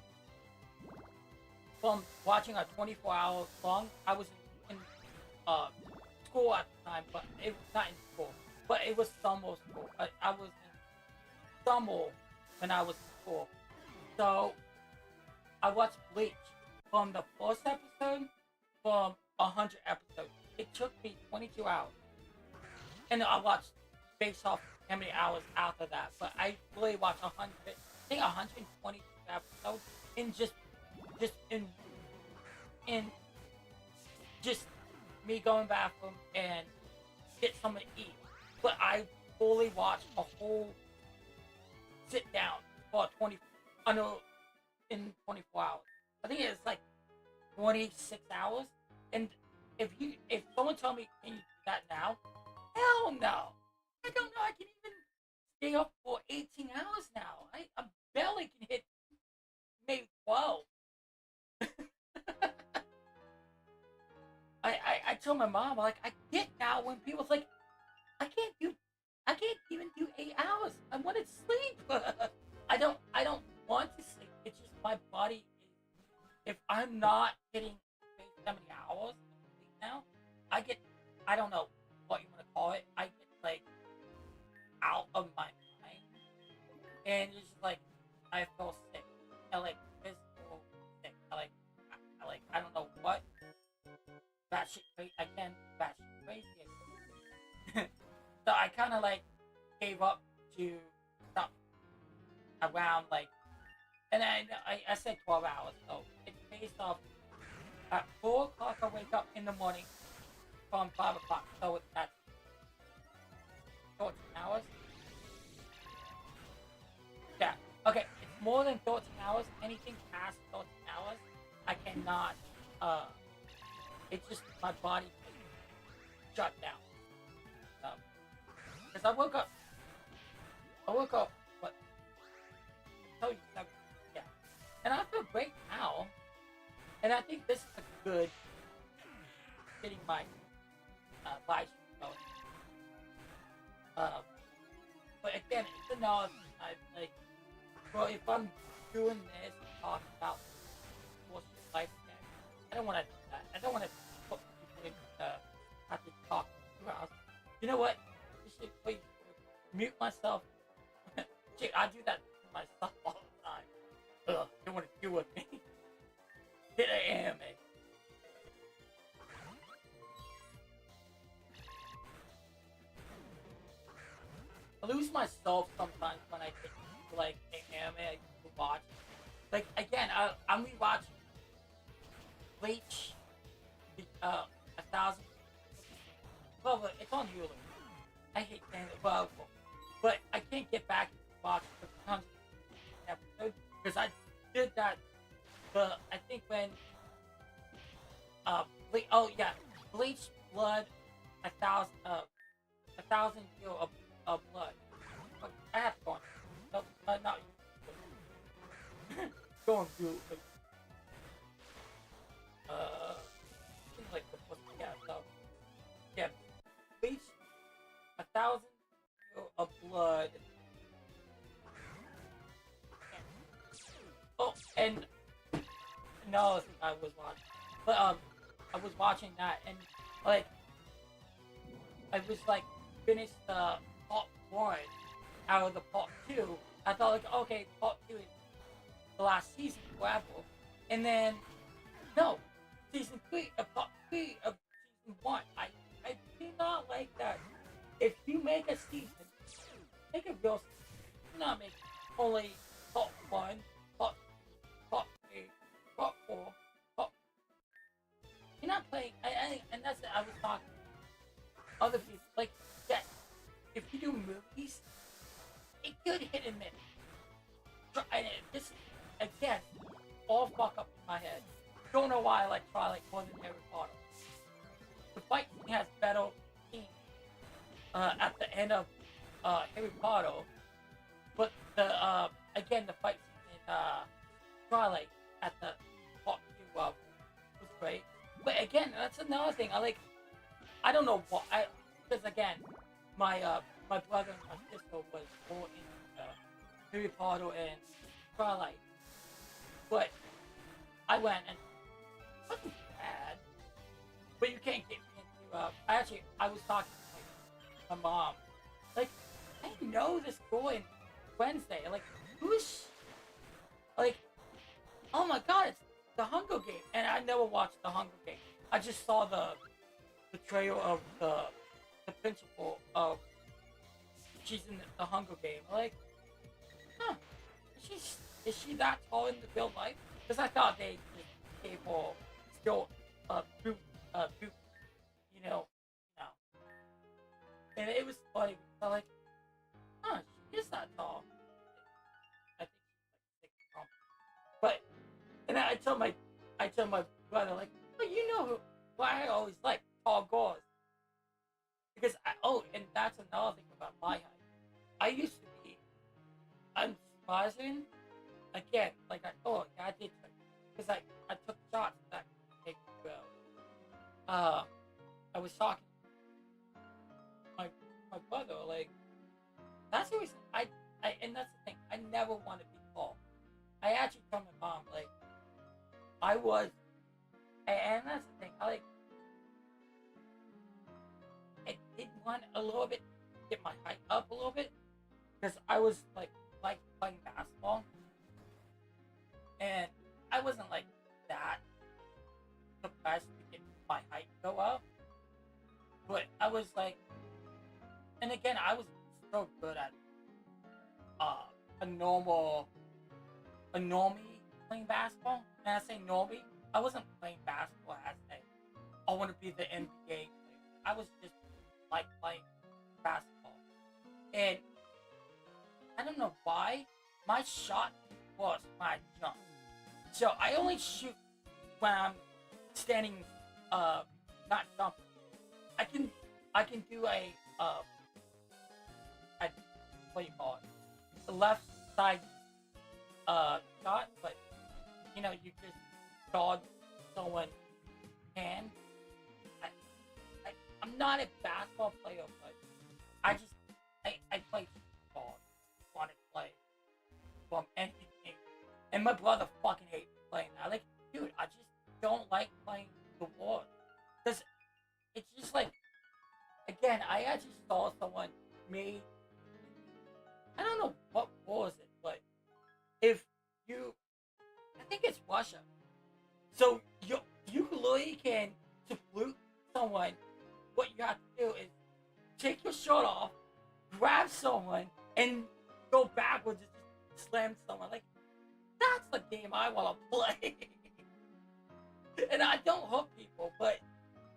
watching a 24-hour long, I was in uh, school at the time, but it was not in school. But it was summer school. I was in summer when I was in school. So, I watched Bleach from the first episode from 100 episodes. It took me 22 hours. And I watched based off how many hours after that. But I really watched 100, I think 120 episodes in just in just me going bathroom and get something to eat. But I fully watched a whole sit down for 20. I know in 24 hours. I think it's like 26 hours. And if someone told me can you do that now, hell no. I don't know. I can even stay up for 18 hours now. I barely can hit maybe 12. I told my mom, like, I get now when people's like, I can't do, I can't even do 8 hours. I want to sleep. I don't want to sleep. It's just my body. If I'm not getting that many hours of sleep now, I get, I don't know what you want to call it. I get like out of my mind, and it's just like I feel sick. I like physical sick. I don't know what. That shit crazy. I can't. That shit crazy. So I kind of like gave up to stuff around like, and I said 12 hours. So it's based off at 4 o'clock. I wake up in the morning from 5 o'clock. So that's 14 hours. Yeah. Okay. It's more than 13 hours. Anything past 13 hours, I cannot. It's just my body shut down. Because I woke up. What? Tell you something. Yeah. And I feel great now. And I think this is a good getting my life going. But again, it's another thing. I like. Well, if I'm doing this and talking about what's your life again, I don't want to do that. I don't want to put people in have to talk 2 hours. You know what? You should please mute myself. Shit, I do that to myself all the time. Ugh, don't want to deal with me. Hit an anime. I lose myself sometimes when I get to like an anime I used to watch. Like again, I'm rewatching Bleach, a thousand. Well, it's on Hulu. I hate saying it, but I can't get back to watch the tons of episodes because I did that. I think when oh yeah, Bleach Blood, a thousand year of blood. I have to go on. No, not go on Hulu. Seems like the book. Yeah, so yeah, Bleach, a thousand year of blood. Oh, and no, I was watching, but I was watching that, and like, I was like, finished the part 1 out of the part 2. I thought like, okay, part 2 is the last season, whatever, and then no, season 3, part 3 of season 1. I do not like that. If you make a season, make a real season. Do not make only part 1, part 3, part 4, part. You're not playing. And that's it. I was talking to other people. Like, yes, if you do movies, it could hit and miss. And this, again, all fuck up in my head. Don't know why I like Twilight more than Harry Potter. The fight scene has better scenes at the end of Harry Potter, but the again the fight scene in Twilight at the part 2 was great. But again, that's another thing. I don't know what because again, my brother and my sister was more into Harry Potter and Twilight, but I went and it wasn't bad. But you can't get me into actually I was talking to my mom. Like, I know this girl in Wednesday. Like, who's like, oh my god, it's the Hunger Game. And I never watched the Hunger Game. I just saw the trailer of the principal of she's in the Hunger Game. Like, huh? Is she that tall in the real life? Because I thought they just gave her still boot, you know, no. And it was funny. I like, huh? She is that tall. I think she's like 6 something. But and I told my brother like, oh, you know why I always like tall girls. Because and that's another thing about my height. I used to be unsurprising. Again, like I thought, yeah, I did because I took shots that make me grow. I was talking to my brother, like, that's the reason and that's the thing, I never want to be tall. I actually told my mom, like, I was, and that's the thing, I did want a little bit, get my height up a little bit, because I was, like playing basketball, and I wasn't, like, that suppressed to get my height go up, but I was, like, and again, I was so good at, a normal, a normie playing basketball. And I say normie, I wasn't playing basketball as I want to be the NBA player. I was just like playing basketball, and I don't know why my shot was my jump. So I only shoot when I'm standing, not jumping. I can I can do a what do you call it? The left side shot, but you just dodge someone's hand. I, I'm not a basketball player, but I just I play football. Want to play from anything, and my brother fucking hates playing that. Like, dude, I just don't like playing the war, because it's just like, again, I actually saw someone made, I don't know what was it, but if you, I think it's Russia. So you literally can, to flute someone, what you have to do is take your shirt off, grab someone, and go backwards and just slam someone. Like, that's the game I want to play. And I don't hook people, but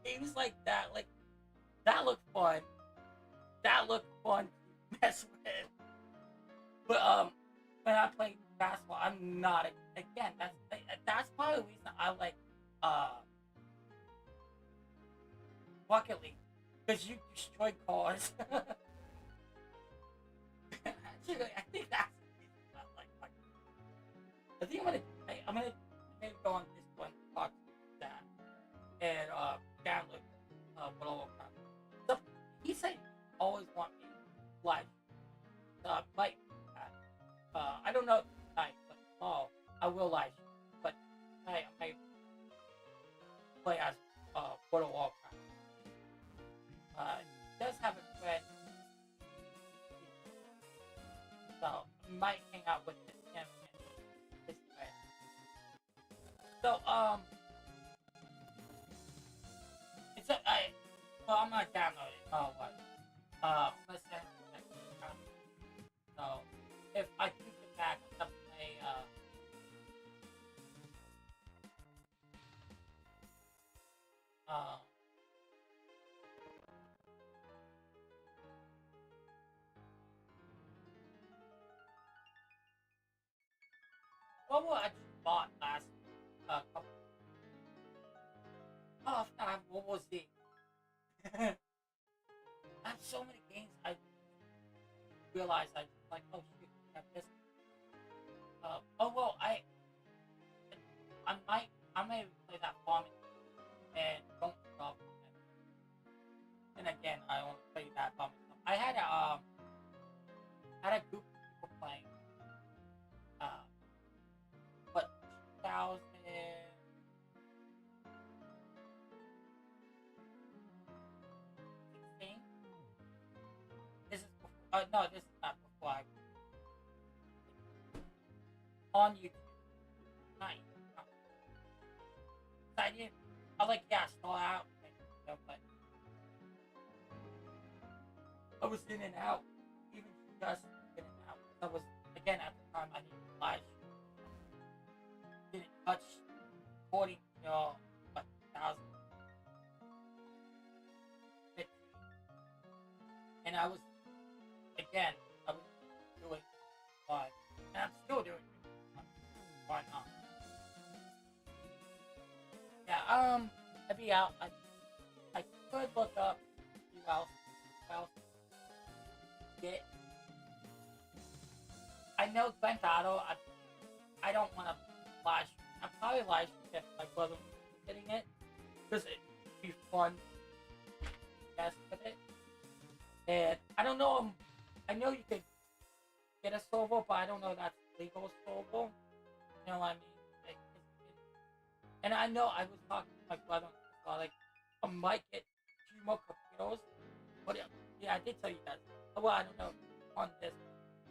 games like that, like, that looked fun. That looked fun to mess with. But when I play basketball, I'm not. Again, that's probably the reason I like Rocket League, because you destroy cars. Actually, I think that's the reason I like Rocket League. I think I'm gonna maybe go on this one talk to that and download World of Warcraft. So he said always want me live. Might I don't know tonight, but tomorrow I will live. But tonight I might play as World of Warcraft. He does have a friend, so I might hang out with him and his friend. So it's well, I'm not downloading. Oh, what? Let's say, so if I do get back, I'm gonna play uh what I just bought last couple. Oh, I have World War Z. I have so many games. I realized I just like, oh shoot, I have this. Oh well, I may play that farming and don't stop. And again, I only play that farming stuff. I had a group of people playing. What 2016? This is before. No, this is not before I on YouTube. Nice. I didn't. I like, yeah, start out, but I was in and out, even just in and out. I was, again, at the time I didn't live, didn't touch 40, what, 2015, and I was, again, I was doing live, and I'm still doing it. Why not? Yeah, I'd be out. I could look up who else get. I know Grand Auto. I don't want to live. I'm probably live if my brother was getting it, because it'd be fun And I don't know. I know you can get a Slovo, but I don't know if that's legal Slovo. You know what I mean? Like, and I know I was talking to my brother about like I might get 2 more computers, but yeah, I did tell you guys. Well, I don't know on this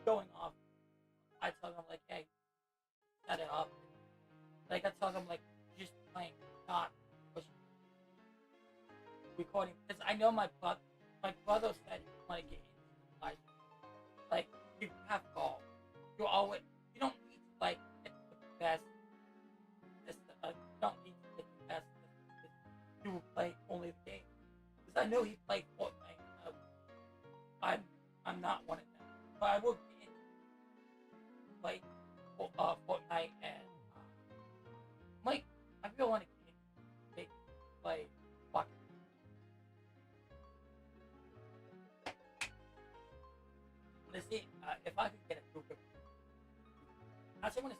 going off. I told him like, hey, set it up. Like I told him like just playing, not pushing recording because I know my brother said he want to get into like you have goal. You always you don't need to like get the best. You don't need to get the best. You will play only the game because I know he played Fortnite. I'm I'm not one of them, but I will get into play Fortnite and like I really want to get into big play. Fuck. Let's see if I could get a group of. I just want to